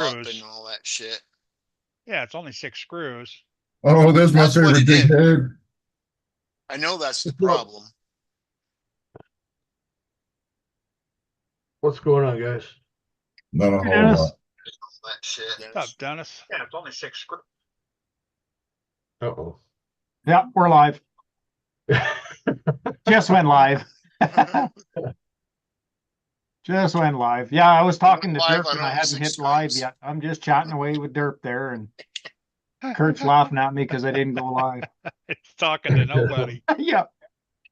up screws. and all that shit. Yeah, it's only 6 screws. Oh, there's my That's what favorite it big is. head. I know that's the problem. What's going on, guys? Not a Hey, whole Dennis. lot. All that shit. What's up, Dennis? Yeah, it's only 6 screws. Uh-oh. Yeah, we're live. Just went live. Just went live. Yeah, I was talking to Live Derp on and I only hadn't 6 hit live screws. yet. I'm just chatting away with Derp there, and Kurt's laughing at me because I didn't go live. It's talking to nobody. Yeah,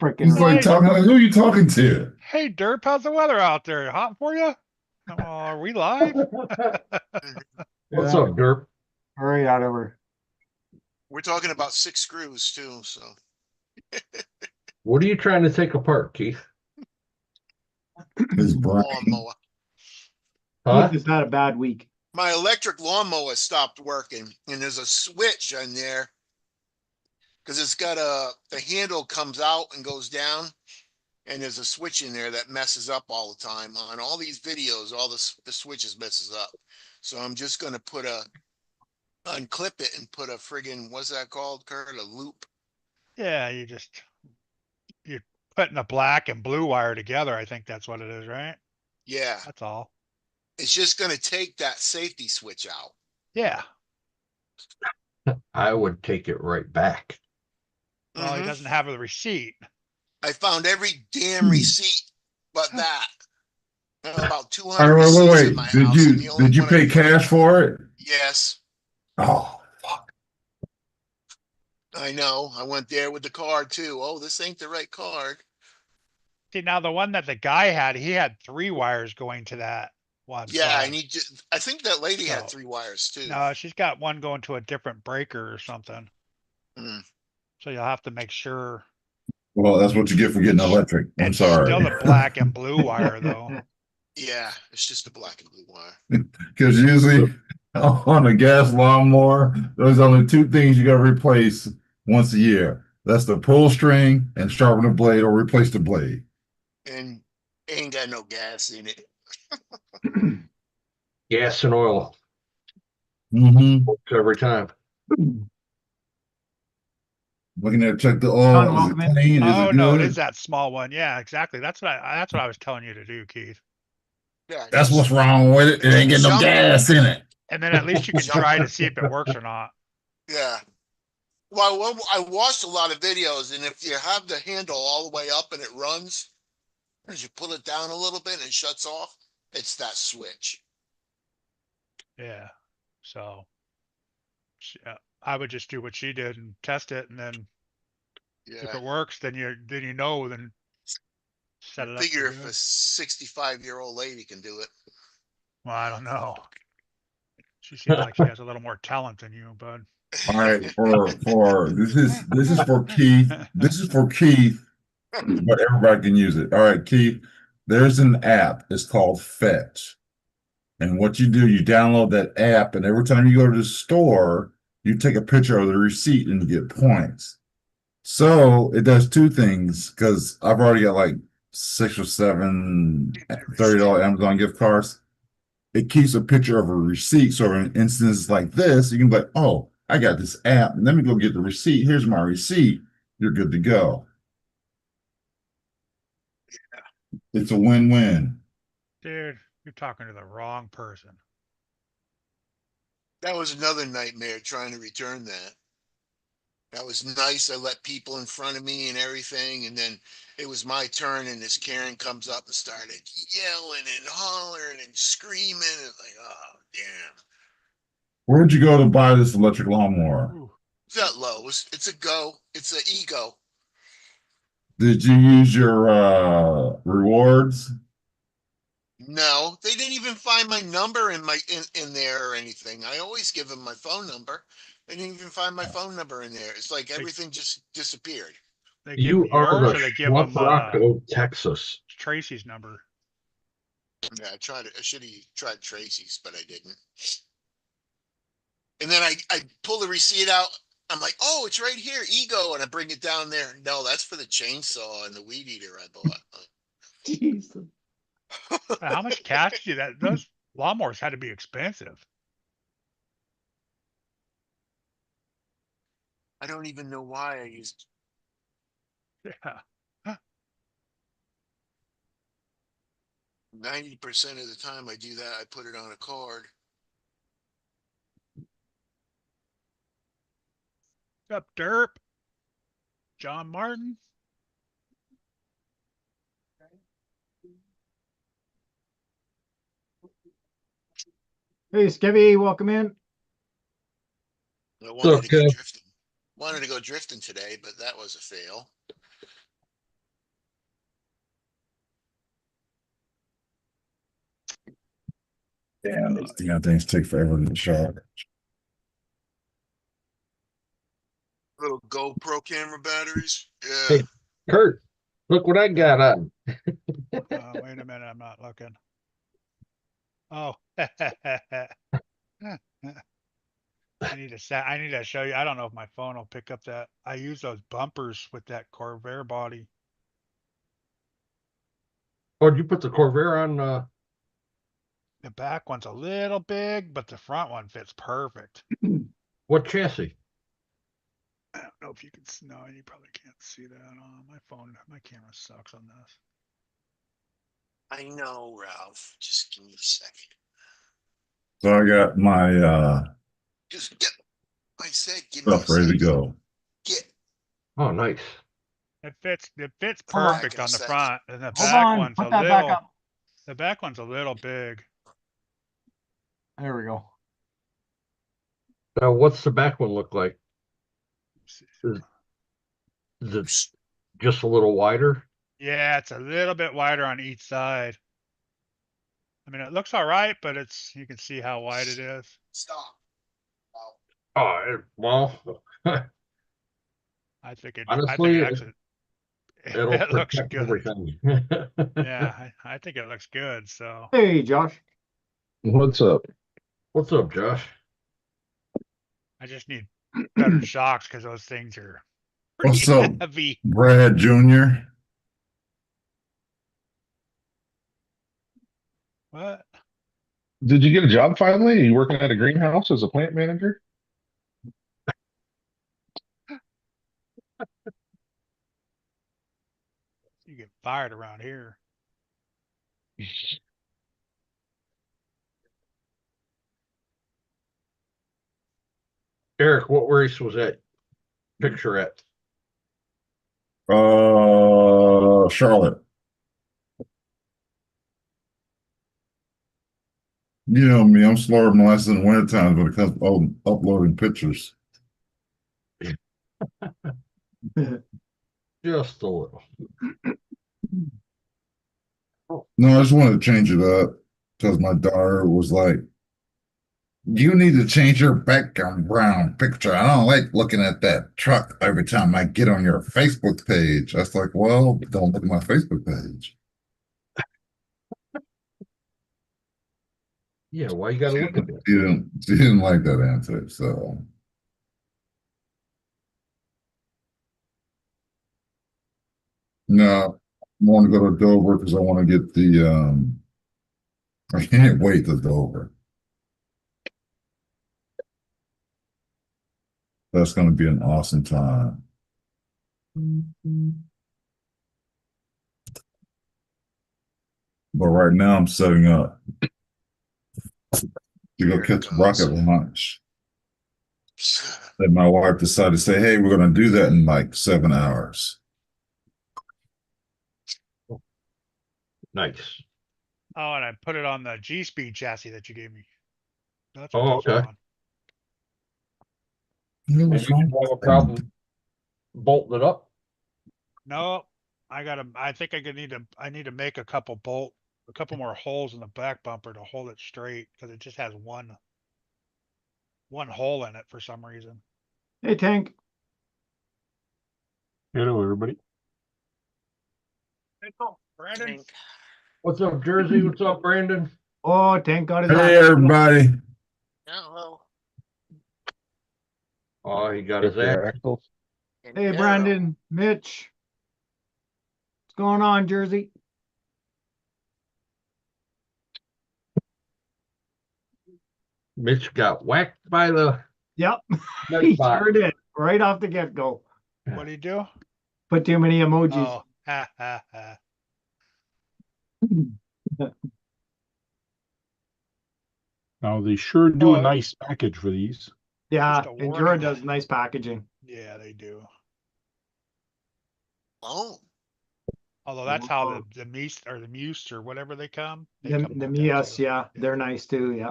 freaking He's like right. talking. Who are you talking to? Hey, Derp, how's the weather out there? Hot for you? Are we live? What's Yeah. up, Derp? All right, out over. We're talking about 6 screws too, so. What are you trying to take apart, Keith? His brain. Lawnmower. Huh? He's just had a bad week. My electric lawnmower stopped working, and there's a switch on there because it's got the handle comes out and goes down, and there's a switch in there that messes up all the time. On all these videos, all the switches messes up. So I'm just gonna unclip it and put a friggin' what's that called, Kurt? A loop. Yeah, you're putting the black and blue wire together. I think that's what it is, right? Yeah, That's all. it's just gonna take that safety switch out. Yeah. I would take it right back. Well, he doesn't have the receipt. I found every damn receipt but that. About 200 All right, receipts in wait. my house. and the only Did you one pay I- cash for it? Yes, Oh, fuck. I know. I went there with the card too. Oh, this ain't the right card. See, now the one that the guy had, he had 3 wires going to that one. Yeah, I side. need to. I think that lady had So, 3 wires too. No, she's got one going to a different breaker or something. Mm. So you'll have to make sure. Well, that's what you get for getting electric. I'm It's sorry. still the black and blue wire, though. Yeah, it's just a black and blue wire. Because usually on a gas lawnmower, there's only 2 things you got to replace once a year. That's the pull string and sharpen the blade or replace the blade. And ain't got no gas in it. Gas and oil. Mm-hmm. Works every time. Looking at check the oil. Is it clean? Is Oh it no, it good? is that small one. Yeah, exactly. That's what I was telling you to do, Keith. Yeah, That's what's wrong with it. It ain't getting no Jump. gas in it. And then at least you can try to see if it works or not. Yeah. Well, I watched a lot of videos, and if you have the handle all the way up and it runs, as you pull it down a little bit and it shuts off, it's that switch. Yeah. So I would just do what she did and test it, and then if Yeah. it works, then you know, then set it up. Figure if a 65-year-old lady can do it. Well, I don't know. She seems like she has a little more talent than you, bud. All right, for this is for Keith. This is for Keith, but everybody can use it. All right, Keith. There's an app. It's called Fetch. And what you do, you download that app, and every time you go to the store, you take a picture of the receipt and you get points. So it does 2 things, because I've already got like 6 or 7 $30 Amazon gift cards. It keeps a picture of a receipt. So in instances like this, you can be like, oh, I got this app. Let me go get the receipt. Here's my receipt. You're good to go. Yeah. It's a win-win. Dude, you're talking to the wrong person. That was another nightmare trying to return that. That was nice. I let people in front of me and everything. And then it was my turn, and this Karen comes up and started yelling and hollering and screaming. And like, oh, damn. Where'd you go to buy this electric lawnmower? It's at Lowe's. It's a go. It's an ego. Did you use your rewards? No, they didn't even find my number in there or anything. I always give them my phone number. They didn't even find my phone number in there. It's like everything just disappeared. They give You them are yours, the or they give them Rocco, Texas. Tracy's number. Yeah, I should have tried Tracy's, but I didn't. And then I pull the receipt out. I'm like, oh, it's right here, ego, and I bring it down there. No, that's for the chainsaw and the weed eater I bought. Jesus. How much cash did that? Those lawnmowers had to be expensive. I don't even know why I used. Yeah. 90% of the time I do that, I put it on a card. Up derp. John Martin. Hey, Skivvy, welcome in. I wanted to go Okay. drifting. Wanted to go drifting today, but that was a fail. Damn, these damn things take forever to charge. Little GoPro camera batteries. Yeah. Hey, Kurt, look what I got on. Wait a minute, I'm not looking. Oh. I need to show you. I don't know if my phone will pick up that. I use those bumpers with that Corvair body. Oh, did you put the Corvair on? The back one's a little big, but the front one fits perfect. What chassis? I don't know if you can. No, you probably can't see that on my phone. My camera sucks on this. I know, Ralph. Just give me a second. So I got my Just get. I said, give me a stuff ready to second. go. Get. Oh, nice. It fits Hold on. perfect Back in a on the second. front, and the Hold back on. one's Put a that back little. up. The back one's a little big. There we go. Now, what's the back one look like? Let's see. Is it just a little wider? Yeah, it's a little bit wider on each side. I mean, it looks all right, but you can see how wide it is. Stop. Oh, well, I think honestly, it actually it'll it looks protect good. everything. Yeah, I think it looks good. So Hey, Josh. What's up? What's up, Josh? I just need better shocks because those things are What's pretty up, heavy. Brad Jr.? What? Did you get a job finally? Are you working at a greenhouse as a plant manager? You get fired around here. Eric, what race was that picture at? Charlotte. You know me, I'm slower than molasses in the winter times when it comes to uploading pictures. Just a little. No, I just wanted to change it up because my daughter was like, you need to change your background picture. I don't like looking at that truck every time I get on your Facebook page. I was like, well, don't look at my Facebook page. Yeah, why you got to look at that? She didn't like that answer. So no, I want to go to Dover because I want to get I can't wait to Dover. That's going to be an awesome time. But right now I'm setting up to go Here it catch goes. rocket launch. Then my wife decided to say, hey, we're going to do that in like 7 hours. Nice. Oh, and I put it on the G-Speed chassis that you gave me. That's what Oh, those are okay. on. You know And what's you wrong? didn't have a problem bolting it up? No, I think I need to make a couple more holes in the back bumper to hold it straight because it just has one hole in it for some reason. Hey, Tank. Hello, everybody. Hey, oh, Brandon. What's up, Jersey? What's up, Brandon? Oh, Tank got his Hey, axe. everybody. Hello. Oh, he got Check his your axe. axles. Hey, Brandon, Mitch. What's going on, Jersey? Mitch got whacked by the Yep, med he spot. sure did. right off the get-go. What do you do? Put too many emojis. Oh, ha ha ha. Now they sure do a Oh, nice package for these. Yeah, Just a Endura warning. does nice packaging. Yeah, they do. Oh, Although that's how the Meese or the Muse or whatever they come. They The come like that Mias, too. yeah, they're nice too, yeah.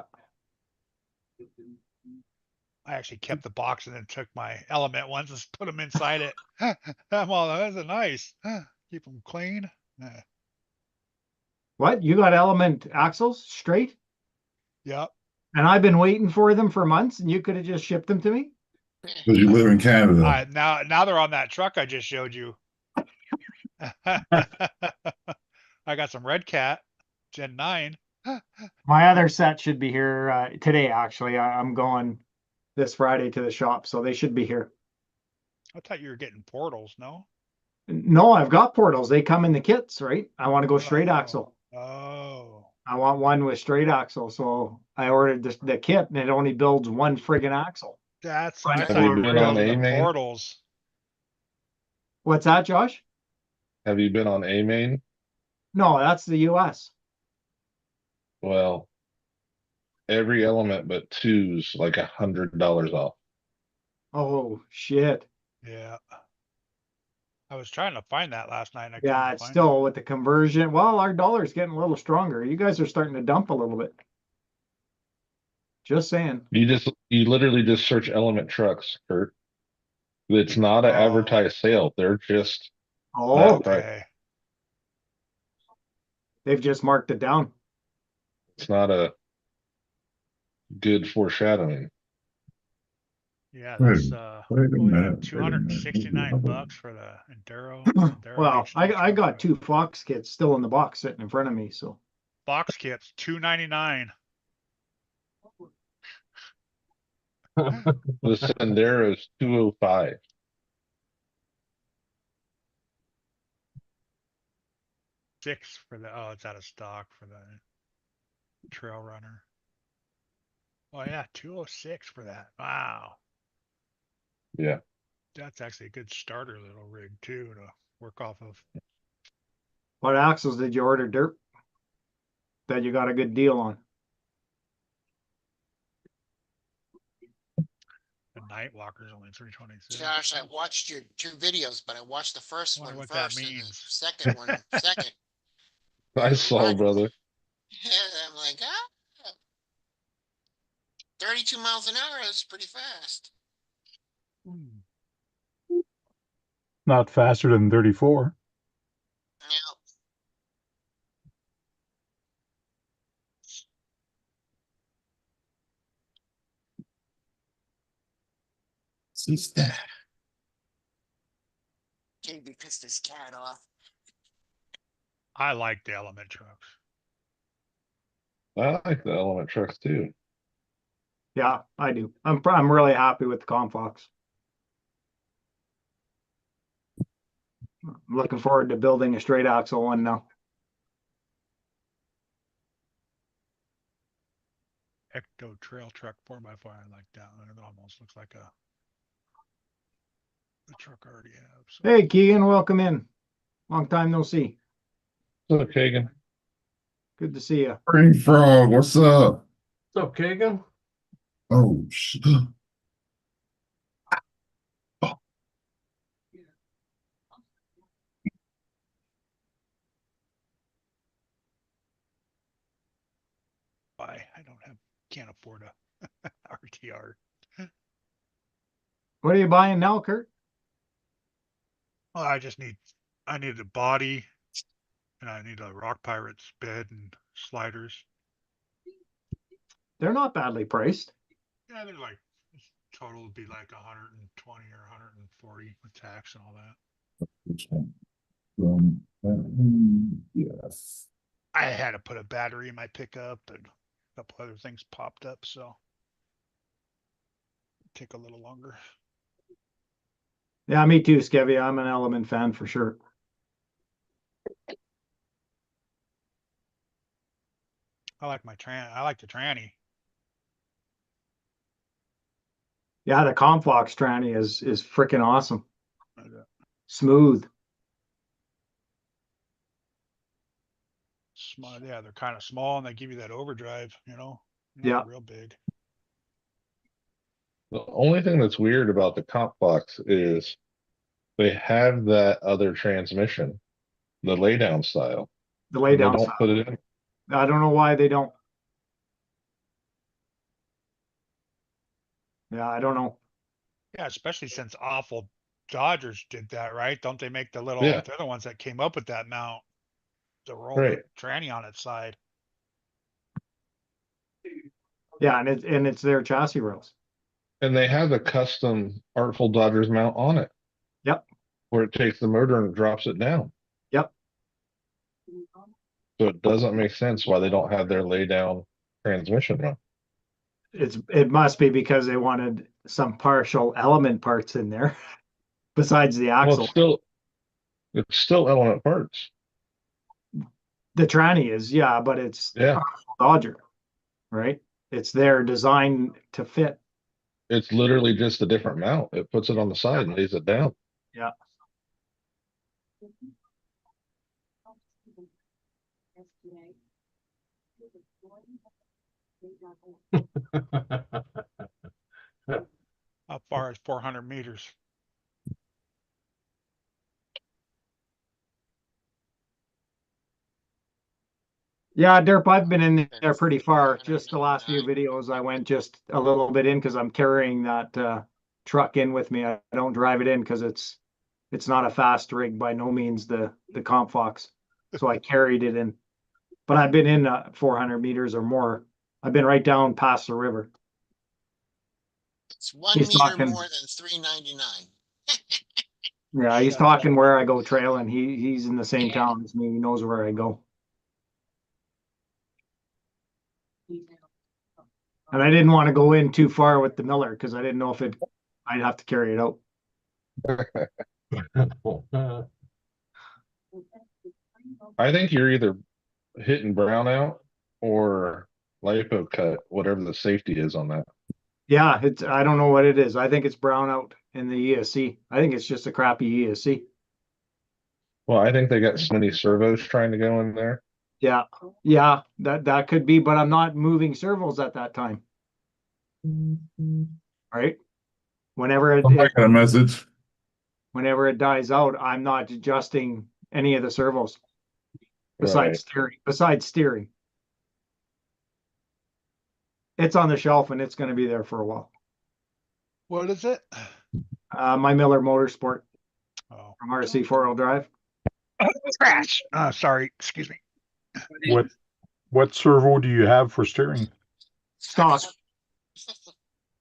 I actually kept the box and then took my Element ones and put them inside it. I'm all, that's nice. Keep them clean. What? You got Element axles straight? Yep. And I've been waiting for them for months and you could have just shipped them to me? Because you live in Canada. Now they're on that truck I just showed you. I got some Red Cat Gen 9. My other set should be here today, actually. I'm going this Friday to the shop, so they should be here. I thought you were getting portals, no? No, I've got portals. They come in the kits, right? I want to go straight axle. Oh. I want one with straight axle. So I ordered the kit and it only builds one friggin' axle. That's, I I Have thought you you were been on building the A-Main? portals. What's that, Josh? Have you been on A-Main? No, that's the US. Well, every element but two's like $100 off. Oh, shit. Yeah. I was trying to find that last night and I Yeah, couldn't it's find still with the conversion. Well, our dollar's getting a little stronger. You guys are starting to dump a little bit. Just saying. You literally just search element trucks, Kurt. It's not an Oh. advertised sale. They're just Oh, that price. Okay. they've just marked it down. It's not a good foreshadowing. Yeah, Wait, this wait a minute. $269 for the Enduro Well, HD I truck got with two Fox kits still in the box sitting in front of me. So box kits, $299. The Sendero's 205. Six for the it's out of stock for the Trail Runner. Oh yeah, 206 for that. Wow. Yeah. That's actually a good starter little rig too to work off of. what axles did you order, Derp? That you got a good deal on? The Nightwalker's only 326. Josh, I watched your two videos, but I watched the first Wonder one what that first and the means. second one second. I saw, brother. And I'm like, 32 miles an hour, that's pretty fast. Not faster than 34. Now, Sister. J.B. pissed his cat off. I like the Element trucks. I like the element trucks too. Yeah, I do. I'm really happy with the Comfox. I'm looking forward to building a straight axle one now. Ecto Trail Truck 4x4. I like that one. It almost looks like the truck I already have. So. Hey, Keegan, welcome in. Long time no see. What's up, Kagan? Good to see you. Green Frog, what's up? What's up, Kagan? Oh, shit. I can't afford a RTR. What are you buying now, Kurt? Well, I need a body and I need a Rock Pirates bed and sliders. They're not badly priced. Yeah, they're like, total would be like 120 or 140 with tax and all that. Which one? Yes. I had to put a battery in my pickup and a couple other things popped up, so it'd take a little longer. Yeah, me too, Skevy. I'm an Element fan for sure. I like the tranny. Yeah, the Comfox tranny is freaking awesome. Okay. Smooth. Small, yeah, they're kind of small and they give you that overdrive, you know? Not Yeah. real big. The only thing that's weird about the comp box is they have that other transmission, the laydown style, The and they laydown don't style. put it in. I don't know why they don't. Yeah, I don't know. Yeah, especially since awful Dodgers did that, right? Don't they make the little, Yeah. they're the ones that came up with that mount to roll Right. the tranny on its side. Yeah, and it's their chassis rails. And they have a custom Artful Dodgers mount on it. Yep. Where it takes the motor and drops it down. Yep. So it doesn't make sense why they don't have their laydown transmission run. It must be because they wanted some partial element parts in there besides the Well, axle. it's still element parts. The tranny is, yeah, but it's Yeah. Dodger, right? It's their design to fit. It's literally just a different mount. It puts it on the side and lays it down. Yeah. How far is 400 meters? Yeah, Derp, I've been in there pretty far. Just the last few videos, I went just a little bit in because I'm carrying that truck in with me. I don't drive it in because it's not a fast rig by no means, the Comfox. So I carried it in. But I've been in 400 meters or more. I've been right down past the river. It's 1 He's meter talking. more than 399. Yeah, he's Shut talking where I go trailing. He's in the same Yeah. town as me. He knows where I go. And I didn't want to go in too far with the Miller because I didn't know if I'd have to carry it out. I think you're either hitting brownout or lipo cut, whatever the safety is on that. Yeah, I don't know what it is. I think it's brownout in the ESC. I think it's just a crappy ESC. Well, I think they got so many servos trying to go in there. Yeah, yeah, that could be, but I'm not moving servos at that time. Right? Whenever I got a message. whenever it dies out, I'm not adjusting any of the servos besides steering. Besides steering, it's on the shelf and it's going to be there for a while. What is it? My Miller Motorsport Oh, from RC 4-wheel drive. crash. Sorry, excuse me. What servo do you have for steering? Stock.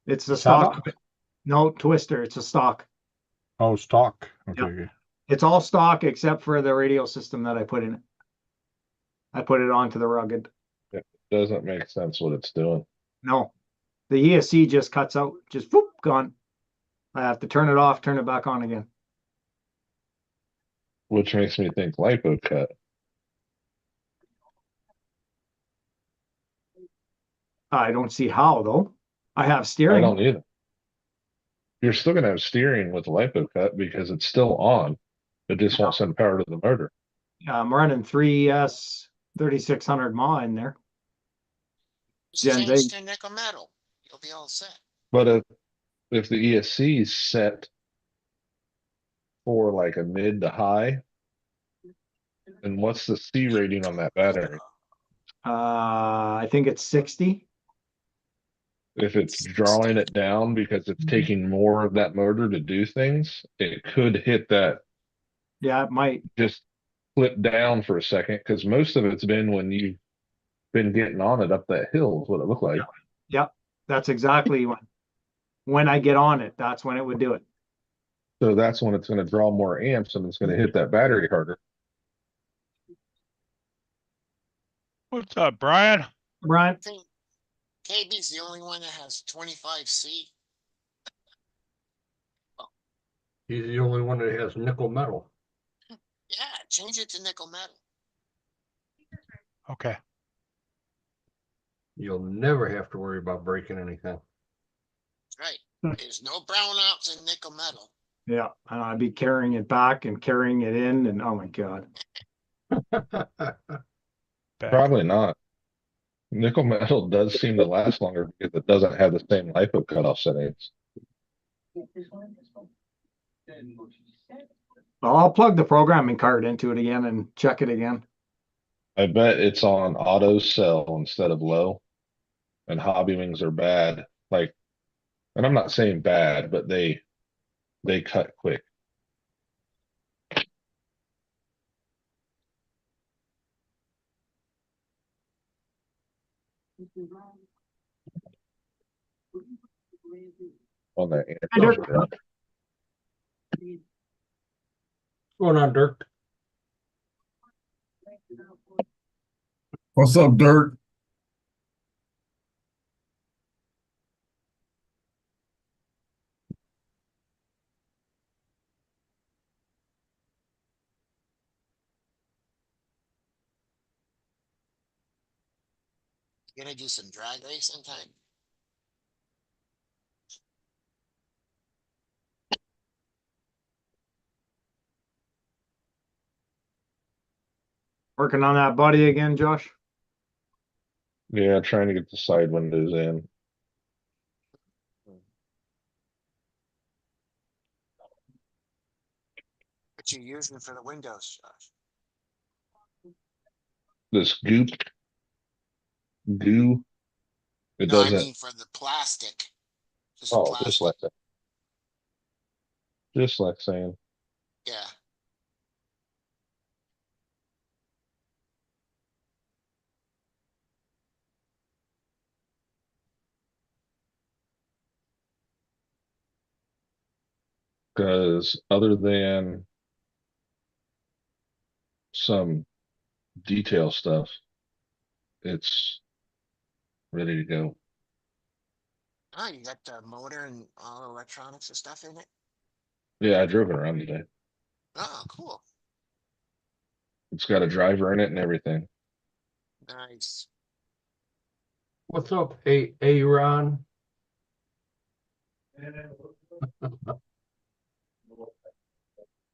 It's the Saddle? stock. No twister. It's a stock. Oh, stock. Okay. Yep. Okay. It's all stock except for the radio system that I put in it. I put it onto the rugged. It doesn't make sense what it's doing. No, the ESC just cuts out, just whoop, gone. I have to turn it off, turn it back on again. Which makes me think lipo cut. I don't see how though. I have I steering. don't either. You're still gonna have steering with lipo cut because it's still on. It just won't send power to the motor. I'm running 3S 3600 mAh in there. Gen Change Z. to nickel metal. You'll be all set. But if the ESC is set for like a mid to high, then what's the C rating on that battery? I think it's 60. If it's drawing it down because it's taking more of that motor to do things, it could hit that, Yeah, it might. just flip down for a second, because most of it's been when you've been getting on it up that hill is what it looked like. Yep. That's exactly when I get on it, that's when it would do it. So that's when it's going to draw more amps and it's going to hit that battery harder. What's up, Brian? Brian, I think KB's the only one that has 25C. He's the only one that has nickel metal. Yeah, change it to nickel metal. Okay. You'll never have to worry about breaking anything. Right. There's no brownouts in nickel metal. Yeah, and I'd be carrying it back and carrying it in, and oh my God. Back. Probably not. Nickel metal does seem to last longer because it doesn't have the same LiPo cutoff settings. Well, I'll plug the programming card into it again and check it again. I bet it's on auto cell instead of low. And hobby wings are bad. Like, and I'm not saying bad, but they cut quick. On that Hey, Dirk. Android. What's going on, Dirk? What's up, Dirk? You gonna do some drag racing time? Working on that body again, Josh? Yeah, trying to get the side windows in. What you using for the windows, Josh? This goo. It No, I doesn't. mean for the plastic. Just Oh, plastic. just like saying. Yeah. Because other than some detail stuff, it's ready to go. Oh, you got the motor and all the electronics and stuff in it? Yeah, I drove it around today. Oh, cool. It's got a driver in it and everything. Nice. What's up, Aaron?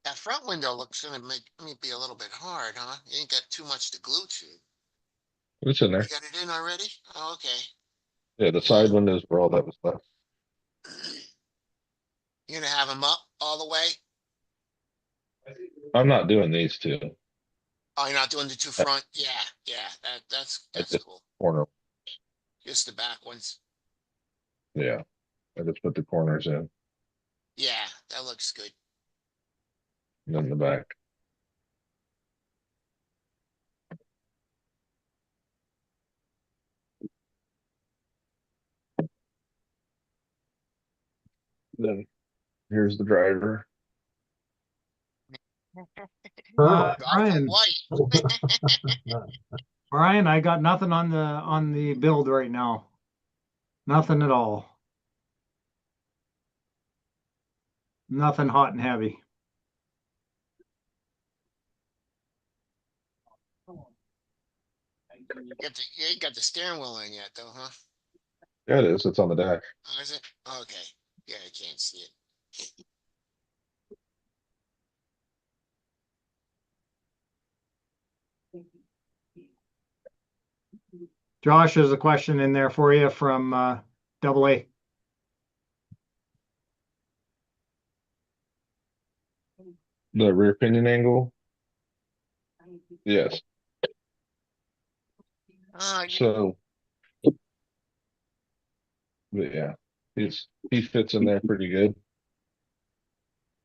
That front window looks gonna make me be a little bit hard, huh? You ain't got too much to glue to. It's in there. You got it in already? Oh, okay. Yeah, the Yeah. side windows were all that was left. You're gonna have them up all the way? I'm not doing these two. Oh, you're not doing the two front? Yeah, yeah, that's I just cool. corner. Just the back ones. Yeah, I just put the corners in Yeah, that looks good. and then the back. Then here's the driver. Uh, Off of Brian, white. Brian, I got nothing on the build right now. Nothing at all. Nothing hot and heavy. You ain't got the steering wheel in yet though, huh? Yeah, it is. It's on the dash. Oh, is it? Okay. Yeah, I can't see it. Josh, there's a question in there for you from Double A. The rear pinion angle. Yes. Oh, So, but yeah, he fits in there pretty good.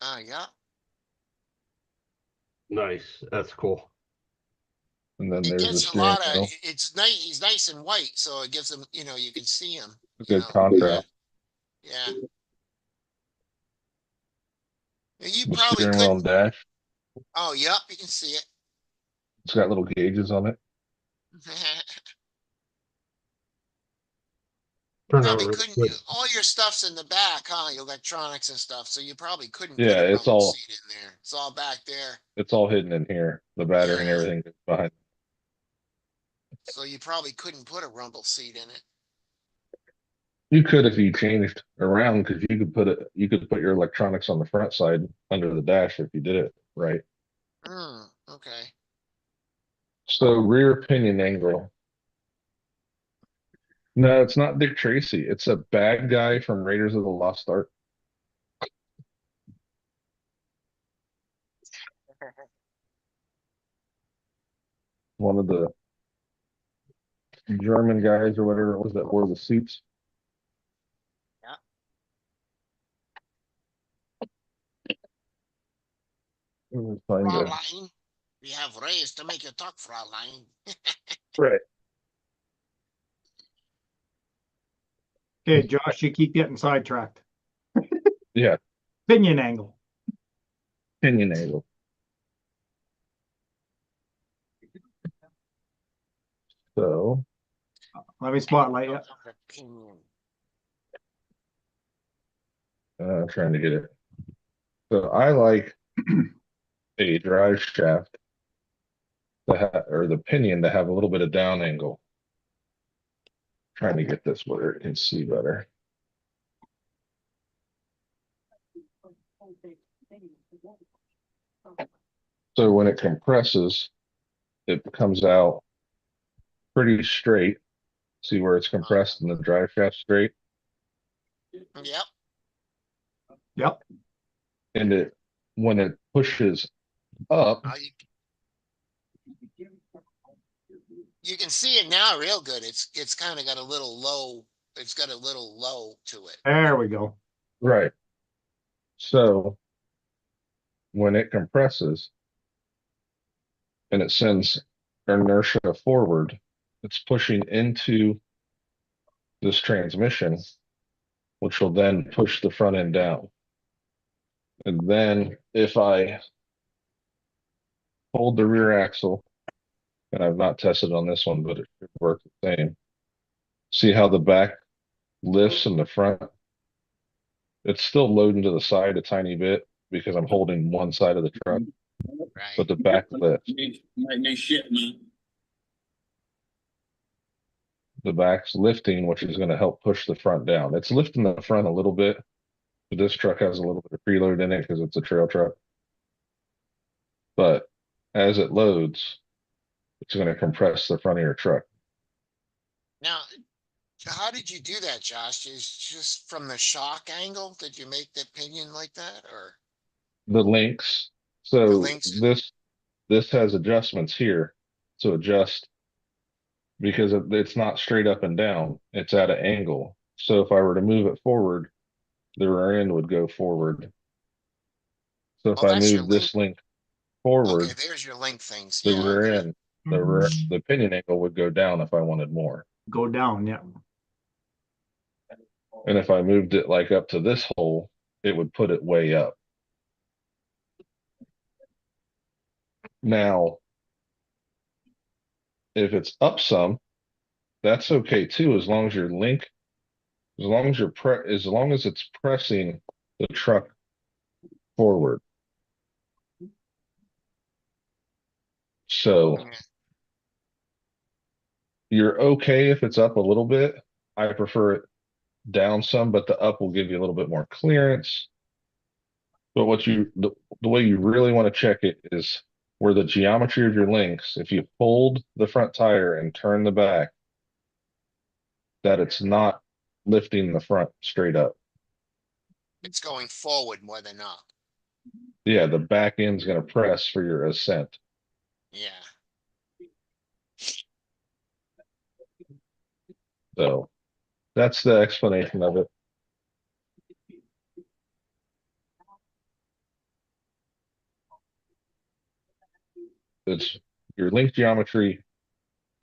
yeah. Nice. That's cool. And then It there's the gets a steering lot of, wheel. it's nice, he's nice and white, so it gives him, you can see him, Good contrast. yeah. You The probably steering wheel couldn't, and dash. oh, yep, you can see it. It's got little gauges on it. Turn that Probably real couldn't, quick. all your stuff's in the back, huh? Your electronics and stuff, so you probably couldn't put Yeah, a it's rumble all seat in there. It's all back there. hidden in here. The battery and Yeah, everything is behind. so you probably couldn't put a rumble seat in it. You could if you changed around, because you could put your electronics on the front side under the dash if you did it right. Okay. So rear pinion angle. No, it's not Dick Tracy. It's a bad guy from Raiders of the Lost Ark. One of the German guys or whatever it was that wore the suits. Let me find a- Fraulein, we have raised to make you talk, Fraulein. Right. Okay, Josh, you keep getting sidetracked. Yeah, Pinion angle. pinion angle. So Let me spotlight you. Opinion. I'm trying to get it. So I like a drive shaft or the pinion to have a little bit of down angle. Trying to get this where it can see better. So when it compresses, it comes out pretty straight. See where it's compressed and the drive shaft straight? Yep. Yep. And when it pushes up, You can see it now real good. It's kind of got a little low. It's got a little low to it. There we go. right. So when it compresses and it sends inertia forward, it's pushing into this transmission, which will then push the front end down. And then if I hold the rear axle, and I've not tested on this one, but it should work the same. See how the back lifts in the front? It's still loading to the side a tiny bit because I'm holding one side of the truck, Right. but the back lifts. The back's lifting, which is going to help push the front down. It's lifting the front a little bit, but this truck has a little bit of preload in it because it's a trail truck. But as it loads, it's going to compress the front of your truck. Now, how did you do that, Josh? Is just from the shock angle? Did you make the pinion like that, or The links. the So links? this has adjustments here to adjust because it's not straight up and down. It's at an angle. So if I were to move it forward, the rear end would go forward. So if Oh, I that's your move link. this link Okay, forward, there's your link things. the Yeah, rear end, the pinion angle would go down if I wanted more. Go down. Yeah. And if I moved it like up to this hole, it would put it way up. Now, if it's up some, that's okay too, as long as your link, as long as it's pressing the truck forward. So yeah. you're okay if it's up a little bit. I prefer it down some, but the up will give you a little bit more clearance. But the way you really want to check it is where the geometry of your links, if you hold the front tire and turn the back, that it's not lifting the front straight up. It's going forward more than up. Yeah, the back end's going to press for your ascent. Yeah. So that's the explanation of it. It's your link geometry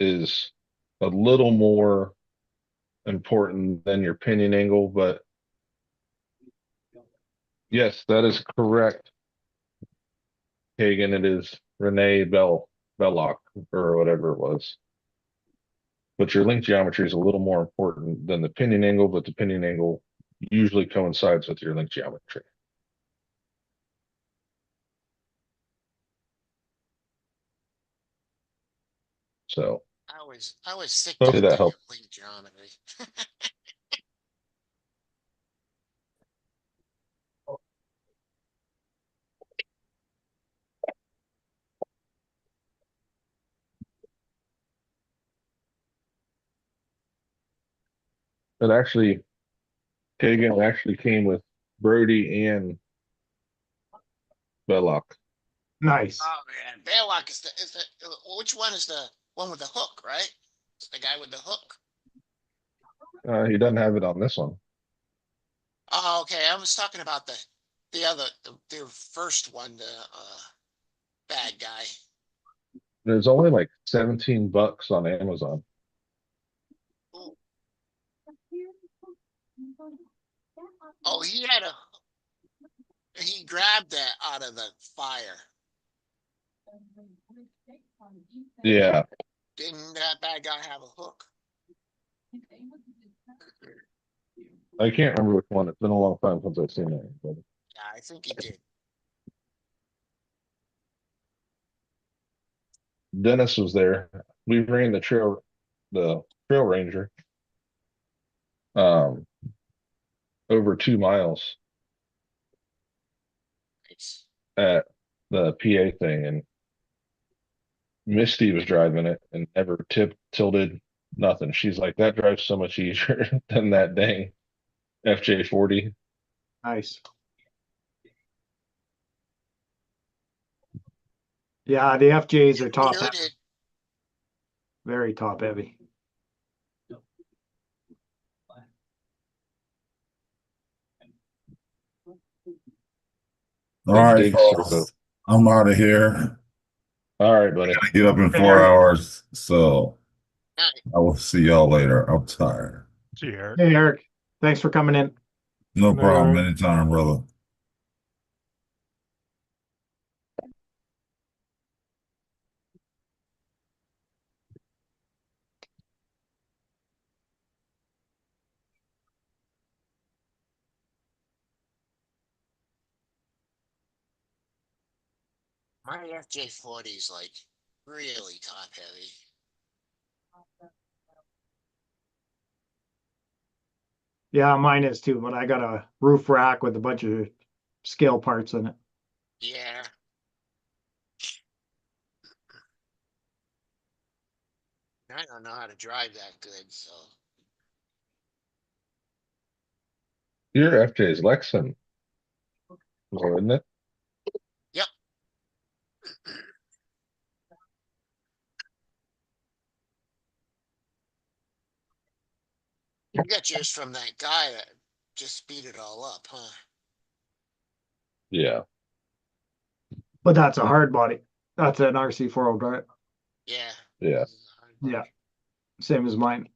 is a little more important than your pinion angle, but yes, that is correct. Hagen, it is Renee Belloc or whatever it was. But your link geometry is a little more important than the pinion angle, but the pinion angle usually coincides with your link geometry. So I was sick to hopefully that the helps. link geometry. It actually, Kagan actually came with Brody and Belloc. Nice. Oh man, Baylock is the which one is the one with the hook, right? It's the guy with the hook. He doesn't have it on this one. Oh, okay. I was talking about the other the first one, the bad guy. There's only like $17 on Amazon. Ooh. Oh, he grabbed that out of the fire. Yeah, Didn't that bad guy have a hook? I can't remember which one. It's been a long time since I've seen that. But Yeah, I think he did. Dennis was there. We ran the trail ranger, um, over 2 miles It's at the PA thing, and Misty was driving it and never tilted, nothing. She's like, that drives so much easier than that dang FJ40. Nice. Yeah, the FJs are top heavy, muted. very top heavy. All Big right, dig folks. servo. I'm out of here. All right, buddy. I get up in Hey, 4 hours, so All right. I will see y'all later. I'm tired. See you, Eric. Hey, Eric. Thanks for coming in. No Good night, problem. Eric. Anytime, brother. My FJ40 is like really top heavy. Yeah, mine is too, but I got a roof rack with a bunch of scale parts in it. Yeah. I don't know how to drive that good, so Your FJ is Lexan, isn't it? yep. You got yours from that guy that just beat it all up, huh? Yeah. But that's a hard body. That's an RC4 drive. Yeah. Yeah. This is a hard Yeah. body. Same as mine.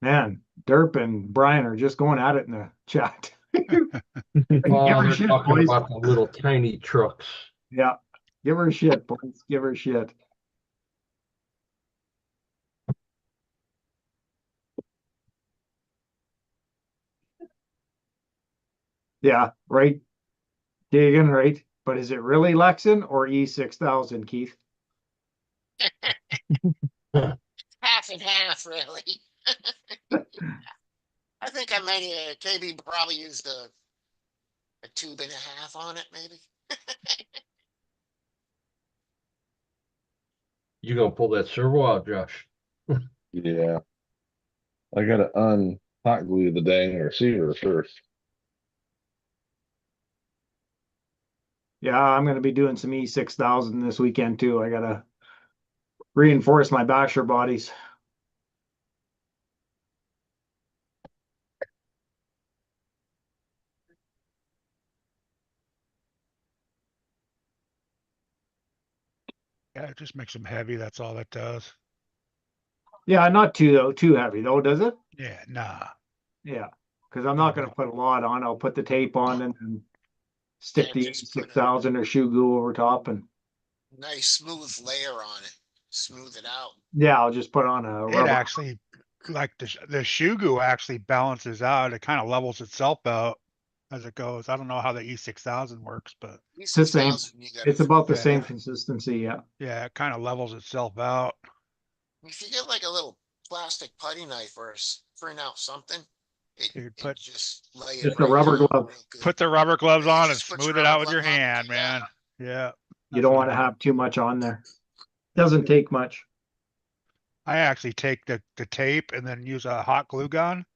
Man, Derp and Brian are just going at it in the chat. Give Oh, her they're shit, talking boys. about the little tiny trucks. Yeah. Give her shit, boys. Give her shit. Yeah, right. Digging, right? But is it really Lexan or E6000, Keith? Half and half, really. I think I might KB probably used a tube and a half on it, maybe. You gonna pull that servo out, Josh? Yeah. I gotta hot glue the dang receiver first. Yeah, I'm going to be doing some E6000 this weekend too. I got to reinforce my basher bodies. Yeah, it just makes them heavy. That's all that does. Yeah, not too heavy though, does it? Yeah, nah. Yeah, because I'm not going to put a lot on. I'll put the tape on and stick Yeah, the just put a 6000 or shoe glue over top, and nice smooth layer on it. Smooth it out. yeah, I'll just put on a It rubber. actually, like the shoe goo actually balances out. It kind of levels itself out as it goes. I don't know how the E6000 works, but It's the same. 6000, you It's gotta, about the yeah, same consistency. Yeah. yeah, it kind of levels itself out. if you get like a little plastic putty knife or print out something, Dude, it just lay it Just a right rubber down glove. real good. put the rubber gloves Yeah, on and just put your smooth it rubber out with your glove on, hand, yeah. man. Yeah. You That's don't what want to I do. have too much on there. Doesn't take much. I actually take the tape and then use a hot glue gun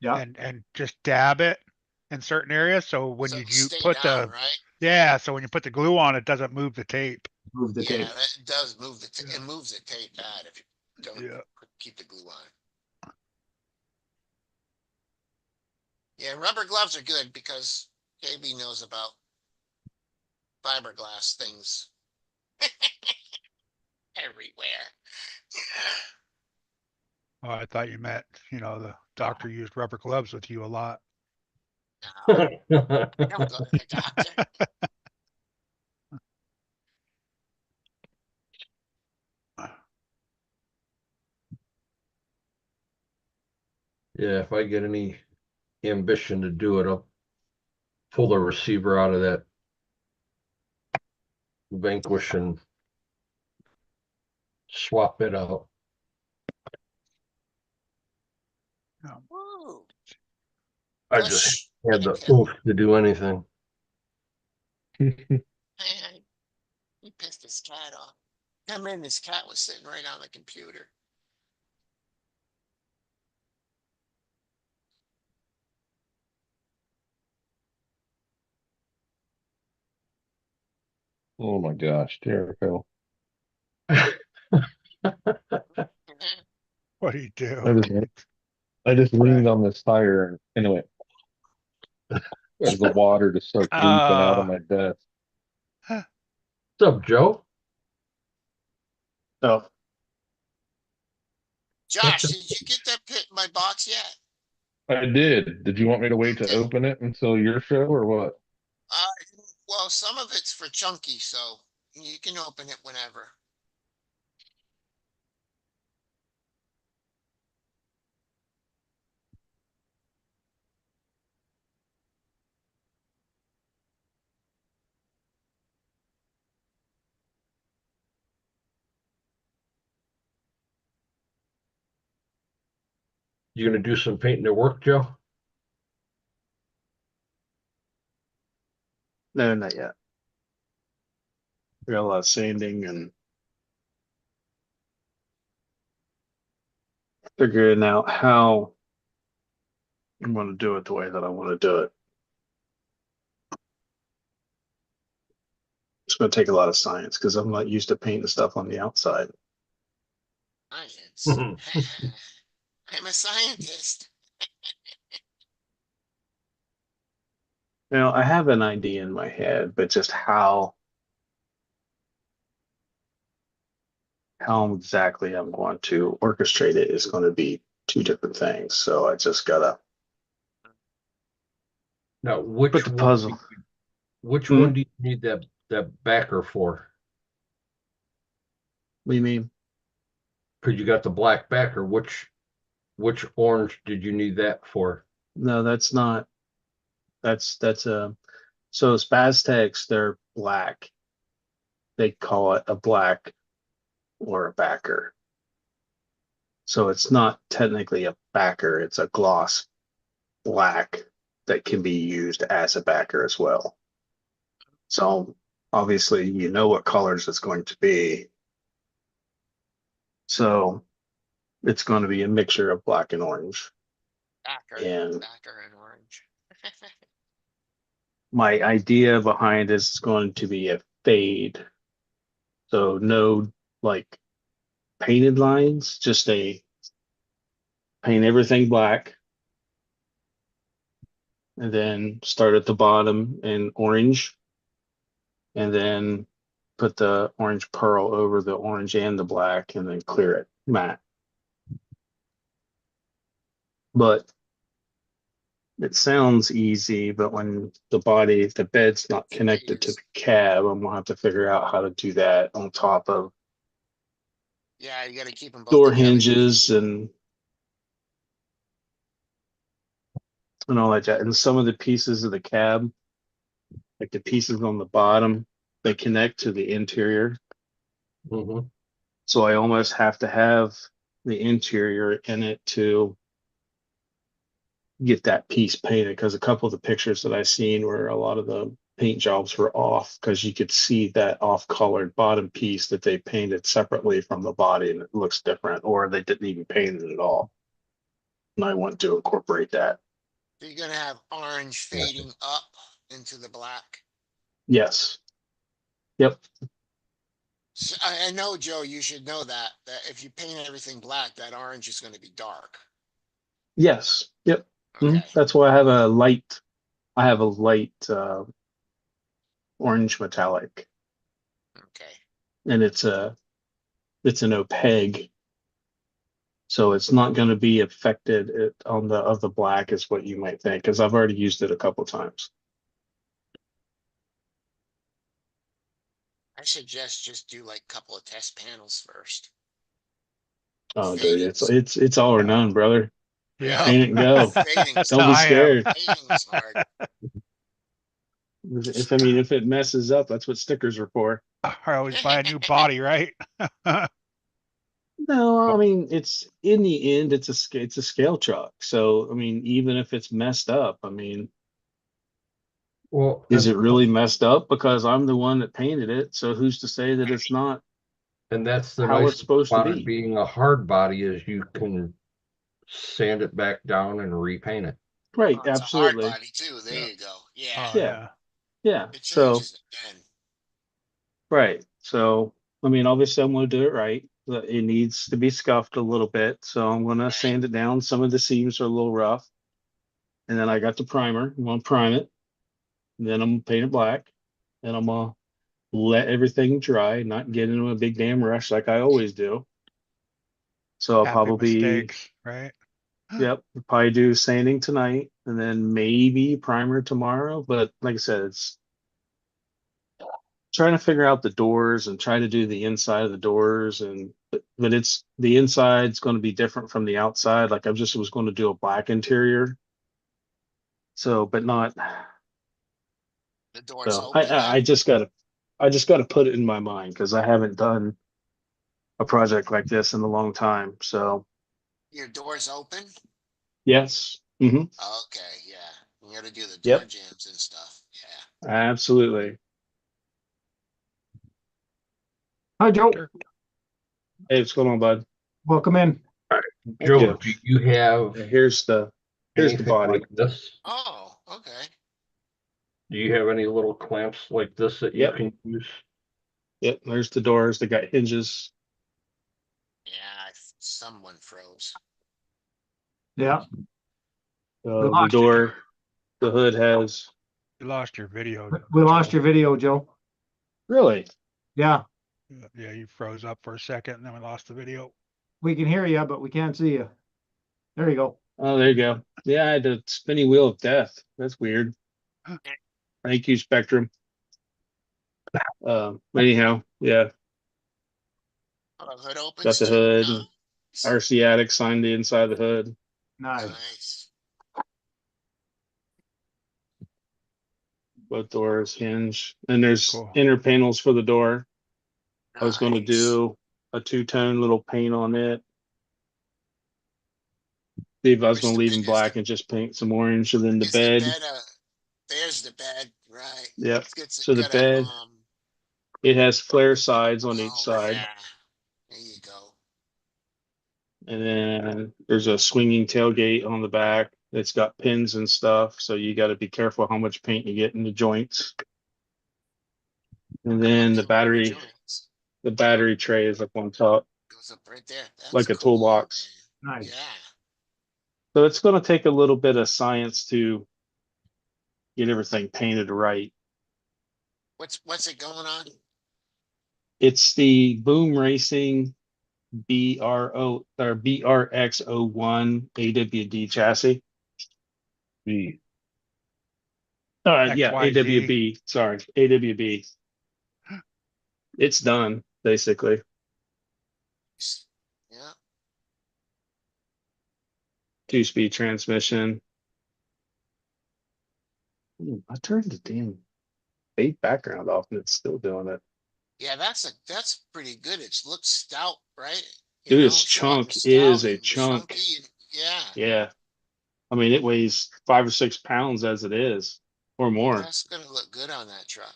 Yeah, and just dab it in certain areas. So when So you, it'll you stay put down, the, right? yeah, so when you put the glue on, it doesn't move the tape. move the Yeah, tape. that does move the, Yeah. it moves the tape bad if you don't Yeah. keep the glue on. Yeah, rubber gloves are good because KB knows about fiberglass things everywhere. Oh, I thought you meant, the doctor used rubber gloves with you a lot. No, don't go to the doctor. Yeah, if I get any ambition to do it, I'll pull the receiver out of that Vanquish and swap it out. Woo. I just Push had and a the pill. oomph to do anything. Man, he pissed his cat off. I mean, his cat was sitting right on the computer. Oh my gosh, Jericho. What do you I do? just, I just leaned on this tire and it went as the water just starts leaking out of Uh, my desk. What's up, Joe? So Josh, did you get that pit in my box yet? I did. Did you want me to wait to Okay. open it until your show or what? Uh, well, some of it's for Chunky, so you can open it whenever. You gonna do some painting at work, Joe? No, not yet. We got a lot of sanding and figuring out how I'm going to do it the way that I want to do it. It's going to take a lot of science because I'm not used to painting stuff on the outside. Science. I'm a scientist. I have an idea in my head, but just how exactly I'm going to orchestrate it is going to be two different things. So I just gotta Now, which put the one? puzzle. Which Hmm? one do you need that backer for? What do you mean? Because you got the black backer. Which orange did you need that for? No, that's not. That's a. So Spaztecs, they're black. They call it a black or a backer. So it's not technically a backer, it's a gloss black that can be used as a backer as well. So obviously you know what colors it's going to be. So it's going to be a mixture of black and orange. And Backer and orange. my idea behind this is going to be a fade. So no like painted lines, just a paint everything black and then start at the bottom in orange and then put the orange pearl over the orange and the black and then clear it matte. But it sounds easy, but when the bed's not connected to the cab, I'm gonna have to figure out how to do that on top of Yeah, you gotta keep them both door together. hinges and all like that. And some of the pieces of the cab, like the pieces on the bottom, they connect to the interior. Mm-hmm. So I almost have to have the interior in it to get that piece painted, because a couple of the pictures that I seen where a lot of the paint jobs were off, because you could see that off colored bottom piece that they painted separately from the body and it looks different, or they didn't even paint it at all. And I want to incorporate that. So you're gonna have orange fading up into the black. Yes. Yep. So I know, Joe, you should know that if you paint everything black, that orange is gonna be dark. Yes. Yep. Okay, That's why I have a light. I have a light orange metallic, okay. and it's an opaque, so it's not going to be affected on the of the black is what you might think, because I've already used it a couple times. I suggest just do like a couple of test panels first. Oh, dude, Fading's- it's all or none, brother. Yeah. Paint it and go. Fading's Don't be I am. scared. Fading's hard. If I mean, if it messes up, that's what stickers are for. I always buy a new body, right? No, I mean, it's in the end, it's a scale truck. So, I mean, even if it's messed up, I mean, Well, is it really messed up? Because I'm the one that painted it. So who's to say that it's not and that's the how nice it's supposed to about it be? being a hard body is you can sand it back down and repaint it. Right, Oh, it's a hard absolutely. body too. There Yeah. you go. Yeah, Oh Yeah. yeah. Yeah. it So, changes it then. right. So, I mean, obviously, I'm going to do it right. It needs to be scuffed a little bit. So, I'm going to Right. sand it down. Some of the seams are a little rough. And then I got the primer. I'm going to prime it. Then I'm going to paint it black. And I'm going to let everything dry, not get into a big damn rush like I always do. So, I'll Happy probably, mistakes, right? yep, probably do sanding tonight and then maybe primer tomorrow. But like I said, it's trying to figure out the doors and try to do the inside of the doors, and but it's the inside's going to be different from the outside. Like I just was going to do a black interior. So, but not, The door's so open then? I just gotta put it in my mind because I haven't done a project like this in a long time. So Your door's open? yes. Okay, yeah. You gotta do the door Yep, jams and stuff. Yeah. absolutely. Hi, Joe. Sure. Hey, what's going on, bud? Welcome in. Thank Joe, you. do you have Here's the anything body. like this? Oh, okay. Do you have any little clamps like this that you Yep. can use? Yep, there's the doors. They got hinges. Yeah, someone froze. Yeah, we The lost you. door, the hood has, You lost your video. We lost Joe. your video, Joe. really? Yeah, Yeah, you froze up for a second and then we lost the video. we can hear you, but we can't see you. There you go. Oh, there you go. Yeah, I had the spinny wheel of death. That's weird. Thank you, Spectrum. Anyhow, yeah, Oh, the hood opens got the too? hood. Nice. RCAWD signed the inside of the hood. Nice. Nice. Both doors hinge, and there's Cool. inner panels for the door. I was going to Nice. do a two-tone little paint on it. Steve, I was Where's going to the leave bed? them black and just paint some orange, and then the Is the bed. bed, there's the bed, right? Yep. It's So the got a, bed, it has flare sides on each oh, side. yeah. There you go. And then there's a swinging tailgate on the back. It's got pins and stuff, so you got to be careful how much paint you get in the joints. And then Okay, what are the joints? the battery tray is up on top, Goes up right there. That's like a cool, toolbox. man. Nice. Yeah. So it's going to take a little bit of science to get everything painted right. What's it going on? It's the Boom Racing BRX01 AWD chassis. B. Yeah, XYZ. AWB. Sorry, AWB. It's done, basically. Yeah. 2-speed transmission. I turned the damn fade background off and it's still doing it. Yeah, that's pretty good. It looks stout, right? You Dude, know, its chunk stout is a and chunk. chunky. And, yeah, Yeah. I mean, it weighs 5 or 6 pounds as it is, or more. that's gonna look good on that truck.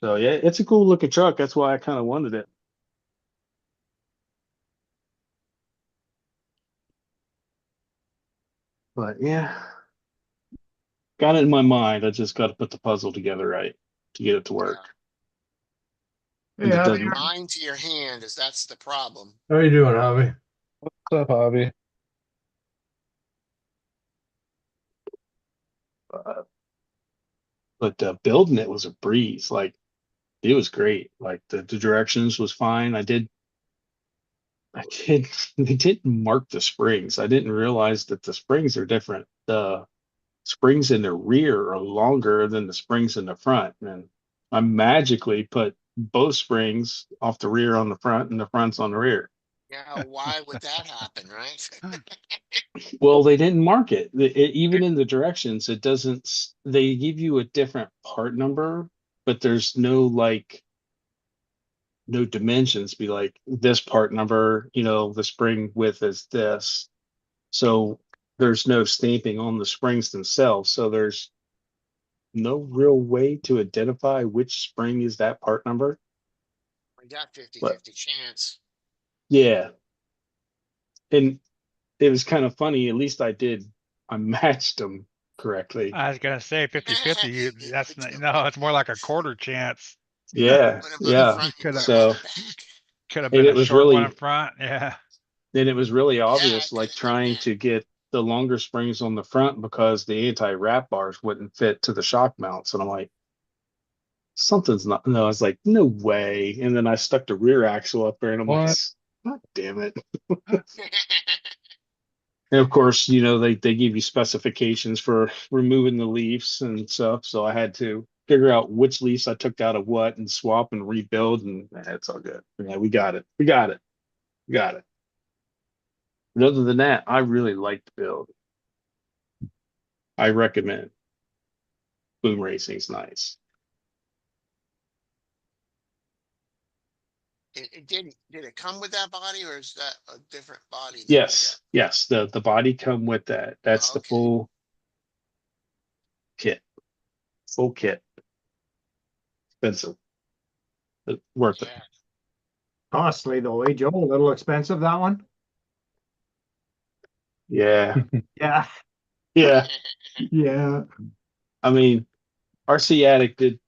So yeah, it's a cool looking truck. That's why I kind of wanted it. But yeah, got it in my mind. I just got to put the puzzle together right to get it to work. And it Yeah, doesn't. Mind to your hand is that's the problem. How you doing, Javi? What's up, Hobby? But building it was a breeze. Like it was great. Like the directions was fine. I did. They didn't mark the springs. I didn't realize that the springs are different. The springs in the rear are longer than the springs in the front. And I magically put both springs off the rear on the front and the fronts on the rear. Yeah, why would that happen, right? Well, they didn't mark it. Even in the directions, it doesn't, they give you a different part number, but there's no like, no dimensions. Be like this part number, the spring width is this. So there's no stamping on the springs themselves. So there's no real way to identify which spring is that part number. We got But 50-50 chance. yeah, and it was kind of funny. At least I matched them correctly. I was gonna say 50-50. You That's put not, them, no, it's more like a quarter chance. Yeah, put them on the yeah. front, you put them on So, the back. Could have and been it a was short one in really, front. Yeah. then it was really Yeah, obvious, it could like have been trying that. to get the longer springs on the front because the anti-wrap bars wouldn't fit to the shock mounts. And I'm like, something's not, no, I was like, no way. And then I stuck the rear axle up there and I'm like, What? God damn it. And of course, they give you specifications for removing the leaves and stuff. So I had to figure out which leaves I took out of what and swap and rebuild. And it's all good. Yeah, we got it. We got it. We got it. But other than that, I really like the build. I recommend. Boom Racing's nice. Did it come with that body or is that a different body that we got? Yes, yes. The body come with that. That's Oh, the okay. full kit. Full kit. Expensive. But worth it. Yeah. costly though, eh, Joe? A little expensive, that one? Yeah. Yeah, Yeah. yeah. I mean, RCAWD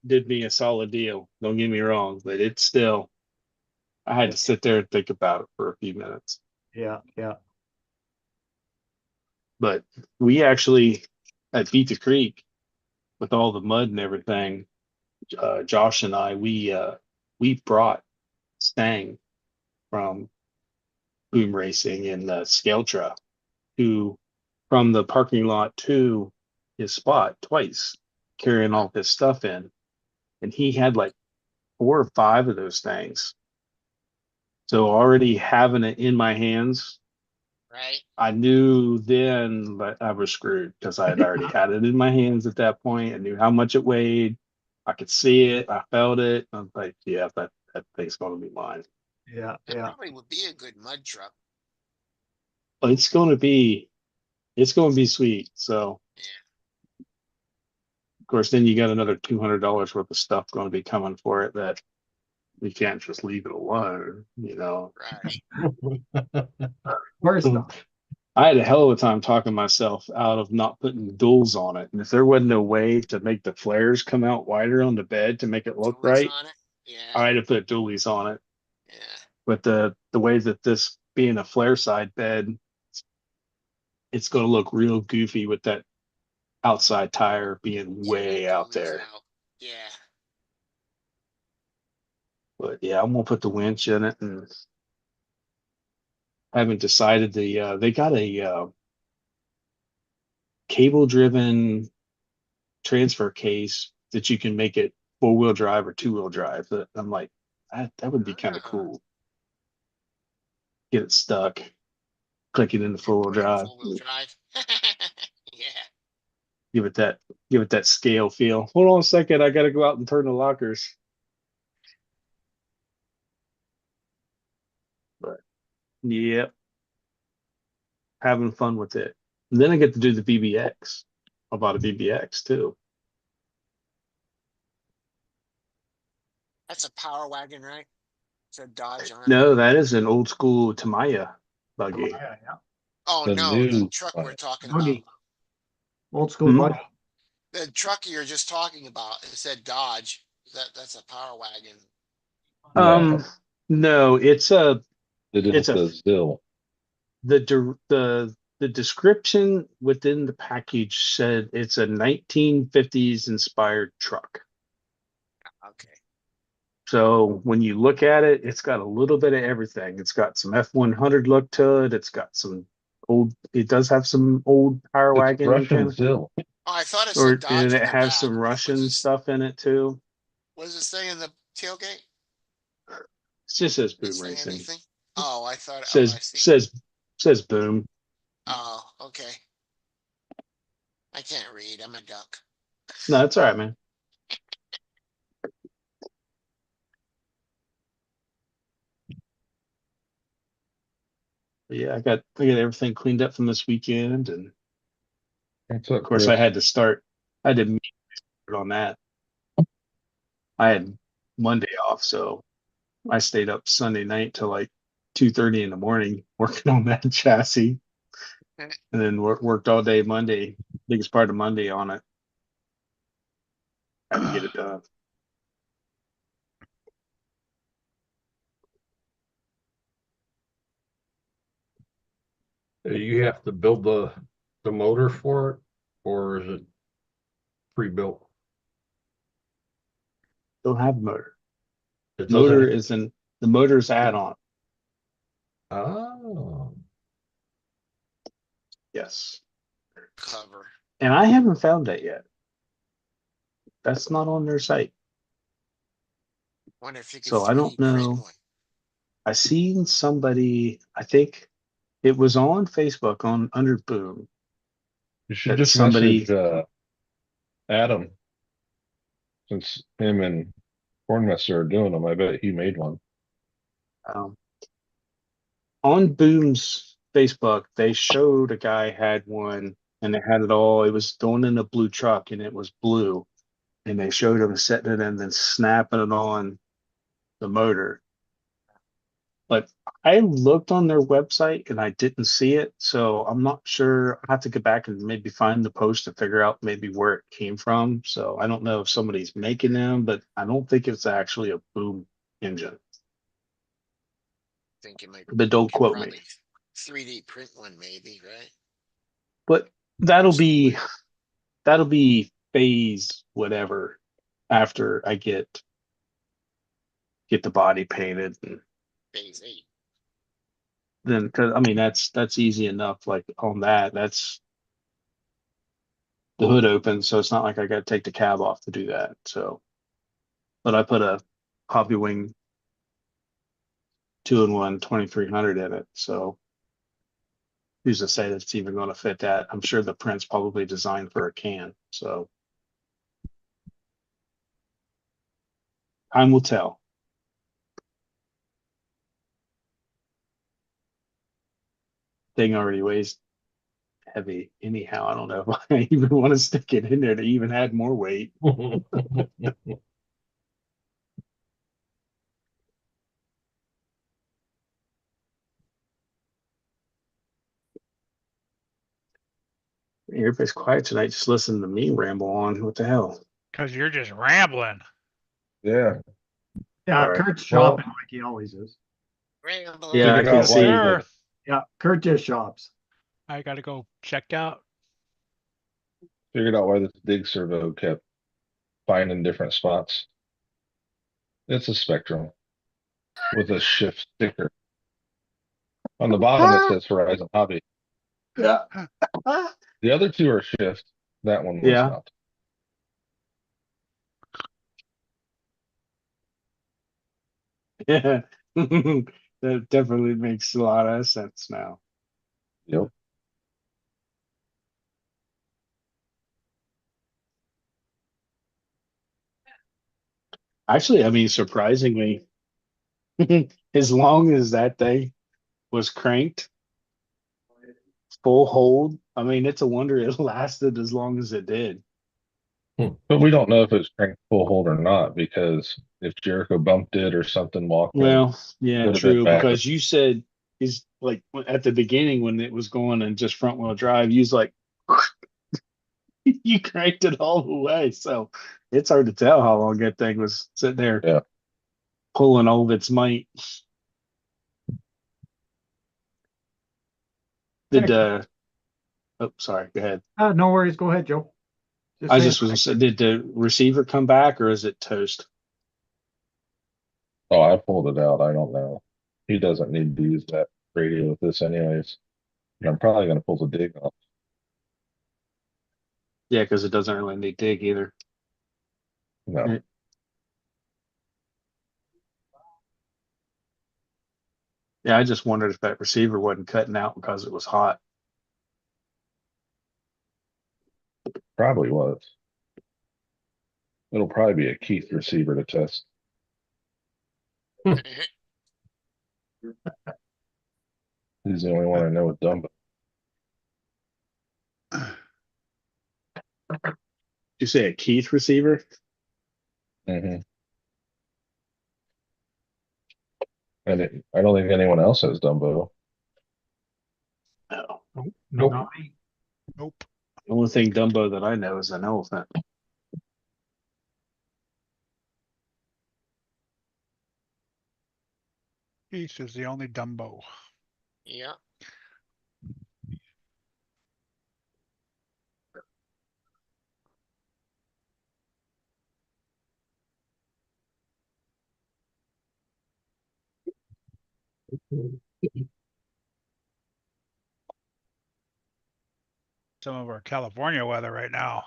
did me a solid deal. Don't get me wrong, but it's still I had to sit there and think about it for a few minutes. Yeah, yeah. But we actually at Beat the Creek with all the mud and everything, Josh and I, we brought Stang from Boom Racing in the scale truck to from the parking lot to his spot twice, carrying all his stuff in. And he had like 4 or 5 of those things. So already having it in my hands, Right. I knew then that I was screwed because I had already had it in my hands at that point. I knew how much it weighed. I could see it. I felt it. I was like, yeah, that thing's going to be mine. Yeah, That yeah. probably would be a good mud truck. But it's going to be sweet. So Yeah. of course, then you got another $200 worth of stuff going to be coming for it that we can't just leave it alone. Right. Of course not. I had a hell of a time talking myself out of not putting duals on it. And if there wasn't a way to make the flares come out wider on the bed to make it look Dualies right, on it. Yeah. I'd have put dualies on it. Yeah. But the way that this being a flare side bed, it's going to look real goofy with that outside tire being Yeah, way the out dualies there. out. Yeah. But yeah, I'm gonna put the winch in it, and I haven't decided they got a cable driven transfer case that you can make it 4-wheel drive or 2-wheel drive. That I'm like, that would be kind of Ah, cool. Get it stuck, click it into and 4-wheel put it in drive, 4-wheel drive. Yeah. give it that scale feel. Hold on a second, I gotta go out and turn the lockers. Yep. Having fun with it. And then I get to do the BBX. I bought a BBX too. That's a power wagon, right? It's a Dodge on it. No, that is an old school Tamiya buggy. Yeah, yeah. Oh, The no, the new truck we're one. talking about. Buggy. Old school Hmm? buggy. The truck you're just talking about, it said Dodge. That's a power wagon. Um, no, it's a They did it's with a the Zill. the description within the package said it's a 1950s inspired truck. Okay. So when you look at it, it's got a little bit of everything. It's got some F100 look to it. It's got some old. It does have some old power It's wagon Russian kind of, Zill. Oh, I thought it or said and Dodge it on the has back. some Russian What's stuff in it too. what does it say in the tailgate? It just says Does it Boom say Racing. anything? Oh, I thought, oh, I Says see. says Boom. Oh, okay. I can't read. I'm a duck. No, that's all right, man. But yeah, I got everything cleaned up from this weekend, and What's of up, course Chris? I had to meet on that. I had Monday off, so I stayed up Sunday night till like 2:30 in the morning working on that chassis, and then worked all day Monday, biggest part of Monday on it. Had to get it done. You have to build the motor for it, or is it pre-built? Don't have a motor. It Motor doesn't. isn't the motor's add-on. Oh, Yes, Cover. and I haven't found that yet. That's not on their site, Wonder if you could so I don't 3D print know. one. I seen somebody. I think it was on Facebook on under Boom You should that just message somebody. Adam, since him and Cornmesser are doing them. I bet he made one. Um, on Boom's Facebook, they showed a guy had one and it had it all. It was going in a blue truck and it was blue. And they showed him setting it and then snapping it on the motor. But I looked on their website and I didn't see it. So I'm not sure. I have to get back and maybe find the post to figure out maybe where it came from. So I don't know if somebody's making them, but I don't think it's actually a Boom engine. Think you might But don't could quote me. probably 3D print one, maybe, right? But that'll Some be way. that'll be phase whatever after I get the body painted, and Phase 8. then because I mean that's easy enough. Like on that's the hood open, so it's not like I got to take the cab off to do that. So, but I put a Hobby Wing 2-in-1 2300 in it. So who's to say that's even going to fit that? I'm sure the print's probably designed for a can. So time will tell. Thing already weighs heavy anyhow. I don't know if I even want to stick it in there to even add more weight. Everybody's quiet tonight. Just listen to me ramble on. What the hell? Because you're just rambling. Yeah. Yeah, All right. Kurt's Well- shopping like he always is. Rambling. Yeah, I Figured can out why see. Sir, Yeah, Kurt just shops. I gotta go check out. Figured out why this dig servo kept finding different spots. It's a Spectrum with a shift sticker. On the bottom it says Horizon Hobby. Yeah. The other two are shift. That one was Yeah. not. Yeah. That definitely makes a lot of sense now. Yep. Actually, I mean, surprisingly, as long as that thing was cranked full hold. I mean, it's a wonder it lasted as long as it did. But we don't know if it's cranked full hold or not, because if Jericho bumped it or something walking, Well, yeah, could have been true. back. Because you said he's like at the beginning when it was going and just front wheel drive, you was like, you cranked it all the way. So it's hard to tell how long that thing was sitting there Yeah. pulling all of its might. Did oh sorry, go ahead. No worries. Go ahead, Joe. I saying, just was gonna say, did the receiver come back or is it toast? Oh, I pulled it out. I don't know. He doesn't need to use that radio with this anyways. And I'm probably gonna pull the dig off. Yeah, because it doesn't really need dig either. No, Yeah. Yeah, I just wondered if that receiver wasn't cutting out because it was hot. probably was. It'll probably be a Keith receiver to test. He's the only one I know with Dumbo. You say a Keith receiver? Mm-hmm. And I don't think anyone else has Dumbo. No. Nope. not me. Nope. The only thing Dumbo that I know is an elephant. Keith is the only Dumbo. Yeah. Some of our California weather right now.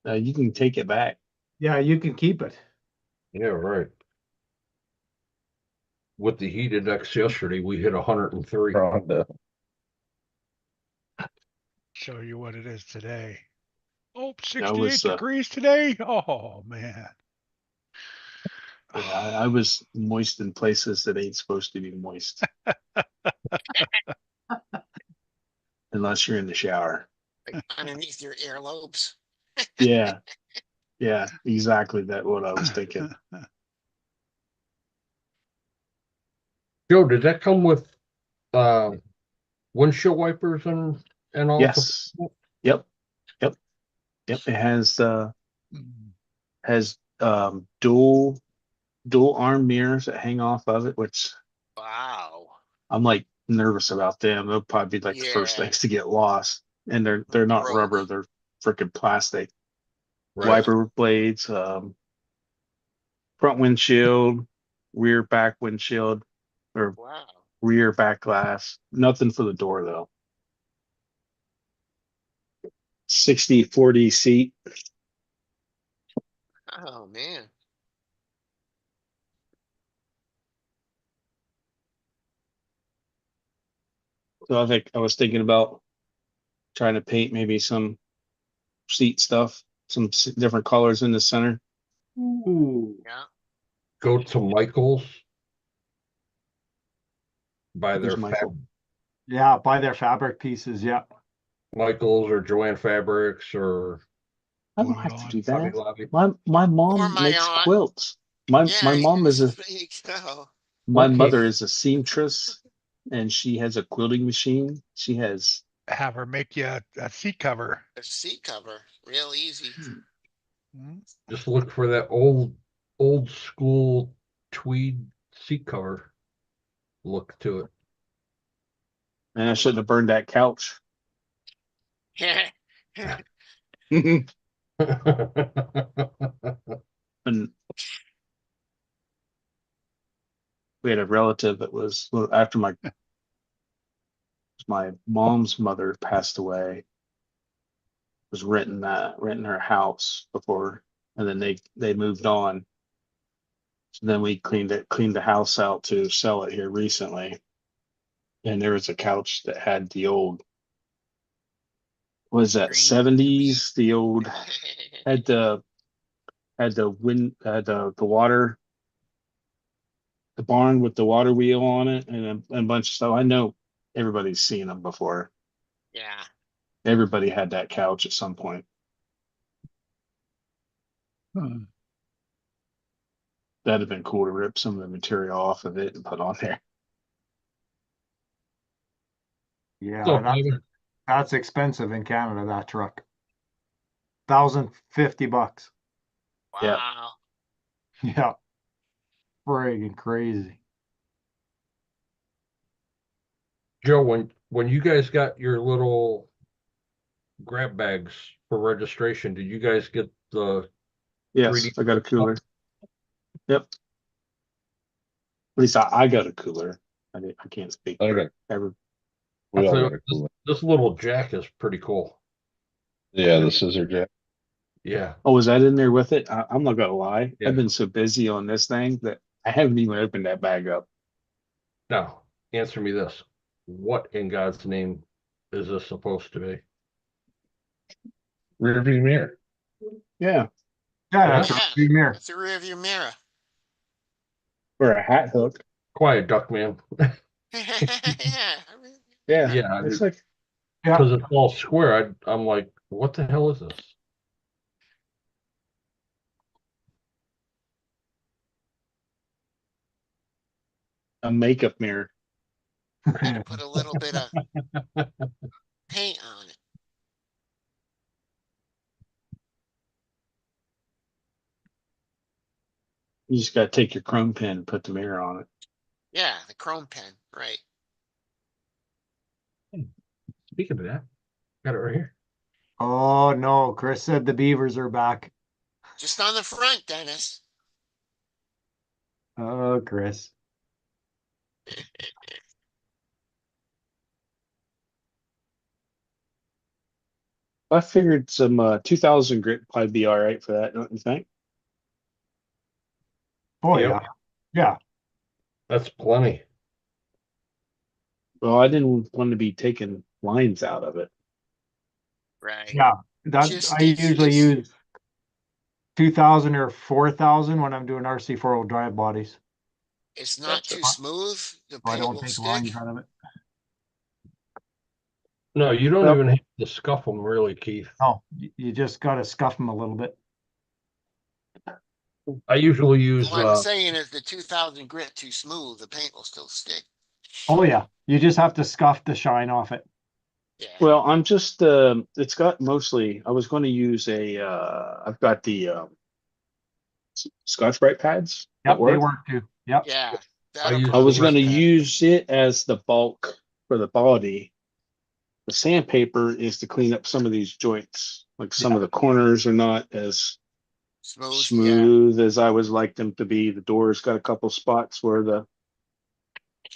You can take it back. Yeah, you can keep it. Yeah, right. With the heat index yesterday, we hit 103. Rhonda. Show you what it is today. Oh, That 68 was degrees today. Oh man. yeah, I was moist in places that ain't supposed to be moist. Unless you're in the shower. Like underneath your earlobes. Yeah. Yeah, exactly that what I was thinking. Joe, did that come with windshield wipers and all? Yes. Yep. Yep. Yep. It has dual arm mirrors that hang off of it, which Wow. I'm like nervous about them. They'll probably be like the first Yeah. things to get lost. And they're not Broke. rubber, they're freaking plastic. Right. Wiper blades, front windshield, rear back windshield, or Wow. rear back glass. Nothing for the door though. 60-40 seat. Oh man. So I think I was thinking about trying to paint maybe some seat stuff, some different colors in the center. Ooh. Yeah. Go to Michael's. Buy Who's their Michael? Yeah, buy their fabric pieces. Yeah. Michael's or Joanne Fabrics or I don't Glue it have to on. do Hobby that. Lobby. My Or mom my makes aunt. quilts. My Yeah. mom is a There you go. my Okay. mother is a seamstress and she has a quilting machine. She has Have her make you a seat cover. A seat cover. Real easy. Hmm? Just look for that old school tweed seat cover look to it. and I shouldn't have burned that couch. And we had a relative that was well, after my mom's mother passed away, was renting her house before, and then they moved on. So then we cleaned the house out to sell it here recently. And there was a couch that had the old, what is that, Green 70s, the old had the wind had the water the barn with the water wheel on it and a bunch of stuff. I know everybody's seen them before. Yeah. Everybody had that couch at some point. That'd have been cool to rip some of the material off of it and put on there. Yeah, So, that's expensive in Canada, that truck. $1,050. Yeah. Wow. Yeah. Friggin' crazy. Joe, when you guys got your little grab bags for registration, did you guys get the Yes, 3D I got a cooler. Yep. At least I got a cooler. I can't speak I for got- every. we all So got a cooler. this little jack is pretty cool. Yeah, the scissor jack. Yeah. Oh, was that in there with it? I'm not gonna lie. Yeah. I've been so busy on this thing that I haven't even opened that bag up. Now, answer me this. What in God's name is this supposed to be? Rear view mirror. Yeah. Yeah, that's Yeah. a mirror. That's a rear view mirror. Or a hat hook. Quiet, duck man. Yeah. Yeah. Yeah, It's like, Yeah. because it's all square. I'm like, what the hell is this? a makeup mirror. Had to put a little bit of paint on it. You just gotta take your chrome pen and put the mirror on it. Yeah, the chrome pen, right. Speaking of that, got it right here. Oh no, Chris said the beavers are back. Just on the front, Dennis. Oh, Chris. I figured some 2000 grit would probably be all right for that, don't you think? Oh Yep. yeah. Yeah. That's plenty. Well, I didn't want to be taking lines out of it. Right. Yeah. That Just I usually it's- use 2000 or 4000 when I'm doing RC4 drive bodies. It's not Gotcha. too smooth. The So I paint don't will take stick. lines out of it. No, you don't Well- even have to scuff them really, Keith. No, you just gotta scuff them a little bit. I usually use What I'm saying is the 2000 grit too smooth, the paint will still stick. Oh yeah. You just have to scuff the shine off it. Yeah. Well, I'm just it's got mostly I was going to use I've got the Scotch-Brite pads that Yep, they work. work too. Yep. Yeah. I use I was the going to rest pad. use it as the bulk for the body. The sandpaper is to clean up some of these joints. Like some of the corners are not as Smooth. Yeah. smooth as I would like them to be. The door's got a couple spots where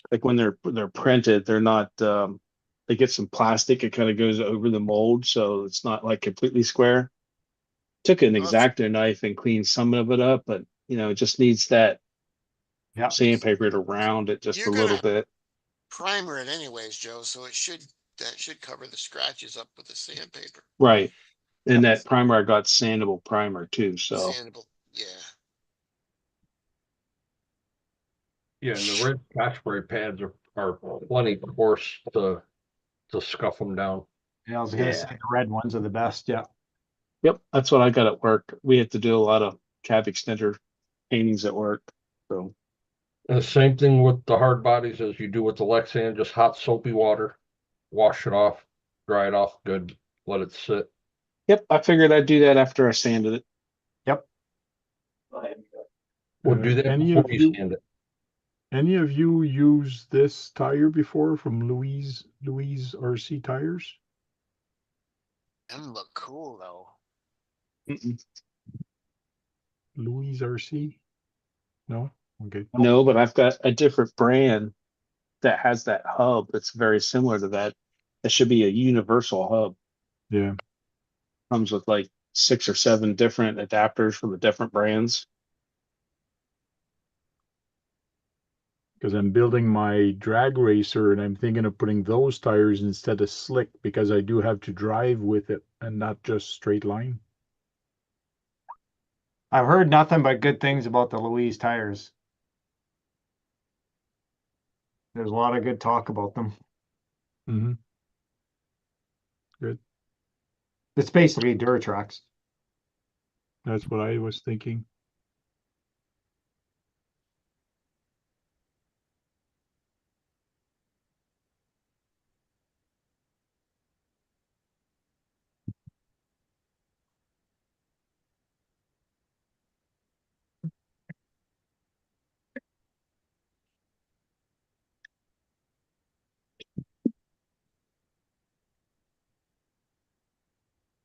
like when they're printed, they're not they get some plastic, it kind of goes over the mold, so it's not like completely square. Took an Well, if- X-Acto knife and cleaned some of it up, but it just needs that Yeah. sandpaper to round it just You're a little gonna- bit. Primer it anyways, Joe, so that should cover the scratches up with the sandpaper. Right. And that primer, I got sandable primer too, so Sandable. Yeah. Yeah, and the red Scotch-Brite pads are plenty coarse to scuff them down. Yeah, I was gonna Yeah. say the red ones are the best. Yeah. yep, that's what I got at work. We had to do a lot of cab extender paintings at work. So And the same thing with the hard bodies as you do with the Lexan, just hot soapy water, wash it off, dry it off good, let it sit. yep, I figured I'd do that after I sanded it. Yep. We'll do that before you sand it. Any of you use this tire before from Louise RC tires? Them look cool though. Mm-mm. Louise RC? No? Okay. No, but I've got a different brand that has that hub that's very similar to that. That should be a universal hub. Yeah. Comes with like 6 or 7 different adapters from the different brands. Because I'm building my drag racer and I'm thinking of putting those tires instead of slick because I do have to drive with it and not just straight line. I've heard nothing but good things about the Louise tires. There's a lot of good talk about them. Mm-hmm. Good. It's basically dirt tracks. That's what I was thinking.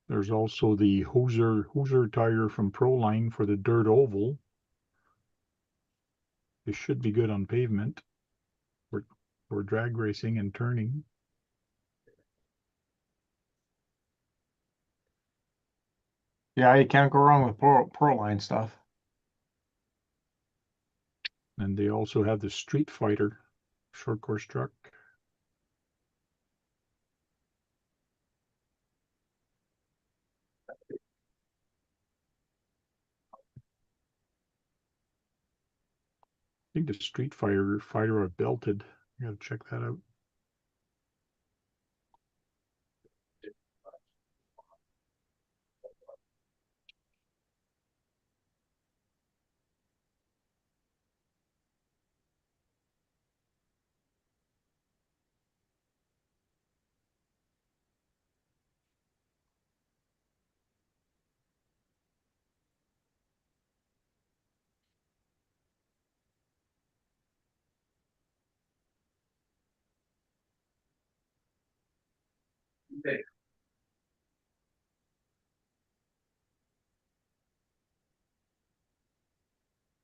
There's also the Hoser tire from Proline for the dirt oval. It should be good on pavement for drag racing and turning. Yeah, you can't go wrong with Proline stuff. And they also have the Street Fighter short course truck. I think the Street Fighter are belted. I gotta check that out.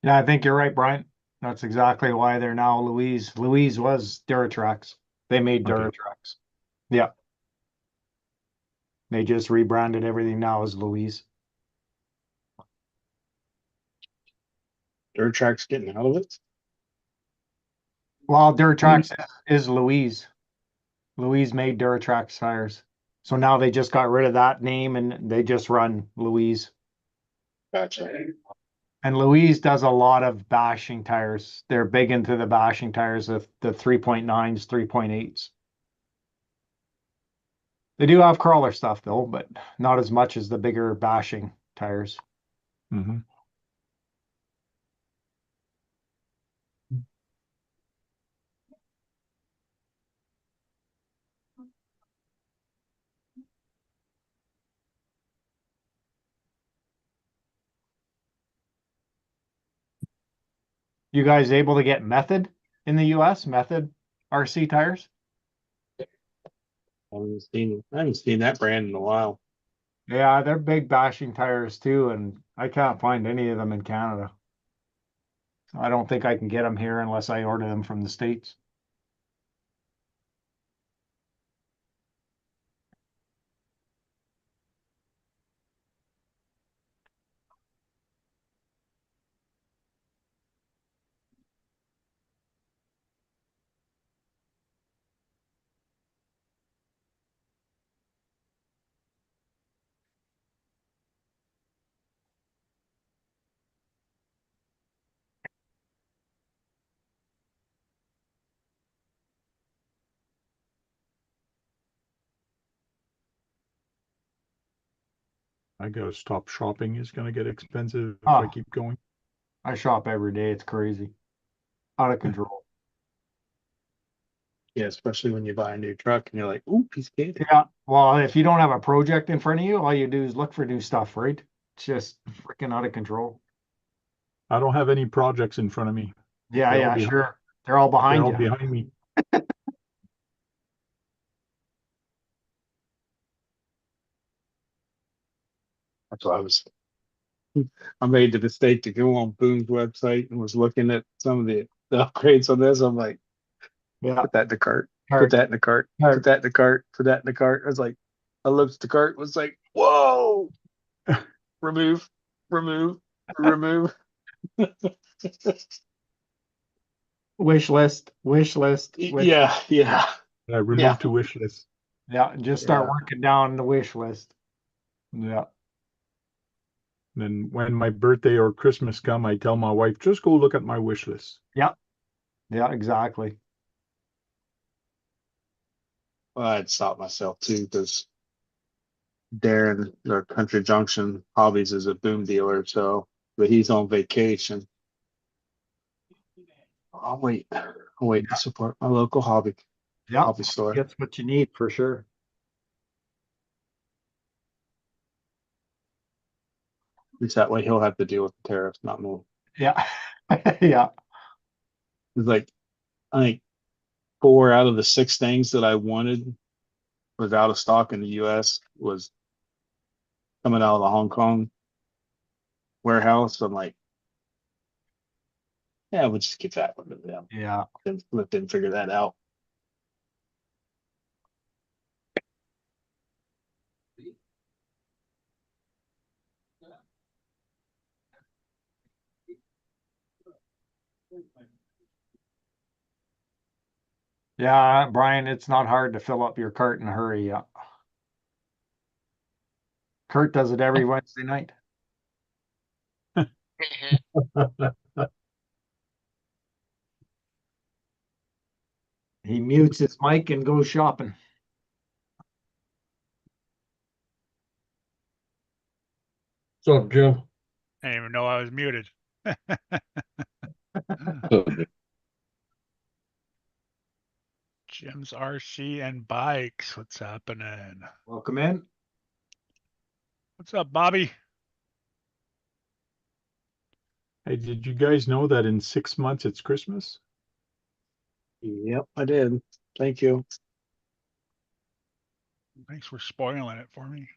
Yeah, I think you're right, Brian. That's exactly why they're now Louise. Louise was Duratrax. They made Okay. Duratrax. Yeah. They just rebranded everything now as Louise. Dirt tracks getting out of it. Well, Duratrax is Louise. Louise made Duratrax tires. So now they just got rid of that name and they just run Louise. Gotcha. And Louise does a lot of bashing tires. They're big into the bashing tires, the 3.9s, 3.8s. They do have crawler stuff though, but not as much as the bigger bashing tires. Mm-hmm. You guys able to get Method in the US? Method RC tires? I haven't seen that brand in a while. Yeah, they're big bashing tires too, and I can't find any of them in Canada. I don't think I can get them here unless I order them from the States. I gotta stop shopping. It's gonna get expensive if I Oh, keep going. I shop every day. It's crazy. Out of control. Yeah, especially when you buy a new truck and you're like, ooh, piece of cake. Yeah. Well, if you don't have a project in front of you, all you do is look for new stuff, right? It's just freaking out of control. I don't have any projects in front of me. Yeah, They're all yeah, behind, sure. They're all they're behind all you. behind me. That's what I made the mistake to go on Boone's website and was looking at some of the upgrades on this. I'm like, Yeah. put that in the cart, put Cart. that in the cart, Cart. put that in the cart, put that in the cart. I was like, I looked at the cart, was like, whoa, remove, remove, remove. Wish list, wish list. Yeah, yeah, I remove yeah. to wish list. Yeah, just start Yeah. working down the wish list. Yeah. Then when my birthday or Christmas come, I tell my wife, just go look at my wish list. Yeah. Yeah, exactly. Well, I'd stop myself too because Darren, our Country Junction Hobbies, is a boom dealer. So, but he's on vacation. I'll wait. I'll wait to support my local hobby Yeah, store. gets what you need for sure. At least that way he'll have to deal with the tariffs, not me. Yeah. Yeah. It's like I think 4 out of the 6 things that I wanted was out of stock in the US was coming out of the Hong Kong warehouse. I'm like, yeah, we'll just give that one to them. Yeah. And let them figure that out. Yeah, Brian, it's not hard to fill up your cart in a hurry. Yeah. Kurt does it every Wednesday night. He mutes his mic and goes shopping. So, Jim, I didn't even know I was muted. Jim's RC and bikes. What's happening? Welcome in. What's up, Bobby? Hey, did you guys know that in 6 months it's Christmas? Yep, I did. Thank you. Thanks for spoiling it for me.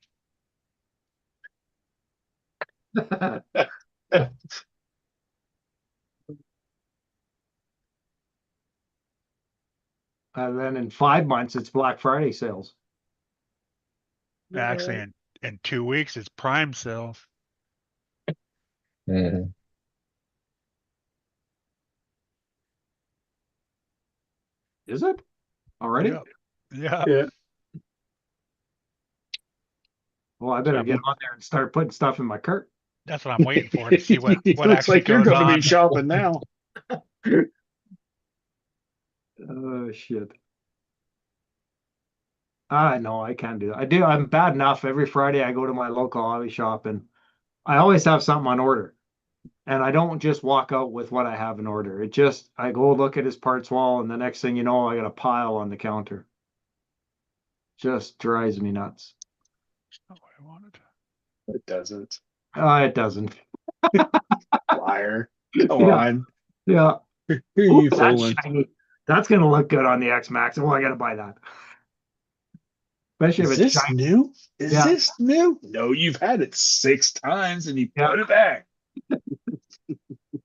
And then in 5 months, it's Black Friday sales. Actually, in 2 weeks, it's prime sales. Mhm. Is it already? Yep. Yeah. Yeah. Well, I better get on there and start putting stuff in my cart. That's what I'm waiting for to see what Looks actually like you're goes going to on. be shopping now. Oh shit. I know I can't do that. I do. I'm bad enough. Every Friday I go to my local hobby shop and I always have something on order. And I don't just walk out with what I have in order. It just I go look at his parts wall and the next thing you know, I got a pile on the counter. Just drives me nuts. That's not what I wanted. It doesn't. It doesn't. Liar. Come Yeah. on. Yeah. Who are Ooh, you that's fooling? shiny. That's gonna look good on the X Max. Oh, I gotta buy that. Especially if Is it's this shiny. new? Is Yeah. this new? No, you've had it 6 times and you Yeah. put it back.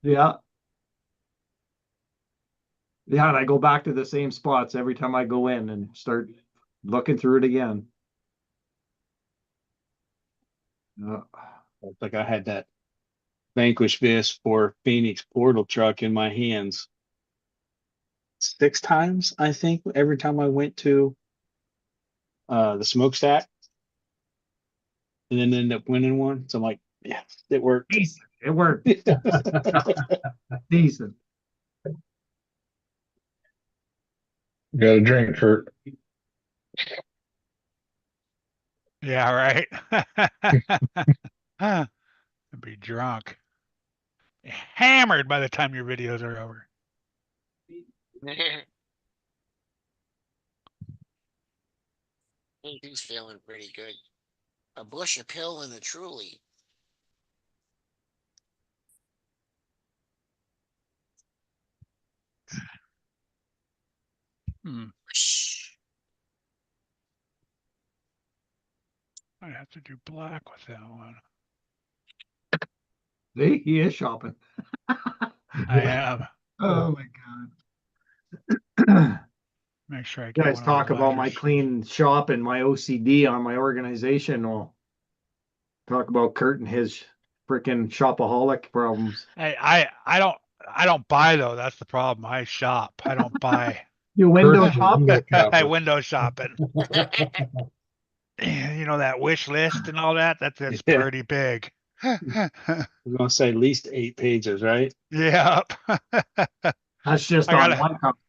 Yeah. Yeah, and I go back to the same spots every time I go in and start looking through it again. It's like I had that Vanquish Vis for Phoenix portal truck in my hands 6 times, I think, every time I went to the smokestack and then ended up winning one. So I'm like, yeah, it worked. Decent. It worked. Decent. Got a drink, Kurt. Yeah, right. I'd be drunk. Hammered by the time your videos are over. He's feeling pretty good. A bush, a pill, and a truly. Whoosh. I have to do black with that one. See, he is shopping. I am. Oh my God. Make sure I You get guys one of talk those about my ledgers. clean shop and my OCD on my organization. Well, talk about Kurt and his freaking shopaholic problems. I don't buy though. That's the problem. I shop. I don't buy. You window Kurt's a shop? window I shopper. window shopping. You know that wish list and all that. That's Yeah. pretty big. I'm going to say at least 8 pages, right? Yep. That's just I on gotta- one company.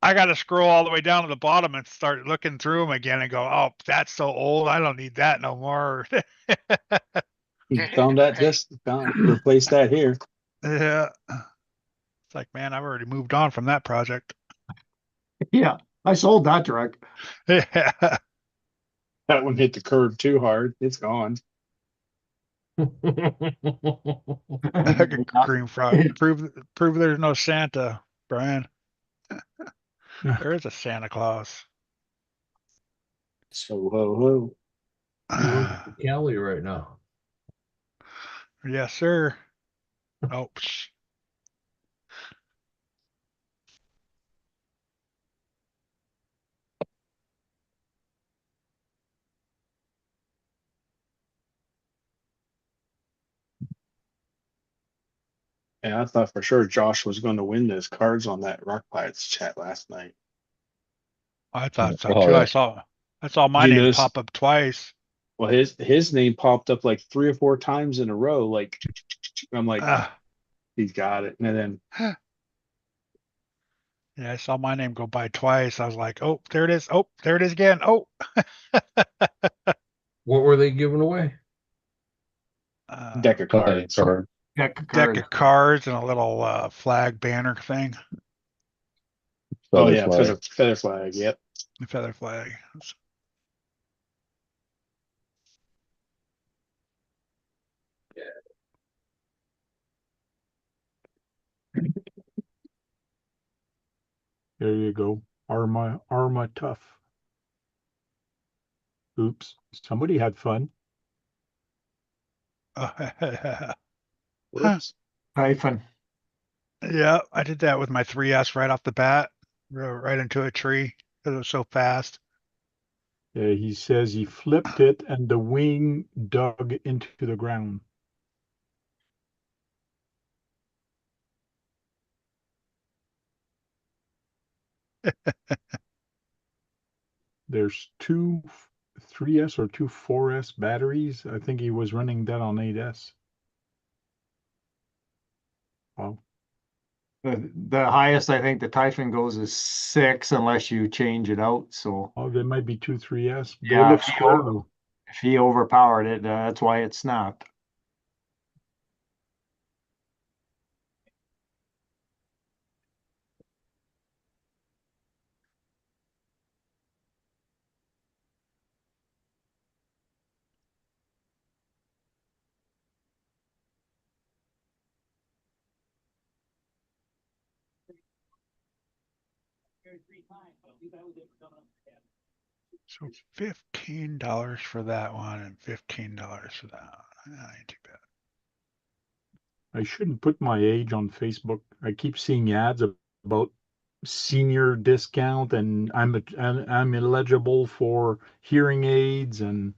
I got to scroll all the way down to the bottom and start looking through them again and go, oh, that's so old. I don't need that no more. Found that just found replace that here. Yeah. It's like, man, I've already moved on from that project. Yeah, I sold that truck. Yeah. That one hit the curb too hard. It's gone. Green frog. Prove there's no Santa, Brian. There is a Santa Claus. So ho ho. Cali right now. Yes, sir. Oh, And I thought for sure Josh was going to win those cards on that Rock Pirates chat last night. I thought so Oh, too. yeah. I saw my Did you name notice- pop up twice. Well, his name popped up like 3 or 4 times in a row. Like I'm like, he's got it. And then Yeah, I saw my name go by twice. I was like, oh, there it is. Oh, there it is again. Oh. What were they giving away? deck of Playing cards. card. Deck of Deck cards. of cards and a little flag banner thing. Oh Feather yeah, flag. feather flag. Yep. The feather flag. There you go. Arma tough. Oops. Somebody had fun. Whoops. Hyphen. Yeah, I did that with my 3S right off the bat, right into a tree because it was so fast. He says he flipped it and the wing dug into the ground. There's two 3S or two 4S batteries. I think he was running that on 8S. Wow. The highest I think the Typhon goes is 6 unless you change it out. So Oh, there might be two 3S. They yeah, look slow. if he overpowered it, that's why it snapped. So $15 for that one and $15 for that one. That ain't too bad. I shouldn't put my age on Facebook. I keep seeing ads about senior discount and I'm eligible for hearing aids and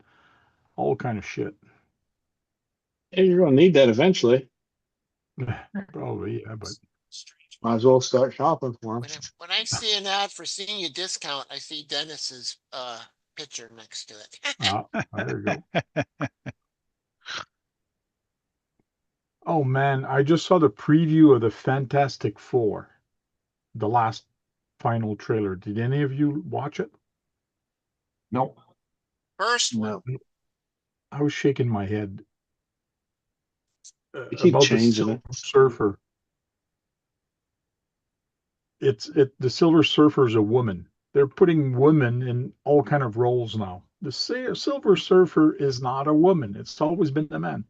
all kind of shit. Hey, you're gonna need that eventually. Probably, yeah, but Might as well start shopping for them. When I see an ad for senior discount, I see Dennis's picture next to it. there you go. Oh man, I just saw the preview of the Fantastic Four, the last final trailer. Did any of you watch it? Nope. First one. No, I was shaking my head they keep about the changing Silver it. Surfer. The Silver Surfer is a woman. They're putting women in all kind of roles now. The Silver Surfer is not a woman. It's always been a man.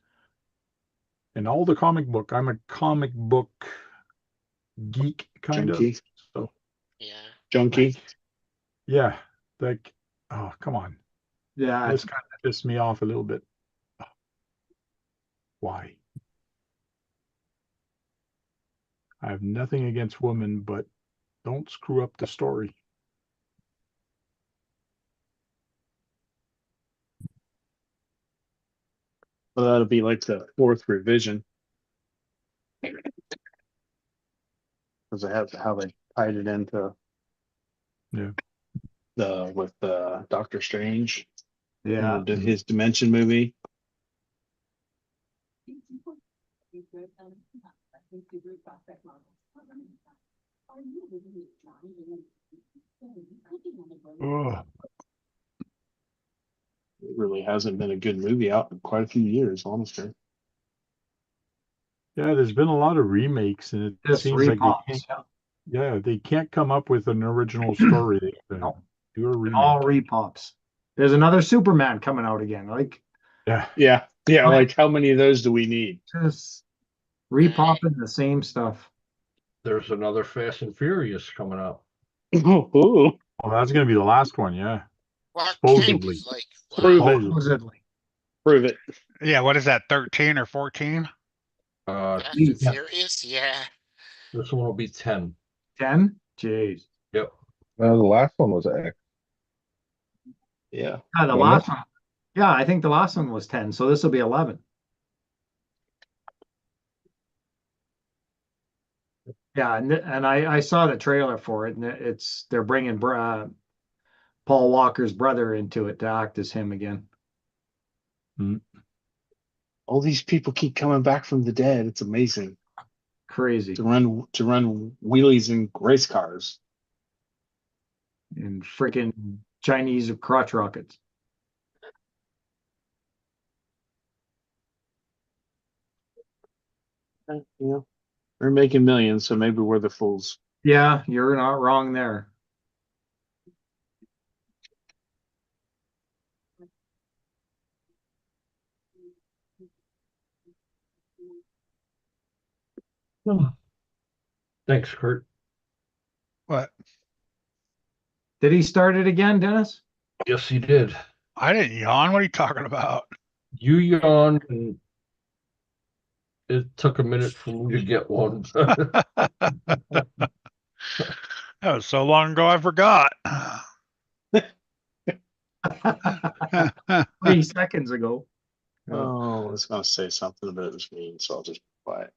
In all the comic book, I'm a comic book geek kind of. Junkie. So Yeah. Junkie. yeah, like oh come on. Yeah. This kind of pissed me off a little bit. Why? I have nothing against women, but don't screw up the story. Well, that'll be like the 4th revision. Because I have how they tied it into Yeah. with Doctor Strange. Yeah. And his Dimension movie. Oh, It really hasn't been a good movie out in quite a few years, honestly. Yeah, there's been a lot of remakes, and it Just seems like they can't. repops. Yeah, they can't come up with an original story. They No, do a all remake. repops. There's another Superman coming out again. Like, Yeah, Yeah, yeah. Right. Like, how many of those do we need? just repopping the same stuff. There's another Fast and Furious coming up. Ooh, well, that's gonna be the last one. Yeah, Clark Kent supposedly. is like, Prove wow, it. Supposedly. Prove it. yeah. What is that? 13 or 14? Fast and Yeah. Furious, yeah. This one will be 10. 10? Jeez. Yep. No, the last one was X, Yeah. Yeah, the wasn't last one. Yeah, I think the last one was 10, so this will be 11. Yeah, and I saw the trailer for it, and they're bringing Paul Walker's brother into it to act as him again. All these people keep coming back from the dead. It's amazing Crazy. to run wheelies in race cars. And freaking Chinese crotch rockets. You know, they're making millions, so maybe we're the fools. Yeah, you're not wrong there. Thanks, Kurt. What? Did he start it again, Dennis? Yes, he did. I didn't yawn. What are you talking about? You yawned, and it took a minute for me to get one. That was so long ago, I forgot. 3 seconds ago. Oh, I was gonna say something, but it was mean, so I'll just be quiet.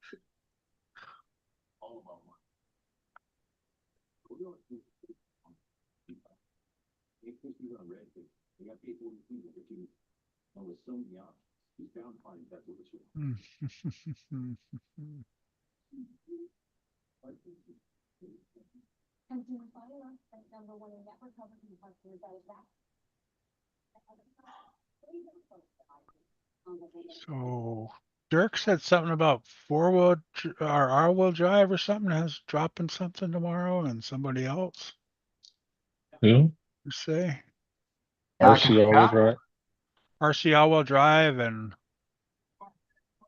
So Dirk said something about four-wheel or all-wheel drive or something has dropping something tomorrow, and somebody else Who? you say RC all-wheel drive. RC all-wheel drive and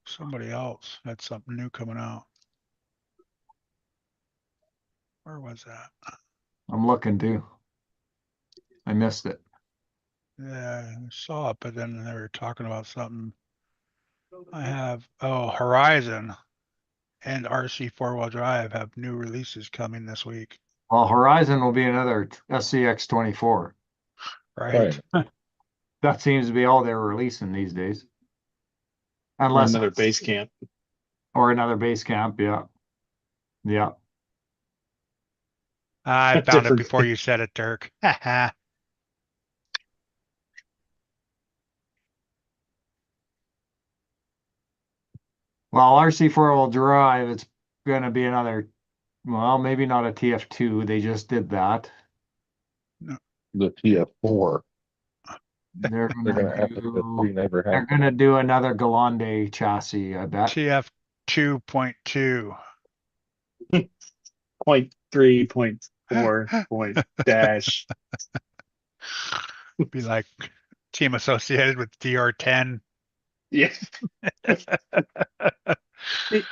somebody else had something new coming out. Where was that? I'm looking too. I missed it. Yeah, I saw it, but then they were talking about something. I have Horizon and RC four-wheel drive have new releases coming this week, Well, Horizon will be another SCX 24. right? Right. That seems to be all they're releasing these days. Or Unless another base camp. or another base camp, yeah. Yeah. I found it Different before you said it, Dirk. Well, RC four-wheel drive, it's gonna be another, well, maybe not a TF2. They just did that. The TF4. They're They're gonna gonna have to. The do three never they're have. gonna do another Galande chassis, I bet. TF 2.2. 0.3, 0.4, point dash. Be like team associated with DR10. Yeah.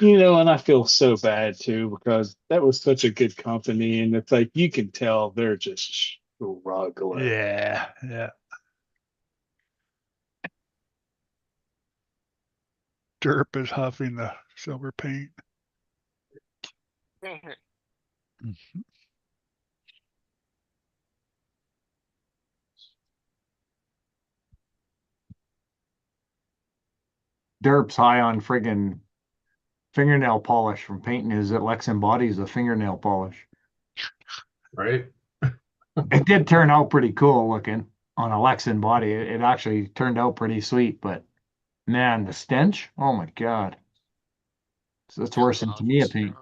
You know, and I feel so bad too because that was such a good company, and it's like you can tell they're just struggling. Yeah, yeah. Derp is huffing the silver paint. Derp's high on friggin' fingernail polish from painting his Lexan bodies with fingernail polish. Right? It did turn out pretty cool looking on a Lexan body. It actually turned out pretty sweet, but man, the stench, oh my God. So it's worse than to me a paint.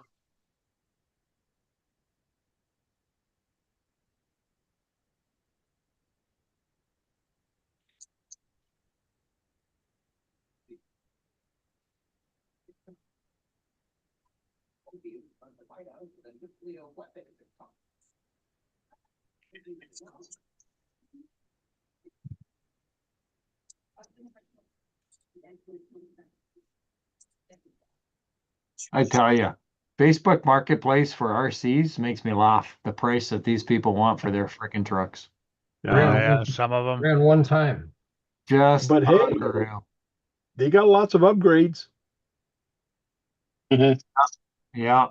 I tell you, Facebook Marketplace for RCs makes me laugh. The price that these people want for their freaking trucks. Oh, Yeah. yeah, some of them. Ran one time. Just But hey, unreal. they got lots of upgrades. Yeah.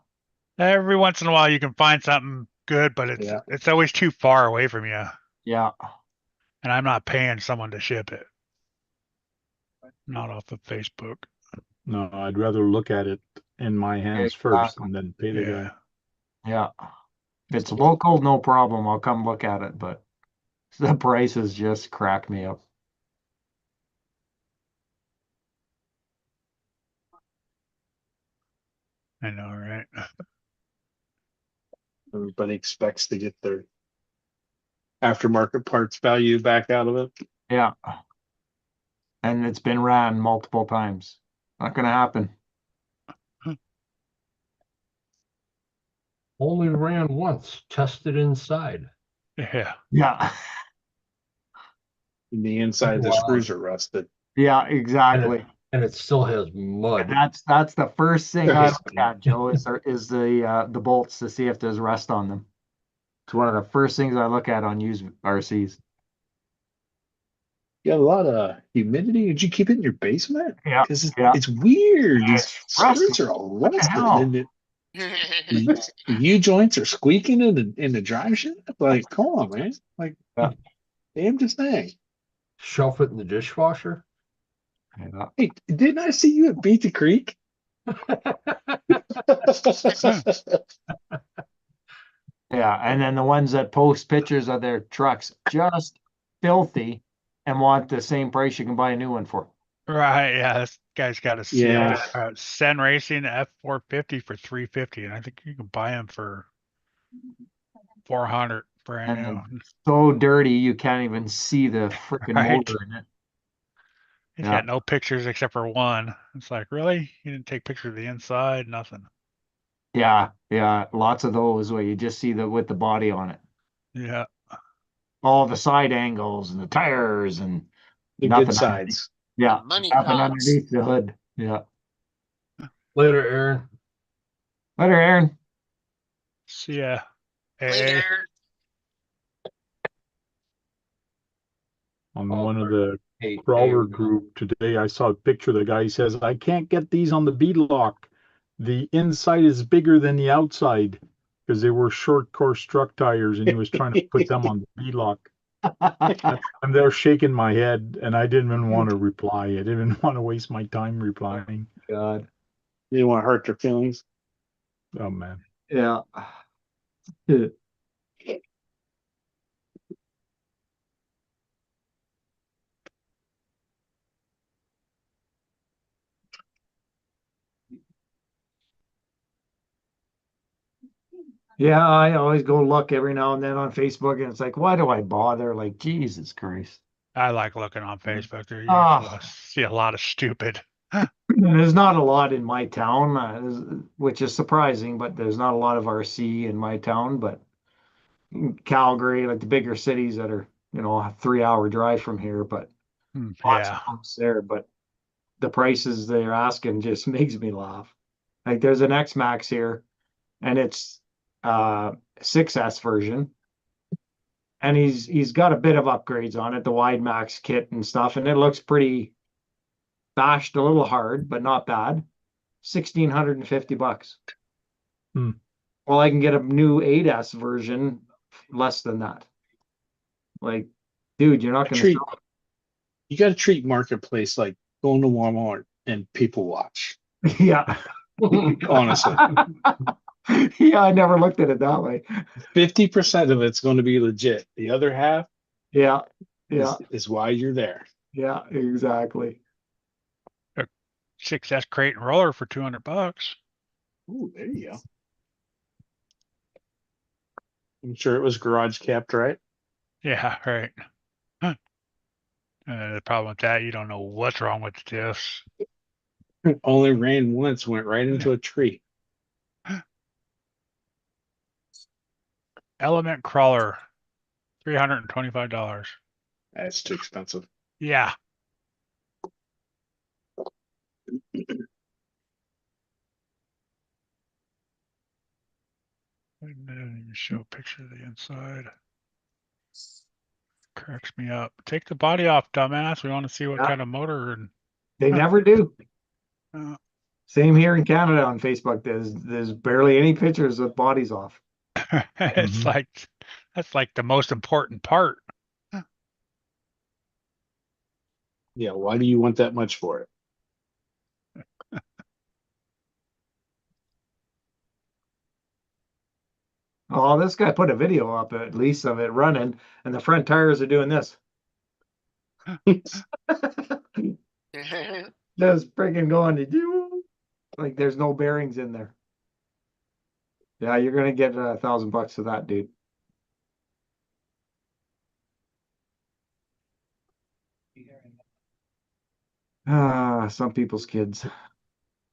Every once in a while you can find something good, but Yeah. it's always too far away from you. Yeah. And I'm not paying someone to ship it. Not off of Facebook. No, I'd rather look at it in my hands first Exactly. and then pay the Yeah. guy. Yeah. If it's local, no problem. I'll come look at it, but the prices just crack me up. I know, right? Everybody expects to get their aftermarket parts value back out of it. Yeah. And it's been ran multiple times. Not gonna happen. Only ran once, tested inside. Yeah. Yeah. The inside of the Wow. screws are rusted. Yeah, And exactly. it still has mud. That's the first thing I There's- look at, Joe, is the bolts to see if there's rust on them. It's one of the first things I look at on used RCs. You got a lot of humidity. Did you keep it in your basement? Yeah, Because yeah. it's weird. These It's rusty. screws are all What the rusted, hell? and the U joints are squeaking in the drive shaft. Like, come on, man! Like, Yeah. damn, just thing. Shelf it in the dishwasher. Yeah. Hey, didn't I see you at Beat the Creek? Yeah, and then the ones that post pictures of their trucks just filthy and want the same price you can buy a new one for. Right. Yeah. This guy's got a Yeah. Sen Racing F450 for $350, and I think you can buy them for $400 brand And new. so dirty you can't even see the freaking Right. motor in it. He's Yeah. got no pictures except for one. It's like, really? You didn't take pictures of the inside? Nothing. Yeah, yeah, lots of those where you just see the with the body on it. Yeah. All the side angles and the tires and The nothing good underneath. sides. Yeah, Money nothing shots. underneath the hood. Yeah. Later, Aaron. Later, Aaron. See ya. Later. On Oh, one of the Hey, crawler hey, group today, I saw a picture. The guy says, I can't get these on the beadlock. The inside is bigger than the outside because they were short course truck tires, and he was trying to put them on the beadlock. I'm there shaking my head, and I didn't even want to reply. I didn't even want to waste my time replying. God. You don't want to hurt their feelings. Oh, man. Yeah. Yeah, I always go look every now and then on Facebook, and it's like, why do I bother? Like, Jesus Christ. I like looking on Facebook. You Ah. see a lot of stupid. There's not a lot in my town, which is surprising, but there's not a lot of RC in my town. But in Calgary, like the bigger cities that are, a 3 hour drive from here, but lots of Yeah. homes there. But the prices they're asking just makes me laugh. Like there's an X Max here, and it's 6S version, and he's got a bit of upgrades on it, the wide max kit and stuff, and it looks pretty bashed a little hard, but not bad. $1,650. Hmm. Well, I can get a new 8S version less than that. Like, dude, you're not going to Treat sell you got to treat marketplace like going to Walmart and people watch. it. Yeah. Honestly, Yeah, I never looked at it that way. 50% of it's going to be legit. The other half Yeah. Yeah. is why you're there. Yeah, exactly. 6S crate and roller for $200. Ooh, there you go. I'm sure it was garage kept, right? Yeah, right. Huh. The problem with that, you don't know what's wrong with the diffs. Only ran once, went right into a tree. Element crawler, $325. That's too expensive. Yeah. I didn't even show a picture of the inside. Cracks me up. Take the body off, dumbass. We want to see what Yeah. kind of motor and They never do. uh, Same here in Canada on Facebook. There's barely any pictures of bodies off. it's Mhm. like that's like the most important part. Yeah, why do you want that much for it? Oh, this guy put a video up at least of it running, and the front tires are doing this. Just freaking going to do like there's no bearings in there. Yeah, you're gonna get $1,000 for that, dude. Ah, some people's kids.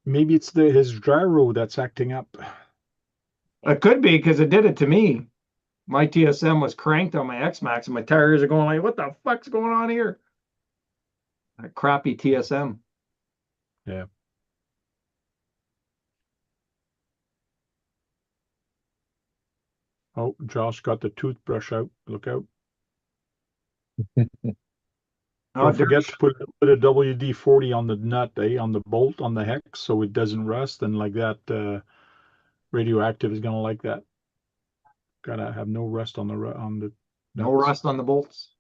Maybe it's his gyro that's acting up. It could be because it did it to me. My TSM was cranked on my X-Max, and my tires are going like, "What the fuck's going on here?" That crappy TSM. Yeah. Oh, Josh got the toothbrush out. Look out. Oh, Don't forget Dirk, to put a WD-40 on the nut, on the bolt, on the hex, so it doesn't rust. And like that, radioactive is gonna like that. Gotta have no rust on the no nuts. rust on the bolts.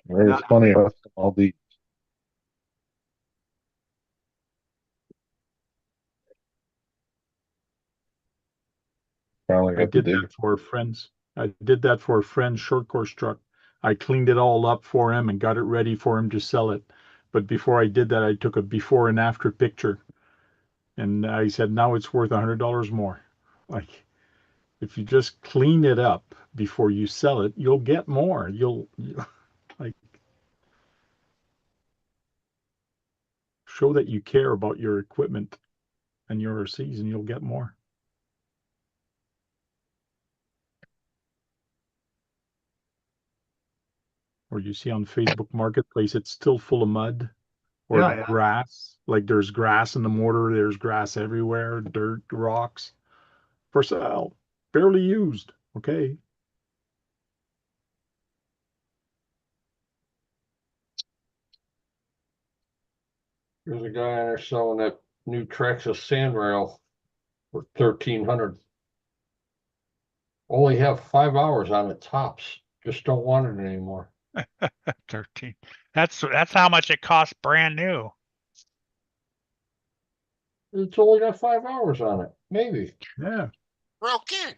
There's Yeah. plenty of all the finally I got the did that dig. for friends. I did that for a friend's short course truck. I cleaned it all up for him and got it ready for him to sell it. But before I did that, I took a before and after picture. And I said, now it's worth $100 more. Like, if you just clean it up before you sell it, you'll get more. You'll like show that you care about your equipment and your RCs, and you'll get more. Or you see on Facebook Marketplace, it's still full of mud or Yeah, yeah. grass. Like there's grass in the mortar, there's grass everywhere, dirt, rocks for sale, barely used. Okay. There's a guy in there selling that new Traxxas sand rail for 1,300. Only have 5 hours on it tops. Just don't want it anymore. 13. That's how much it costs brand new. It's only got 5 hours on it, maybe. Yeah. Broken.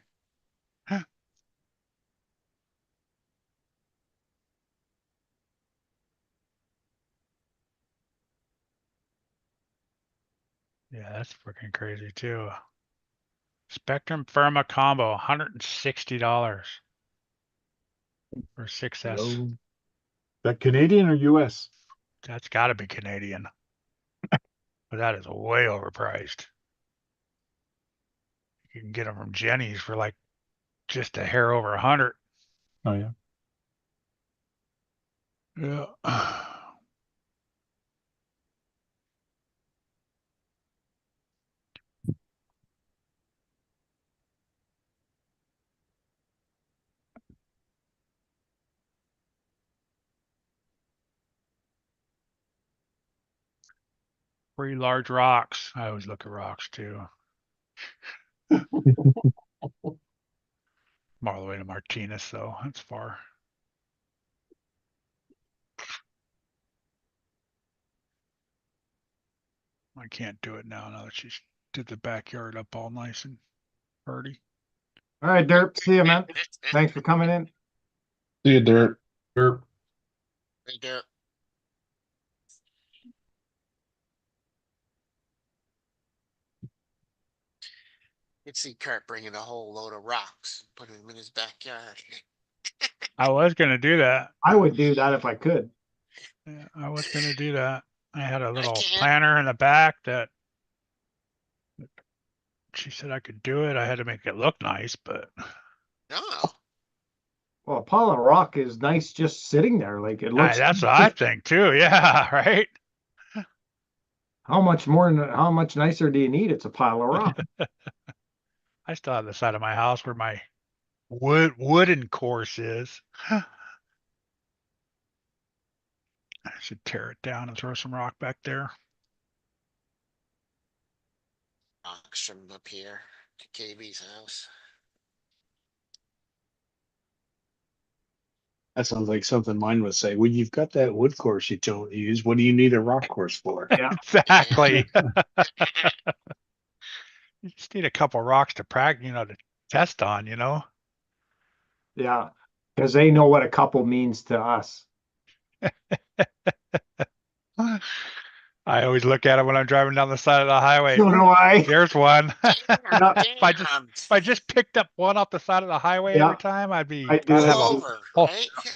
Yeah, that's freaking crazy too. Spectrum Firma combo, $160 for 6S. Hello. That Canadian or US? That's got to be Canadian, but that is way overpriced. You can get them from Jenny's for like just a hair over 100. Oh yeah. Yeah. Free large rocks. I always look at rocks too. I'm all the way to Martinez though. That's far. I can't do it now that she's did the backyard up all nice and pretty. All right, Dirk. See you, man. Thanks for coming in. See you, Dirt. Derp. Right there. You'd see Kurt bringing a whole load of rocks, putting them in his backyard. I was gonna do that. I would do that if I could. Yeah, I was gonna do that. I had a little can't. planter in the back that She said I could do it. I had to make it look nice, but No. Well, a pile of rock is nice just sitting there. Like it looks. that's what I think too. Yeah, right. How much more? How much nicer do you need? It's a pile of rock. I still have the side of my house where my wooden course is. I should tear it down and throw some rock back there. Rocks from up here to KB's house. That sounds like something mine would say. Well, you've got that wood course you don't use. What do you need a rock course for? Yeah. Exactly. You just need a couple rocks to practice, to test on, Yeah. Because they know what a couple means to us. I always look at it when I'm driving down the side of the highway. So do I. There's one. Damn, If I just picked up one off the side of the highway Yeah. every time, I do I'd that have too.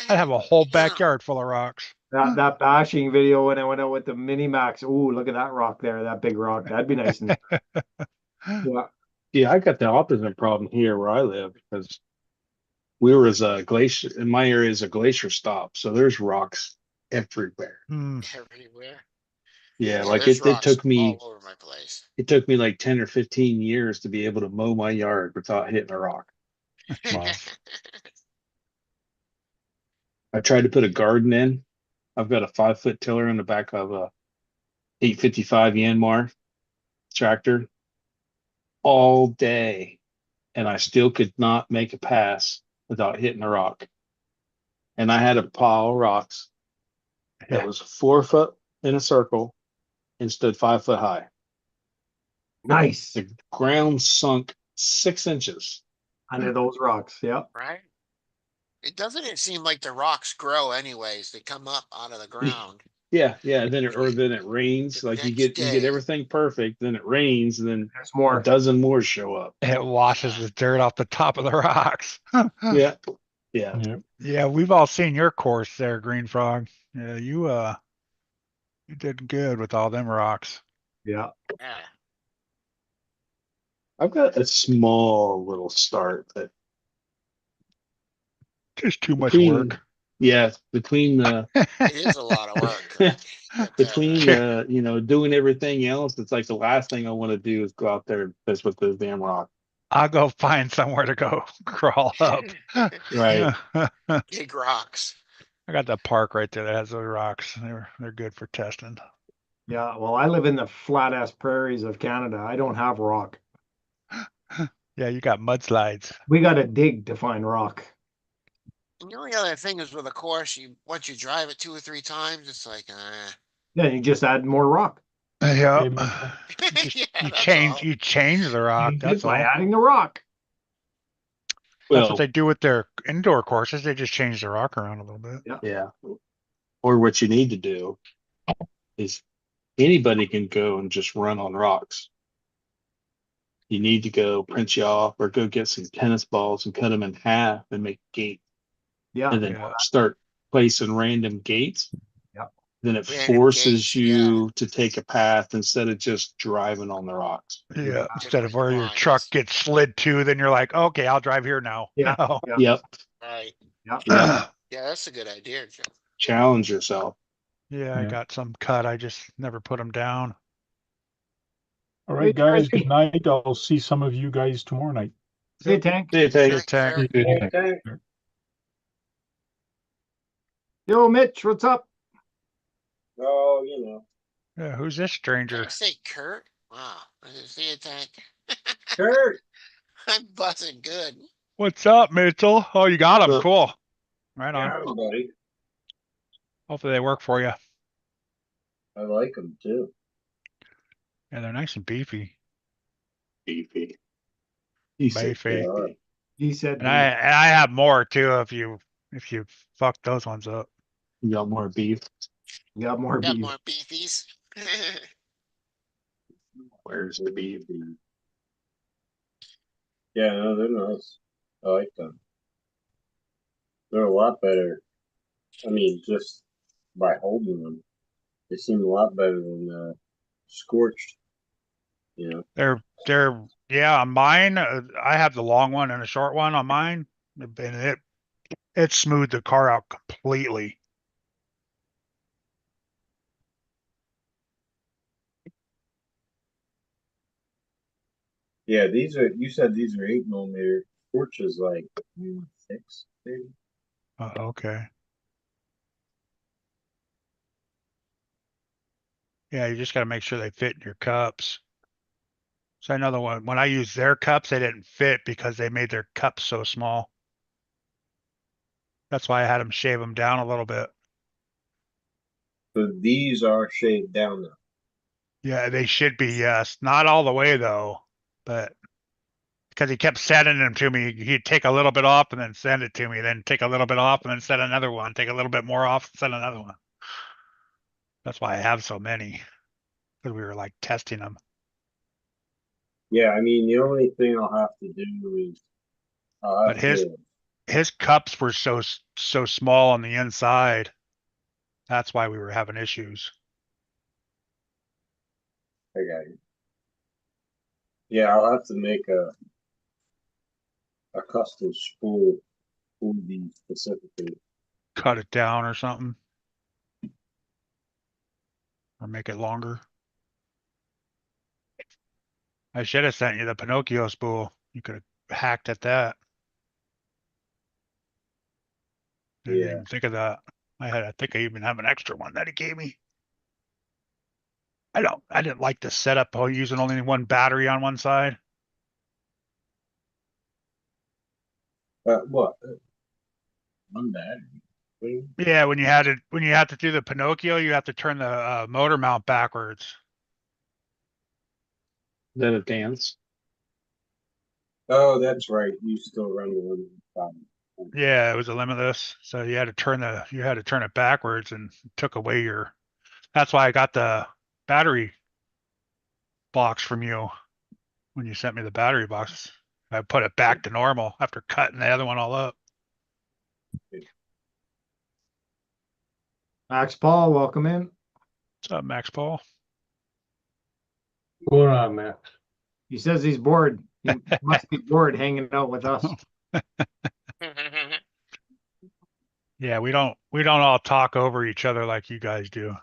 I'd have a whole Damn. backyard full of rocks. That bashing video when I went out with the mini max. Ooh, look at that rock there. That big rock. That'd be nice. Yeah. Yeah, I got the opposite problem here where I live because we were as a glacier in my area is a glacier stop, so there's rocks everywhere. Everywhere. Yeah, like there's it rocks took me all over my place. like 10 or 15 years to be able to mow my yard without hitting a rock. Wow. I tried to put a garden in. I've got a 5-foot tiller in the back of a 855 Yanmar tractor all day, and I still could not make a pass without hitting a rock. And I had a pile of rocks that was 4 foot in a circle and stood 5 foot high. Nice. The ground sunk 6 inches. Under those rocks. Yeah. Right? It seem like the rocks grow anyways. They come up out of the ground. Yeah. Then it rains. The Like you next get day. everything perfect. Then it rains, and then There's a more. dozen more show up. It washes the dirt off the top of the rocks. Yeah. Yeah. Yeah, we've all seen your course there, Green Frog. Yeah, you did good with all them rocks. Yeah. Yeah. I've got a small little start, but Just too much between work. between the It is a lot of work. Get that between right. doing everything else, it's like the last thing I want to do is go out there and fish with those damn rocks. I'll go find somewhere to go crawl up. Right. Big rocks. I got that park right there that has those rocks. They're good for testing. Yeah. Well, I live in the flat ass prairies of Canada. I don't have rock. Yeah, you got mudslides. We got to dig to find rock. And the only other thing is with a course, once you drive it 2 or 3 times, it's like, Yeah, you just add more rock. Yeah. Amen. yeah, that's all. You change the rock. That's By all. adding the rock. That's Well, what they do with their indoor courses. They just change the rock around a little bit. yeah. Or what you need to do is anybody can go and just run on rocks. You need to go print you off or go get some tennis balls and cut them in half and make a gate. Yeah. And then Yeah. start placing random gates. Yeah. Then it Random forces gates, you to take a path instead of just driving on the rocks. Yeah. Instead of Different where your lines. truck gets slid to, then you're like, okay, I'll drive here now. Yeah. No. Yeah. Yep. Right. Yeah. Yeah. Yeah, that's a good idea, Joe. Challenge yourself. Yeah, I Yeah. got some cut. I just never put them down. All right, guys. Good night. I'll see some of you guys tomorrow night. See you, Tank. Hey, thank Right, Tank. sir. Yo, Mitch, what's up? Oh, Yeah, who's this Did stranger? I say Kurt? Wow. I didn't see a tank. Kurt. I'm buzzing good. What's up, Mitchell? Oh, you got them. Look. Cool. Right on. Yeah, buddy. Hopefully they work for you. I like them too. Yeah, they're nice and beefy. Beefy. He said Beefy. they are. He said, And I have more too if you fuck those ones up. You got more beef. you got more Got beef. more beefies. Where's the beef? Yeah, no, they're nice. I like them. They're a lot better. I mean, just by holding them, they seem a lot better than scorched. You know. They're Yeah, on mine, I have the long one and a short one on mine, and it smoothed the car out completely. Yeah, you said these are 8 mm. Torch is like 6, maybe. Okay. Yeah, you just got to make sure they fit in your cups. So another one, when I used their cups, they didn't fit because they made their cups so small. That's why I had them shave them down a little bit. So these are shaved down now. Yeah, they should be, yes. Not all the way though, but because he kept sending them to me, he'd take a little bit off and then send it to me, then take a little bit off and then send another one, take a little bit more off and send another one. That's why I have so many, because we were like testing them. Yeah, I mean the only thing I'll have to do is I'll But have to. his cups were so small on the inside. That's why we were having issues. I got you. Yeah, I'll have to make a custom spool for these specifically. Cut it down or something, or make it longer. I should have sent you the Pinocchio spool. You could have hacked at that. I didn't Yeah. even think of that. I think I even have an extra one that he gave me. I didn't like the setup of using only one battery on one side. What? One battery. What do you mean? Yeah, when you had to do the Pinocchio, you have to turn the motor mount backwards. Then a dance. Oh, that's right. You still run the one problem. Yeah, it was a limitless, so you had to turn it backwards and took away your. That's why I got the battery box from you when you sent me the battery box. I put it back to normal after cutting the other one all up. Max Paul, welcome in. What's up, Max Paul? Going on, Max? He says he's bored. He must be bored hanging out with us. Yeah, we don't all talk over each other like you guys do.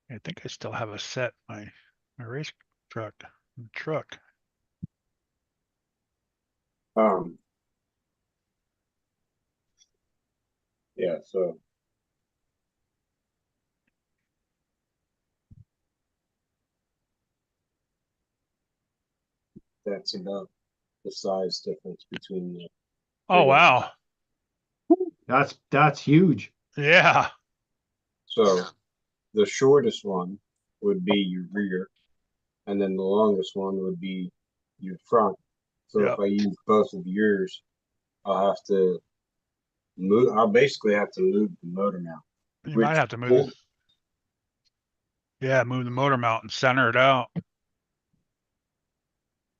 I think I still have a set my race truck. Um. Yeah. So that's about the size difference between the Oh rear. wow. That's huge. Yeah. So the shortest one would be your rear, and then the longest one would be your front. So Yep. if I use both of yours, I'll have to move. I'll basically have to move the motor mount, You which might have to move move the motor mount and center it out.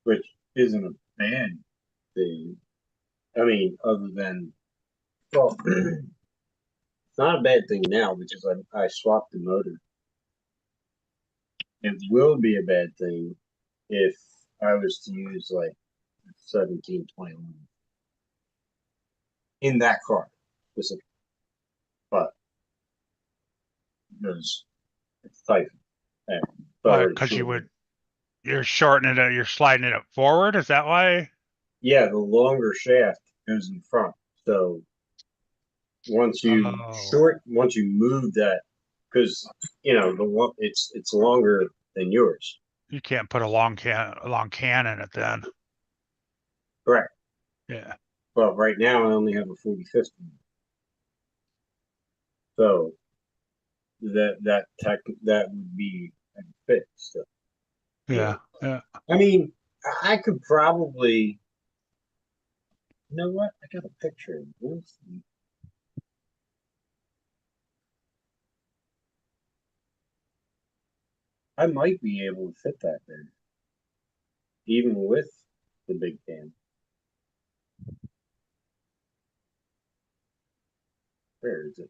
which isn't a bad thing. I mean, other than well, it's not a bad thing now because I swapped the motor. It will be a bad thing if I was to use like 1721 in that car specifically, but because it's tight and it's Why? already Because short. you're shortening it, you're sliding it forward. Is that why? Yeah, the longer shaft goes in front. So Oh, once you move that, because the one it's longer than yours. you can't put a long can in it then. Correct. Yeah. But right now I only have a 40/50. So that would be a fit still. Yeah. Yeah. I mean, I could probably. You know what? I got a picture. I might be able to fit that there, even with the big can. Where is it?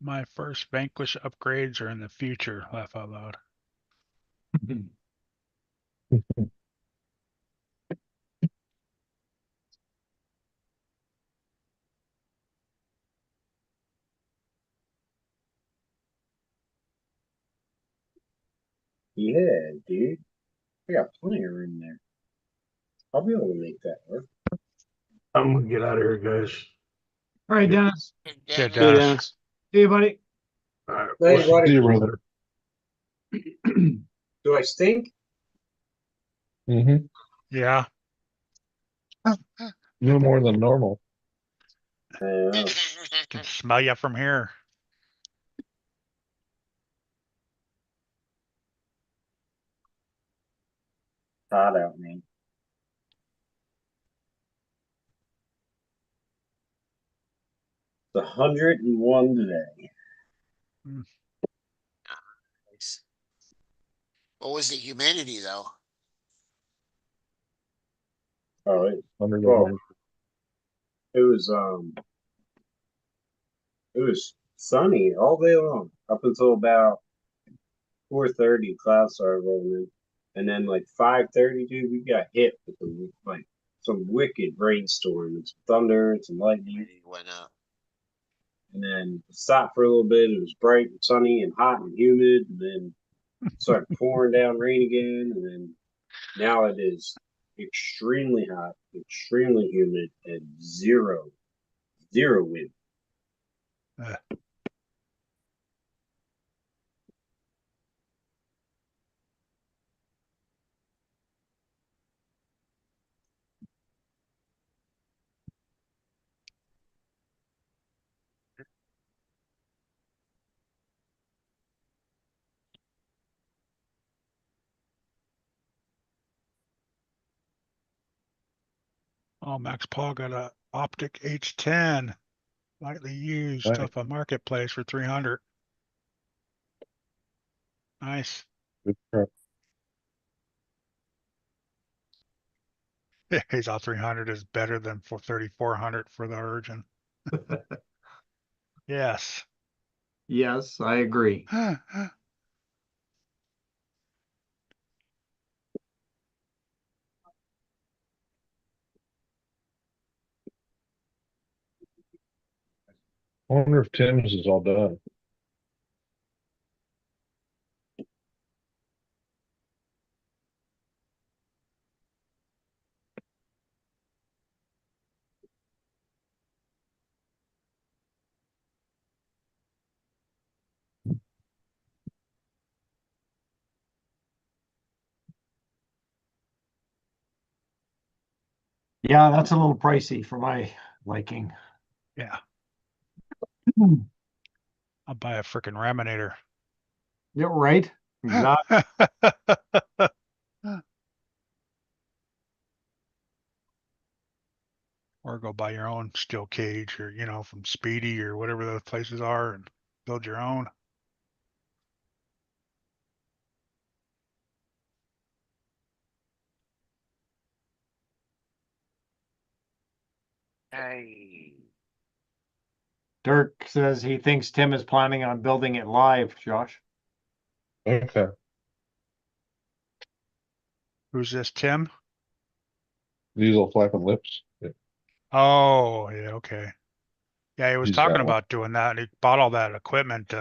My first Vanquish upgrades are in the future. Laugh out loud. Yeah, dude. I got plenty of room there. I'll be able to make that work. I'm gonna get out of here, guys. All right, Dennis. Yeah, See you, Dennis. Dennis. See you, buddy. All right, Hey, we'll see buddy. you, brother. Do I stink? Mm-hmm. Yeah. No more than normal. Can smell you from here. Hot out, man. It's 101 today. Nice. What was the humidity though? Oh, it, Under well, the it was sunny all day long up until about 4:30. Clouds started rolling in, and then like 5:30, dude, we got hit with like some wicked rainstorm and some thunder and some lightning. Humidity went up. And then it stopped for a little bit. It was bright and sunny and hot and humid, and then it started pouring down rain again. And then now it is extremely hot, extremely humid, and zero wind. Uh, 'Oh, Max Paul got a Optic H10, lightly used night. off a marketplace for 300. Nice. Good truck. He's all 300 is better than for 3,400 for the Origin. Yes. Yes, I agree. I wonder if Tim's is all done. Yeah, that's a little pricey for my liking. Yeah. I'll buy a freaking Raminator. Yeah, right. Exactly. Or go buy your own steel cage or, from Speedy or whatever those places are and build your own. Hey. Dirk says he thinks Tim is planning on building it live, Josh. Okay. Who's this, Tim? Diesel flapping lips. Yeah, Oh, yeah, okay. Yeah, he was he's talking got one. about doing that. He bought all that equipment,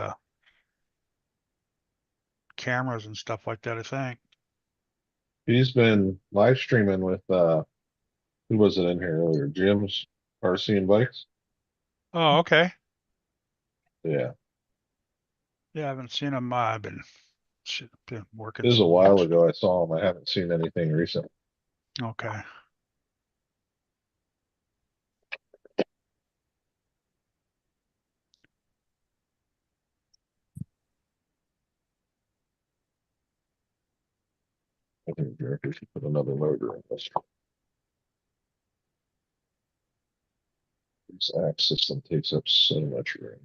cameras and stuff like that, I think. He's been live streaming with who was it in here earlier? Jim's RC and bikes. Oh, okay. Yeah. Yeah, I haven't seen him. I've been working This is a so while much. ago I saw him. I haven't seen anything recent. Okay. I think Jerry should put another motor in this. This axe system takes up so much room.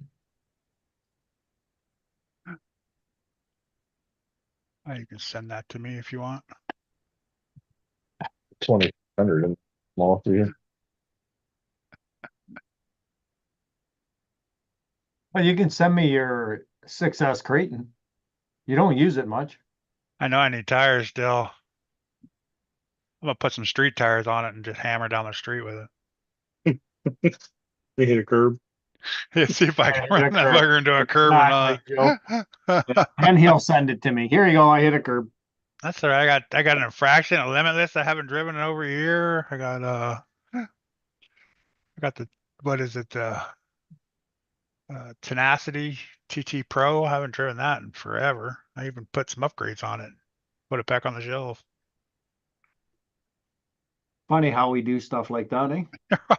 You can send that to me if you want. 2,000 and small for you. Well, you can send me your 6S Creighton. You don't use it much. I know I need tires still. I'm gonna put some street tires on it and just hammer down the street with They hit a curb. it. See if I can hit run a that curb. bugger into a curb or Exactly, not. And he'll send it to me. Here you go. I hit a curb. That's all right. I got an infraction, a limitless. I haven't driven in over a year. I got the what is it? Tenacity TT Pro. I haven't driven that in forever. I even put some upgrades on it. Put it back on the shelf. Funny how we do stuff like that, eh?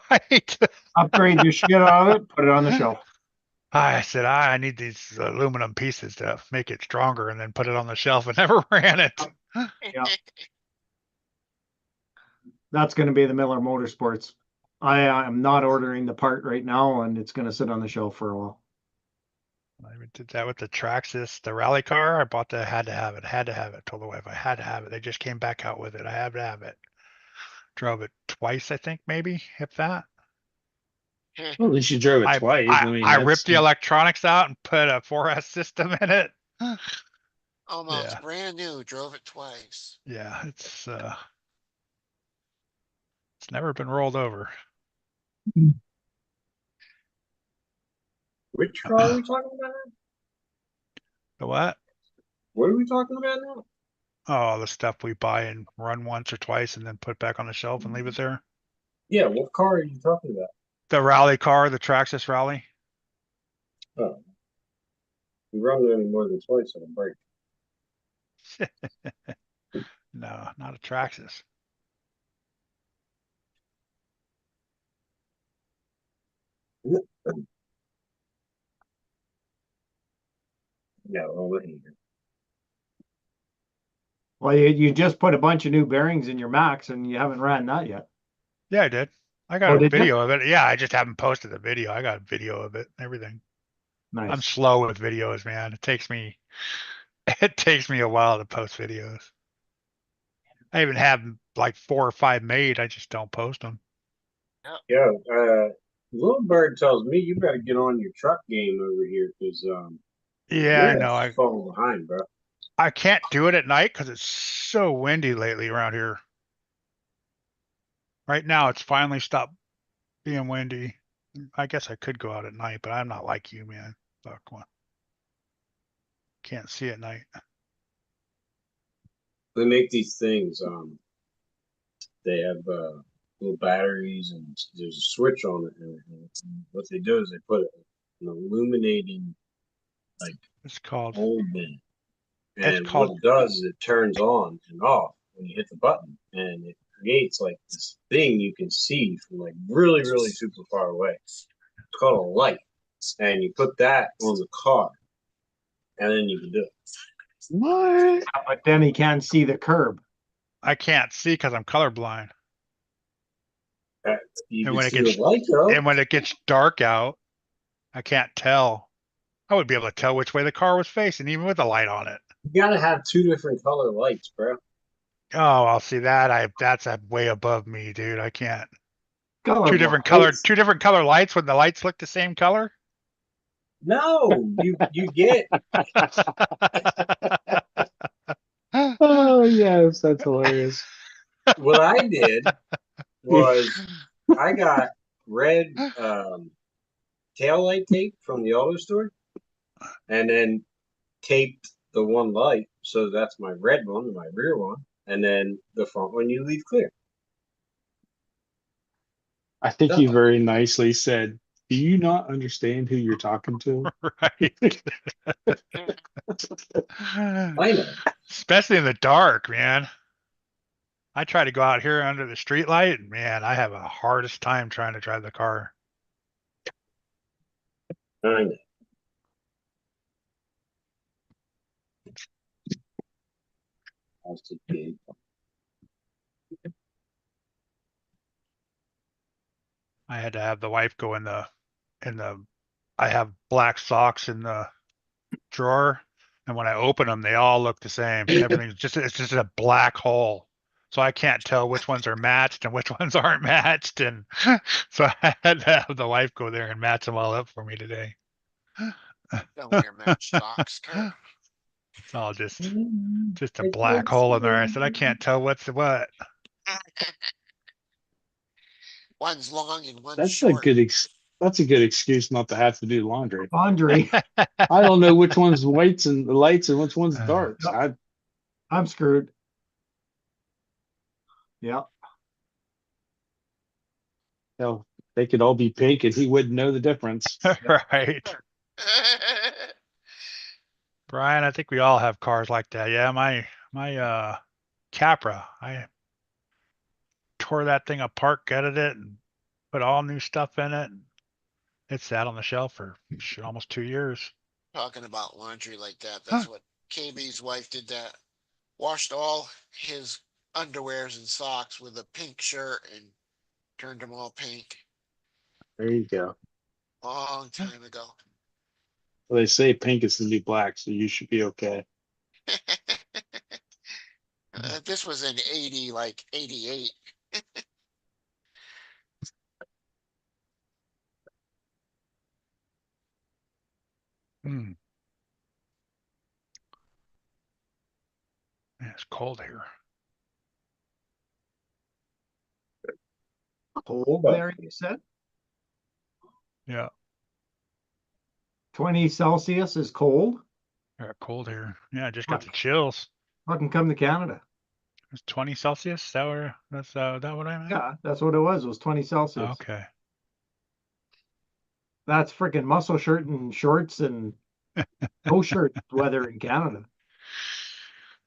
Right. Upgrade the shit out of it, put it on the shelf. I said I need these aluminum pieces to make it stronger, and then put it on the shelf and never ran it. Yeah. That's going to be the Miller Motorsports. I am not ordering the part right now, and it's going to sit on the shelf for a while. I even did that with the Traxxas, the rally car. I bought that, had to have it, had to have it. Told the wife I had to have it. They just came back out with it. I had to have it. Drove it twice, I think, maybe, if that. Well, at least you drove it twice. I mean, I that's ripped the electronics out and put a 4S system in it. Almost Yeah. brand new, drove it twice. Yeah, it's never been rolled over. Which car are we talking about now? The what? What are we talking about now? Oh, the stuff we buy and run once or twice and then put back on the shelf and leave it there. Yeah, what car are you talking about? The rally car, the Traxxas rally. Oh. You run it any more than twice, it'll break. No, not a Traxxas. No, over here. Well, you just put a bunch of new bearings in your Max, and you haven't ran that yet. Yeah, I did. I got Oh, a did you? video of it. Yeah, I just haven't posted the video. I got a video of it and everything. I'm Nice. slow with videos, man. It takes me a while to post videos. I even have like 4 or 5 made. I just don't post them. Yeah, Little Bird tells me you better get on your truck game over here because Yeah, you're I know. falling behind, bro. I can't do it at night because it's so windy lately around here. Right now, it's finally stopped being windy. I guess I could go out at night, but I'm not like you, man. Fuck one. Can't see at night. They make these things. They have little batteries and there's a switch on it. And what they do is they put an illuminating like It's called. bulb in it. It's And called. what it does is it turns on and off when you hit the button, and it creates like this thing you can see from like really, really super far away. It's called a light, and you put that on the car, and then you can do it. what? But then he can't see the curb. I can't see because I'm colorblind. You And can when it see gets the light though. and when it gets dark out, I can't tell. I would be able to tell which way the car was facing, even with the light on it. You gotta have two different color lights, bro. Oh, I'll see that. That's way above me, dude. I can't. Color Two different color lights when the lights look the same color. No, you get Oh yes, that's hilarious. what I did was I got red tail light tape from the auto store, and then taped the one light, so that's my red one, my rear one, and then the front one you leave clear. I think you very nicely said, "Do you not understand who you're talking to?" Right. I know. Especially in the dark, man. I try to go out here under the street light, and man, I have a hardest time trying to drive the car. I know. That's a gig. I had to have the wife go in the I have black socks in the drawer, and when I open them, they all look the same. Everything's just it's just a black hole. So I can't tell which ones are matched and which ones aren't matched, and so I had to have the wife go there and match them all up for me today. Don't wear match socks, Kurt. It's all just a It black looks hole in there. I said I good. can't tell what's what. One's long and one's That's a short. good that's a good excuse not to have to do laundry. Laundry. I don't know which one's whites and lights and which one's darks. I'm screwed. Yeah. Hell, they could all be pink and he wouldn't know the difference. Right. Brian, I think we all have cars like that. Yeah, my Capra, I tore that thing apart, gutted it, and put all new stuff in it. It sat on the shelf for almost 2 years. Talking about laundry like that. That's what KB's wife did that. Washed all his underwears and socks with a pink shirt and turned them all pink. There you go. Long time ago. Well, they say pink is the new black, so you should be okay. This was in 80, like 88. Hmm. Man, it's cold here. Cold there, you said? Yeah, 20 Celsius is cold? yeah, cold here. Yeah, I just got the chills. Fucking come to Canada. It's 20 Celsius. Is that where, that's that what I meant? Yeah, that's what it was 20 Celsius. Okay. That's freaking muscle shirt and shorts and no shirt weather in Canada.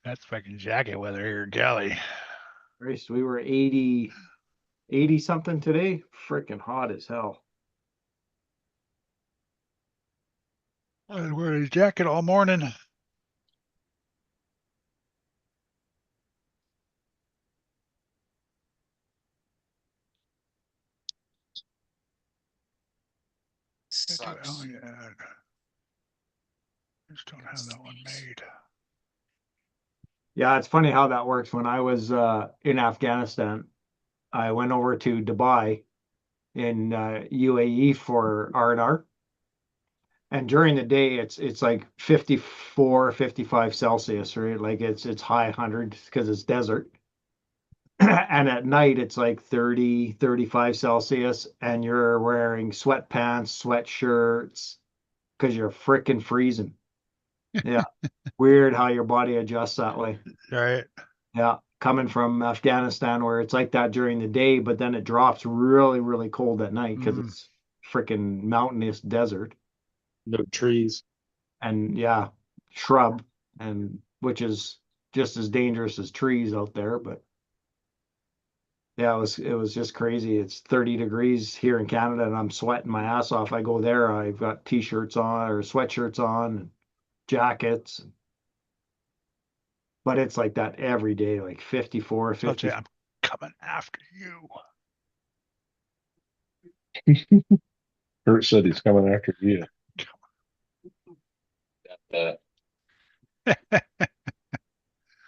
That's fucking jacket weather here in Cali. Christ, we were 80 something today. Freaking hot as hell. I was wearing a jacket all morning. Sucks. Oh yeah. I just don't have that one made. Yeah, it's funny how that works. When I was in Afghanistan, I went over to Dubai in UAE for R&R. And during the day it's like 54, 55 Celsius, right? Like it's high hundreds because it's desert. And at night it's like 30, 35 Celsius, and you're wearing sweatpants, sweatshirts because you're freaking freezing. Yeah. Weird how your body adjusts that way. Right. Yeah. Coming from Afghanistan where it's like that during the day, but then it drops really, really cold at night because it's freaking mountainous desert. No trees. And yeah, shrub, and which is just as dangerous as trees out there. But yeah, it was just crazy. It's 30 degrees here in Canada and I'm sweating my ass off. I go there, I've got t-shirts on or sweatshirts on and jackets. But it's like that every day, like 54, So 50. I'm coming after you. Kurt said he's coming after you. Did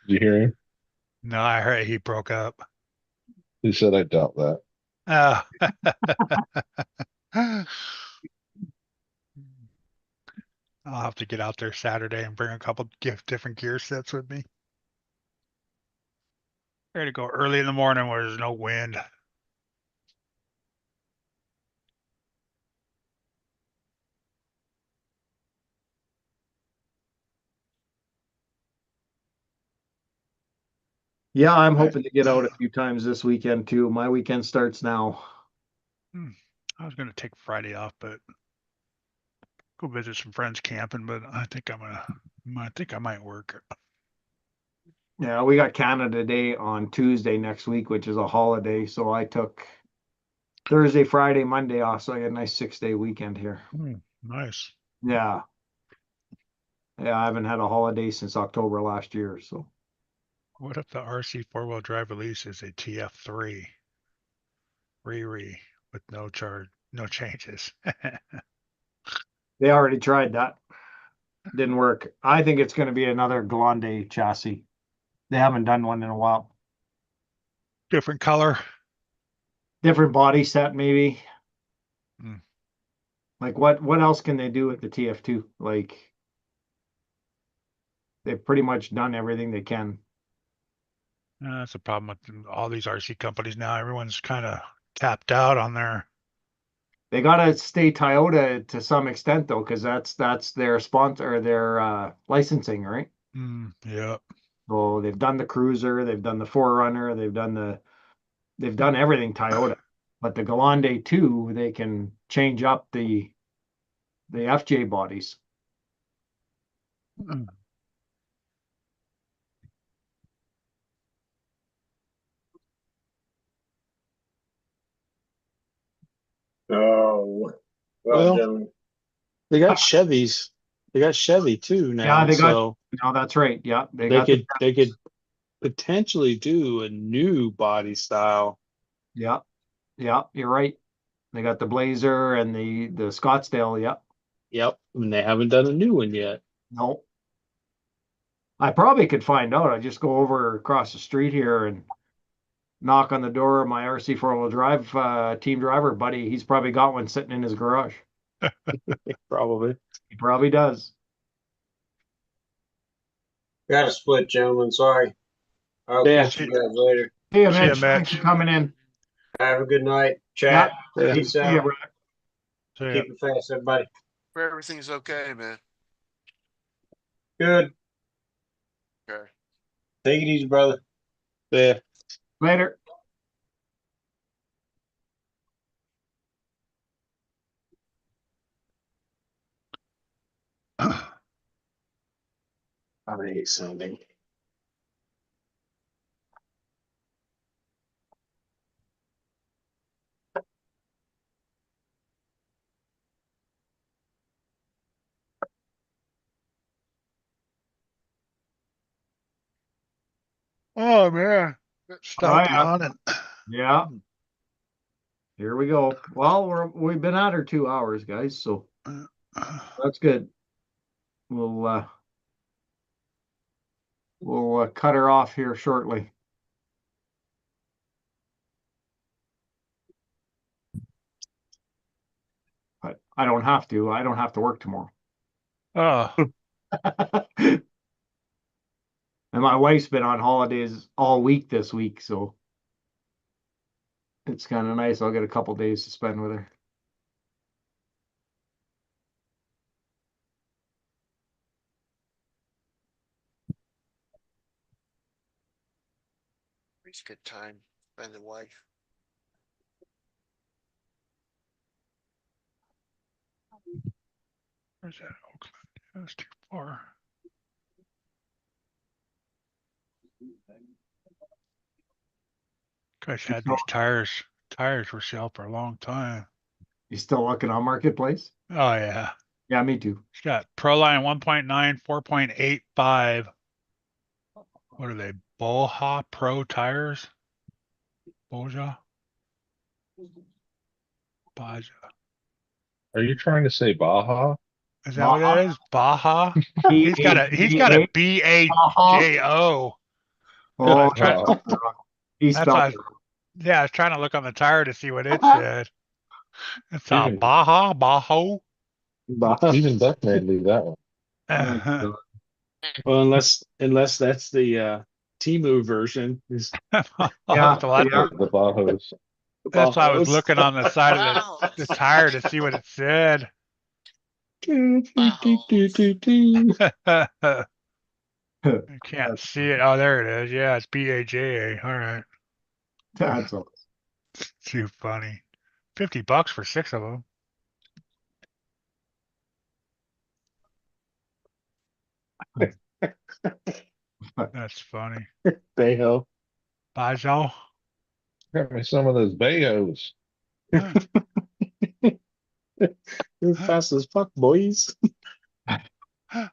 you hear him? No, I heard he broke up. He said, I doubt that. Oh. I'll have to get out there Saturday and bring a couple different gear sets with me. I got to go early in the morning where there's no wind. Yeah, I'm hoping to get out a few times this weekend too. My weekend starts now. I was going to take Friday off, but go visit some friends camping, but I think I might work. Yeah, we got Canada Day on Tuesday next week, which is a holiday. So I took Thursday, Friday, Monday off. So I got a nice 6-day weekend here. Nice. Yeah. Yeah, I haven't had a holiday since October last year. So What if the RC four-wheel drive release is a TF3? With no changes. They already tried that. Didn't work. I think it's going to be another Glande chassis. They haven't done one in a while. Different color. Different body set, maybe. Hmm. Like what else can they do with the TF2? Like they've pretty much done everything they can. That's a problem with all these RC companies now. Everyone's kind of tapped out on their. They gotta stay Toyota to some extent though, because that's their sponsor or their licensing, right? Yeah. So they've done the Cruiser, they've done the Forerunner, they've done everything Toyota. But the Grande 2, they can change up the FJ bodies. Oh, Well, gentlemen. they got Chevys. They got Chevy too now, Yeah, they got so no, that's right. Yeah, they they got the could potentially do a new body style. yeah, yeah, you're right. They got the Blazer and the Scottsdale, yeah. Yep, and they haven't done a new one yet. No. I probably could find out. I just go over across the street here and knock on the door of my RC four-wheel drive team driver buddy. He's probably got one sitting in his garage. Probably. He probably does. Got to split, gentlemen. Sorry. I'll Yeah. catch you guys later. Hey, See ya, Mitch, thanks Mitch. for coming in. Have a good night. Chat. Yeah. Peace See ya, out. brother. So, yeah. Keep it fast, everybody. Everything's okay, man. Good. Okay. Take it easy, brother. Yeah. Later. I hate sounding. Oh man, stop yeah. yawning. Yeah. Here we go. Well, we've been at her 2 hours, guys, so that's good. We'll cut her off here shortly. But I don't have to. I don't have to work tomorrow. Oh, And my wife's been on holidays all week this week, so it's kind of nice. I'll get a couple days to spend with her. It's a good time. Spend the wife. where's that Oakland? That's too far. Guys had these tires for sale for a long time. You still looking on Marketplace? Oh yeah. Yeah, me too. It's got Proline 1.9, 4.85. What are they? Boha Pro tires? Boja? Baja. Are you trying to say Baja? Is that what it is? Baja? He's got a B-A-J-O. Oh, Oh, he That's spelled why it. Yeah, I was trying to look on the tire to see what it said. It's a Even- Baja. even Duck made me that one. Oh, Well, unless that's the Timu version. Is Yeah, So that's, yeah. The Bajos. that's why I was Bajos. looking on the side of Wow. the tire to see what it said. I can't see it. Oh, there it is. Yeah, it's B-A-J-A. All right. That's all. Too funny. $50 for 6 of them. That's funny. Bayho. Bajo. Got me some of those Bayos. You're fast as fuck, boys. Fuck.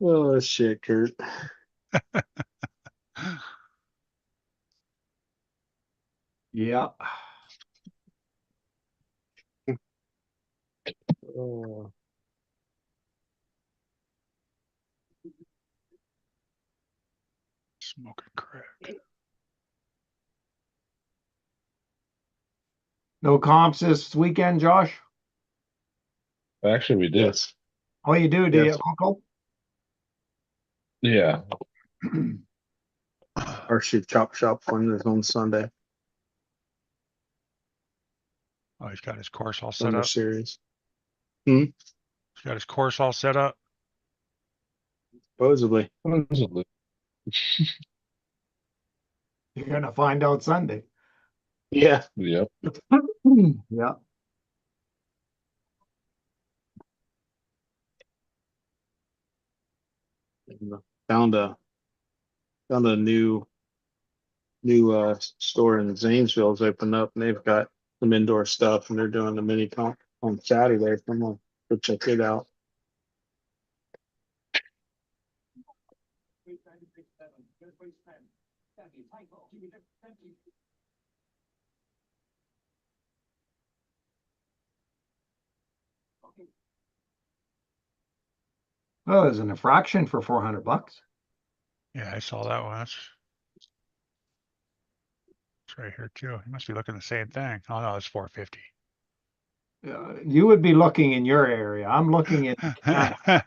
Oh shit, Kurt. Yeah. Oh, Smoking crack. No comps this weekend, Josh? Actually, we did. yes. Oh, you do Yes. you, Uncle? Yeah. Our shoot chop shop one is on Sunday. Oh, he's got his course all set Summer up. series. He's got his course all set up. Supposedly. Supposedly. You're gonna find out Sunday. Yeah. Yep. Yeah. Found a new store in Zanesville's opened up, and they've got some indoor stuff, and they're doing the mini comp on Saturday. So I'm gonna go check it out. Oh, there's an infraction for $400. Yeah, I saw that one. It's right here too. You must be looking at the same thing. Oh no, it's 450. You would be looking in your area. I'm looking at Canada.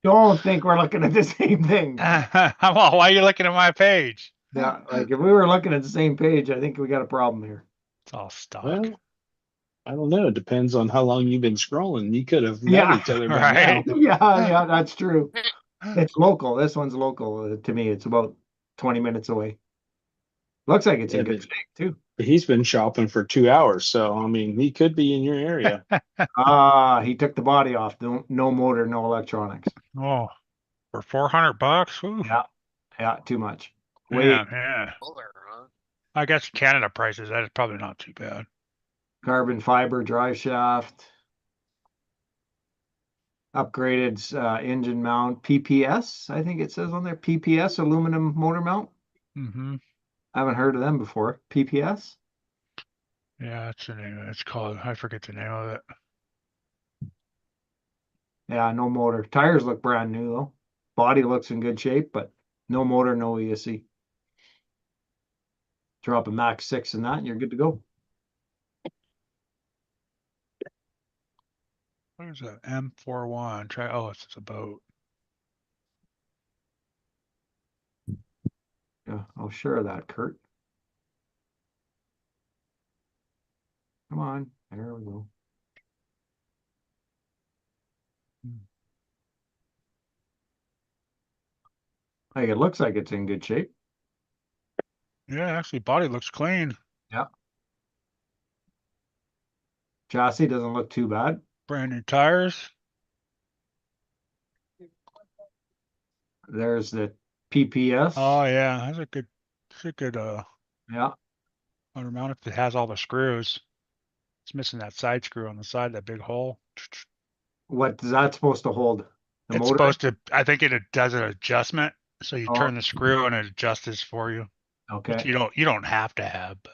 Don't think we're looking at the same thing. Well, why are you looking at my page? Yeah, like if we were looking at the same page, I think we got a problem here. It's all stock. Well, I don't know. It depends on how long you've been scrolling. You could have Yeah, known each other by right. now. yeah, that's true. It's local. This one's local to me. It's about 20 minutes away. Looks like it's in Yeah, good but shape too. he's been shopping for 2 hours, so I mean, he could be in your area. He took the body off. No motor, no electronics. Oh, for $400? Ooh. Yeah, too much. Yeah, yeah. Fuller, huh? I guess Canada prices, that is probably not too bad. Carbon fiber drive shaft. Upgraded engine mount. PPS, I think it says on there. PPS aluminum motor mount. Mm-hmm. I haven't heard of them before. PPS? Yeah, that's the name. It's called, I forget the name of it. Yeah, no motor. Tires look brand new though. Body looks in good shape, but no motor, no ESC. Drop a Max 6 in that and you're good to go. What is that? M41. Try. Oh, it's a boat. Yeah, I'll share that, Kurt. Come on. There we go. Like it looks like it's in good shape. Yeah, actually, body looks clean. Yeah. Chassis doesn't look too bad. Brand new tires. There's the PPS. Oh yeah, that's a good. It's a good Yeah. motor mount if it has all the screws. It's missing that side screw on the side, that big hole. What is that supposed to hold? The It's motor? supposed to. I think it does an adjustment, so you Oh. turn the screw and it adjusts for you. Which Okay. you don't have to have. But,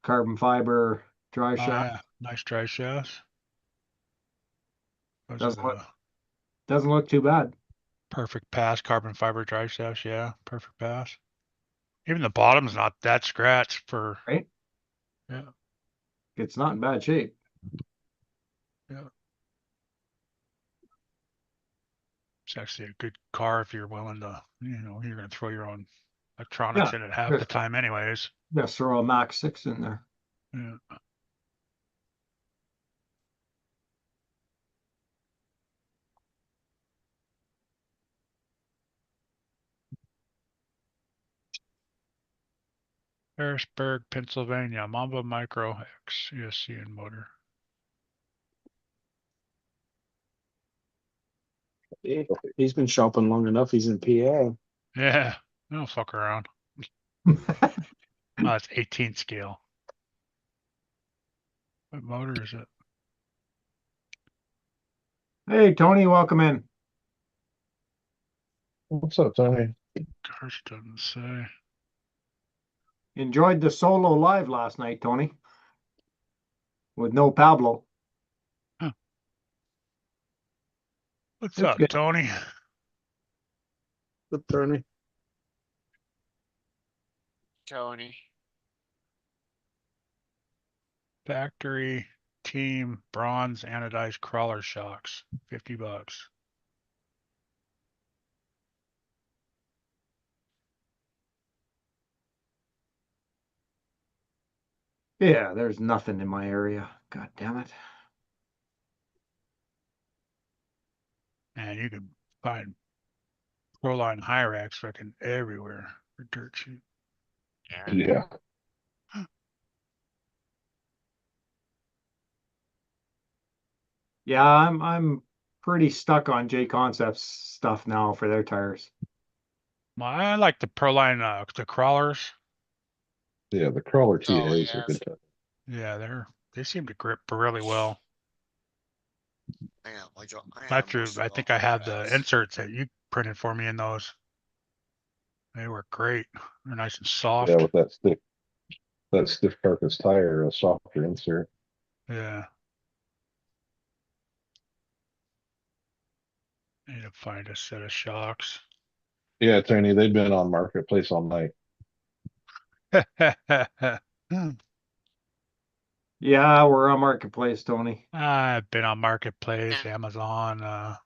Carbon fiber drive oh shaft. yeah, nice drive shafts. Those are Doesn't the look too bad. perfect pass carbon fiber drive shafts. Yeah, perfect pass. Even the bottom's not that scratched for. Right? Yeah, It's not in bad shape. yeah. It's actually a good car if you're willing to, you're going to throw your own electronics Yeah, in it half sure. the time anyways. Just throw a Max 6 in there. Yeah. Harrisburg, Pennsylvania, Mamba Micro X ESC and motor. He's been shopping long enough. He's in PA. Yeah, don't fuck around. Oh, it's 18 scale. What motor is it? Hey, Tony, welcome in. What's up, Tony? Gosh, doesn't say. Enjoyed the solo live last night, Tony. With no Pablo. What's It's up, good. Tony? Good, Tony. Tony. Factory team bronze anodized crawler shocks, $50. Yeah, there's nothing in my area. God damn it. And you can find Proline Hyrax fucking everywhere for dirt cheap. Yeah. Yeah. Yeah, I'm pretty stuck on J Concepts stuff now for their tires. Well, I like the Proline, the crawlers. Yeah, the crawler TAs Oh, are yeah. good. Yeah, they seem to grip really well. I think I have the inserts that you printed for me in those. They were great. They're nice and Yeah, soft. with that stiff carcass tire, a softer insert. Yeah. I need to find a set of shocks. Yeah, Tony, they've been on Marketplace all night. Yeah, we're on Marketplace, Tony. I've been on Marketplace, Amazon.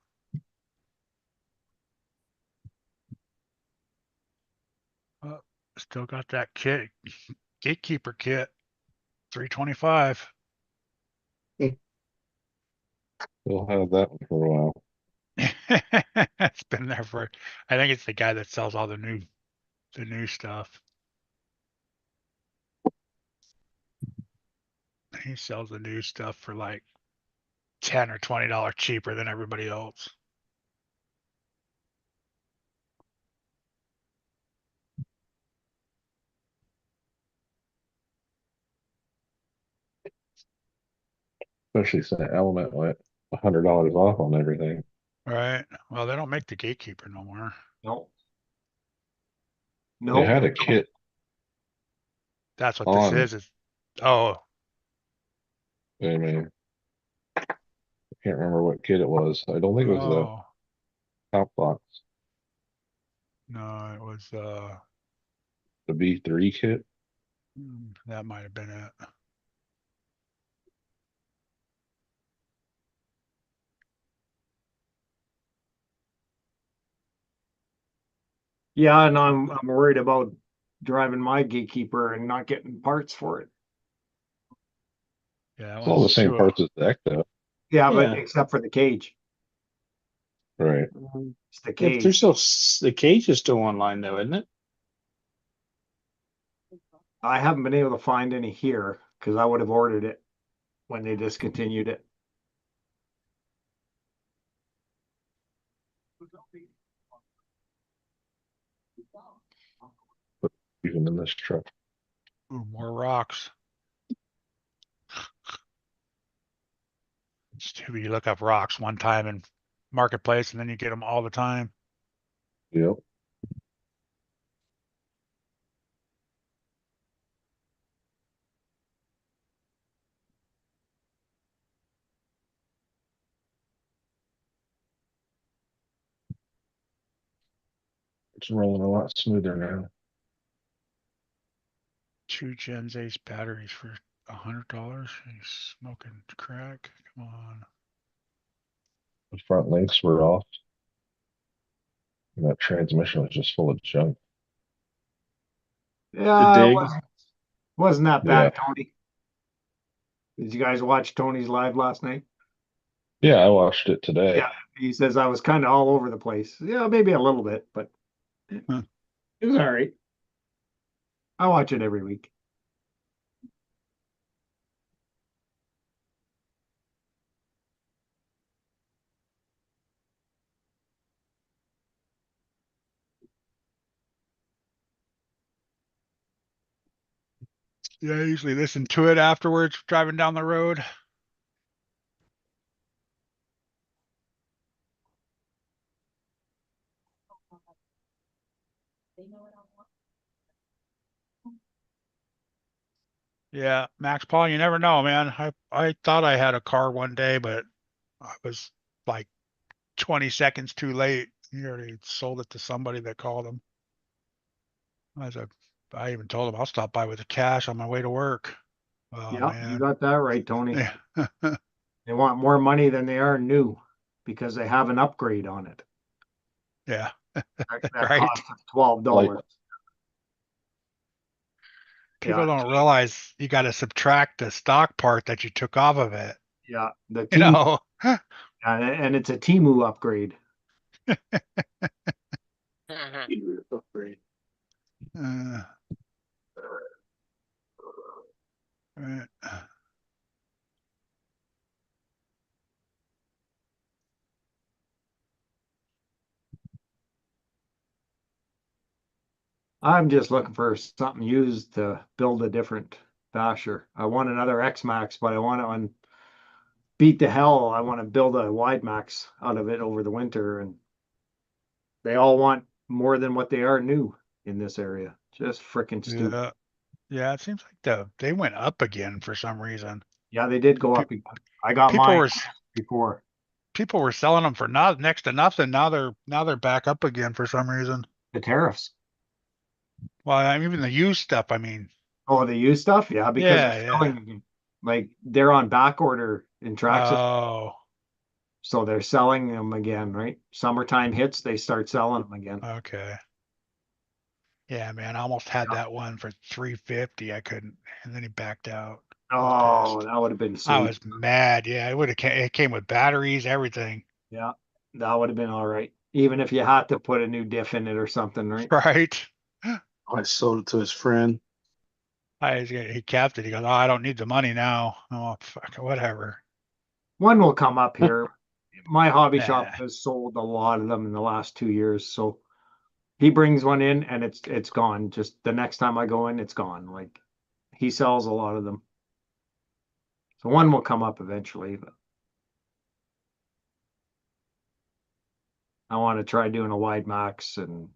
Still got that kit, Gatekeeper kit, $325. We'll have that one for a while. It's been there for. I think it's the guy that sells all the new stuff. He sells the new stuff for like $10 or $20 cheaper than everybody else. Especially since Element went $100 off on everything. Right. Well, they don't make the Gatekeeper no more. No. They No. had a kit That's what this on. is. Oh, I mean, I can't remember what kit it was. I don't think it was the oh, top box, no, it was, the B3 kit. that might have been it. Yeah, and I'm worried about driving my Gatekeeper and not getting parts for it. Yeah, that It's all the one's same too, parts as the Ecto. Yeah, but Yeah. except for the cage. Right. It's the Yeah, but cage. there's still the cage is still online though, isn't it? I haven't been able to find any here because I would have ordered it when they discontinued it. Even in this truck. ooh, more rocks. It's too bad you look up rocks one time in Marketplace and then you get them all the time. Yep. It's rolling a lot smoother now. 2 Gens Ace batteries for $100. You smoking crack? Come on. The front links were off. And that transmission was just full of junk. Yeah, The it dig. wasn't that Yeah. bad, Tony. Did you guys watch Tony's live last night? Yeah, I watched it today. Yeah, he says I was kind of all over the place. Yeah, maybe a little bit, but it Huh. was all right. I watch it every week. Yeah, I usually listen to it afterwards, driving down the road. Yeah, Max Paul, you never know, man. I thought I had a car one day, but I was like 20 seconds too late. He already sold it to somebody that called him. I even told him I'll stop by with the cash on my way to work. Oh Yeah, you man. got that right, Tony. Yeah. They want more money than they are new because they have an upgrade on it. Yeah. That Right. costs $12. People Yeah, don't realize you got to subtract the stock part that you took off of it. yeah. The You team, know. and it's a Timu upgrade. Upgrade. Uh, right. I'm just looking for something used to build a different basher. I want another X Max, but I want it on beat the hell. I want to build a wide max out of it over the winter, and they all want more than what they are new in this area. Just freaking stupid. Yeah. Yeah, it seems like they went up again for some reason. Yeah, they did go Pe- up. I got people mine were before people were selling them for not next to nothing. Now they're back up again for some reason. the tariffs. Well, I mean, even the used stuff. I mean, Oh, the used stuff? Yeah, because they're yeah. selling again. Like they're on back order in Traxxas, Oh, so they're selling them again, right? Summertime hits, they start selling them again. okay. Yeah, man, I almost had Yeah. that one for 350. I couldn't, and then he backed out. I was Oh, pissed. that would have been I sweet. was mad. Yeah, it came with batteries, everything. Yeah, that would have been all right. Even if you had to put a new diff in it or something, right? Right. I sold it to his friend. He capped it. He goes, "Oh, I don't need the money now." Oh, fuck, whatever. One will come up here. My hobby shop Nah. has sold a lot of them in the last 2 years, so he brings one in and it's gone. Just the next time I go in, it's gone. Like he sells a lot of them. So one will come up eventually, but I want to try doing a wide max and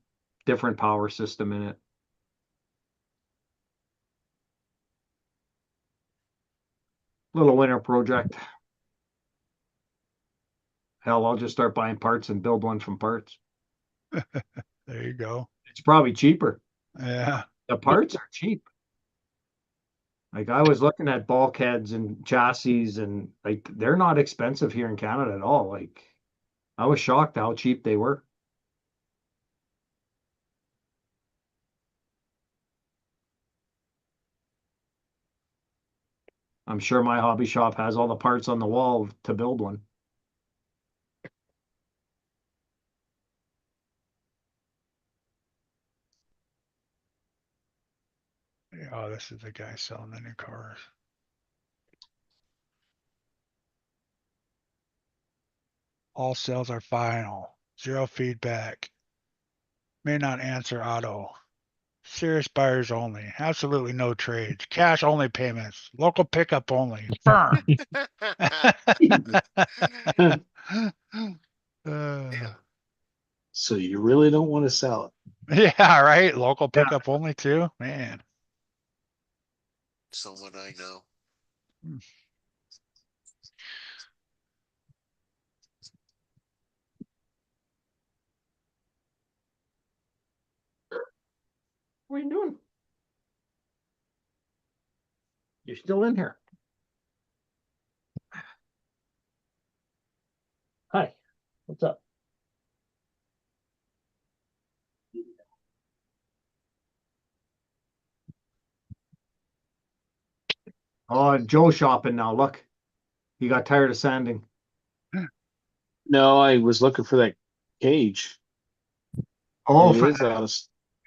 different power system in it. Little winter project. Hell, I'll just start buying parts and build one from parts. There you go. It's probably cheaper. Yeah. The parts are cheap. Like I was looking at bulkheads and chassis and like they're not expensive here in Canada at all. Like I was shocked how cheap they were. I'm sure my hobby shop has all the parts on the wall to build one. Oh, this is the guy selling the new cars. All sales are final. Zero feedback. May not answer auto. Serious buyers only. Absolutely no trades. Cash only payments. Local pickup only. Firm. Uh, So you really don't want to sell it. yeah, right. Local Yeah. pickup only too. Man. Someone I know. What are you doing? You're still in here. Hi. What's up? Oh, Joe's shopping now. Look, he got tired of sanding. No, I was looking for that cage. Oh, It is out of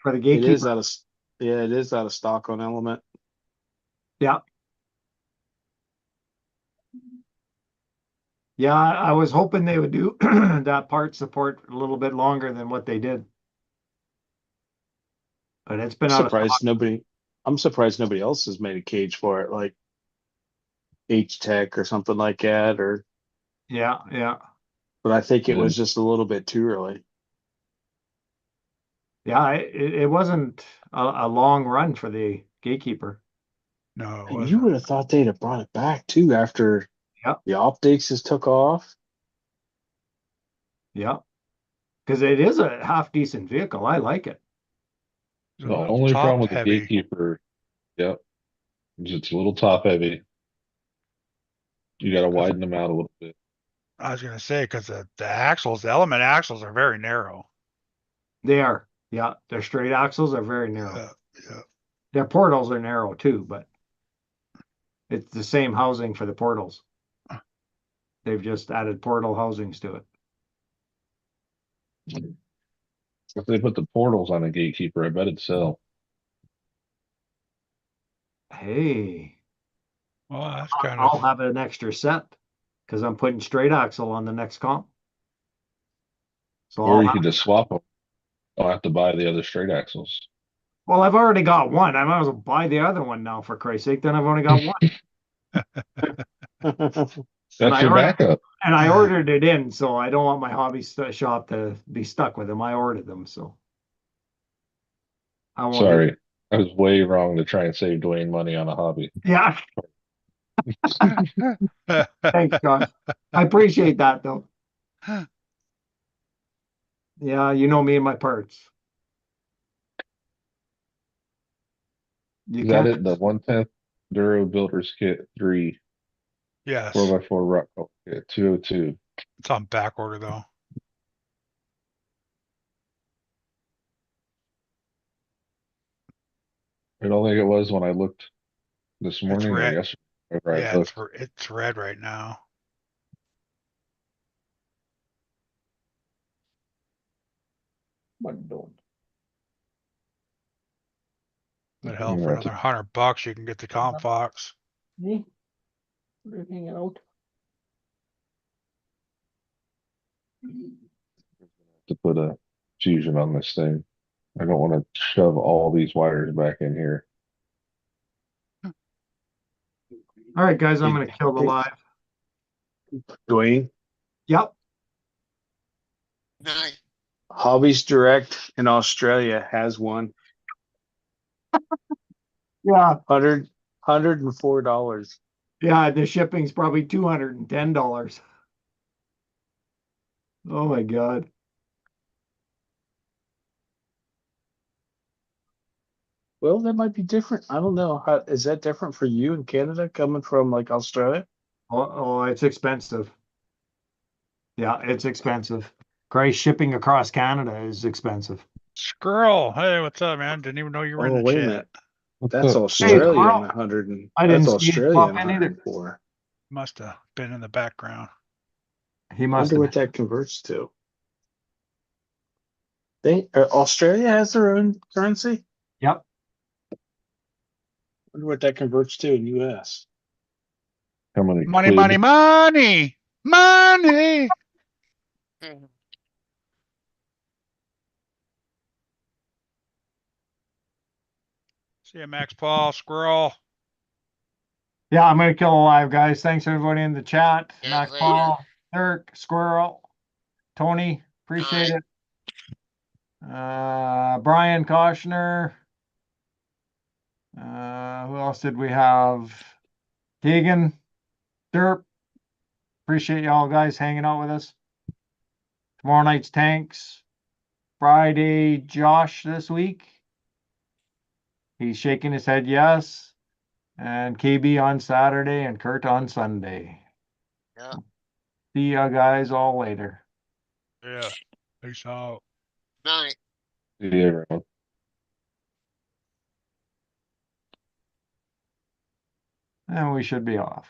for the it gatekeeper. is out of yeah, it is out of stock on Element. Yeah. Yeah, I was hoping they would do that part support a little bit longer than what they did. But it's been out of stock. I'm surprised nobody else has made a cage for it, like H Tech or something like that, or Yeah, yeah. but I think it was just a little bit too early. Yeah, it wasn't a long run for the gatekeeper. No, it And you wasn't. would have thought they'd have brought it back too after Yep. the optics has took off. Yeah, because it is a half decent vehicle. I like it. It's a The little only problem top with the heavy. gatekeeper, yep, is it's a little top heavy. You got to widen them out a little bit. I was gonna say because the axles, the element axles are very narrow. They are. Yeah, their straight axles are very narrow. Yeah. Their portals are narrow too, but it's the same housing for the portals. They've just added portal housings to it. If they put the portals on a gatekeeper, I bet it'd sell. Hey, Well, that's kind I'll of have an extra set because I'm putting straight axle on the next comp. So Or I'll you have, could just swap them. I'll have to buy the other straight axles. well, I've already got one. I might as well buy the other one now for Christ's sake. Then I've only got one. That's your backup. And I ordered it in, so I don't want my hobby shop to be stuck with them. I ordered them, so I won't. Sorry, I was way wrong to try and save Dwayne money on a hobby. Yeah, thanks, Josh. I appreciate that, though. Yeah, you know me and my parts. You Is that can't. it? The 1/10 Duro Builders Kit 3 yes. 4x4 rock kit 202. It's on back order though. I don't think it was when I looked this It's morning or red. yesterday. Whenever I Yeah, looked. it's red right now. What I'm doing. But hell, for another $100, you can get the Comp Fox. Me? We're hanging out. To put a fusion on this thing. I don't want to shove all these wires back in here. All right, guys, I'm going to kill the live. Dwayne, Yep. Night. Hobbies Direct in Australia has one. Yeah. $104. Yeah, the shipping's probably $210. Oh my God. Well, that might be different. I don't know. How is that different for you in Canada coming from like Australia? Oh, it's expensive. Yeah, it's expensive. Christ, shipping across Canada is expensive. Squirrel, hey, what's up, man? Didn't even know you were in Oh, the wait a chat. minute. What's That's up? Australian Squirrel. 100 and I that's didn't see it Australian pop in either. 104. Must have been in the background. He I must wonder have what that converts to. Australia has their own currency? Yep. Wonder what that converts to in US. How many Money, quid? money, money, money. See you, Max Paul, Squirrel. Yeah, I'm gonna kill a live, guys. Thanks everybody in the chat. Yeah, Max later. Paul, Dirk, Squirrel, Tony, appreciate Night. it. Brian Koshner. Who else did we have? Keegan, Derp. Appreciate y'all guys hanging out with us. Tomorrow night's tanks. Friday, Josh this week. He's shaking his head yes. And KB on Saturday and Kurt on Sunday. Yeah. See ya guys all later. Yeah. Peace out. Night. See everyone. And we should be off.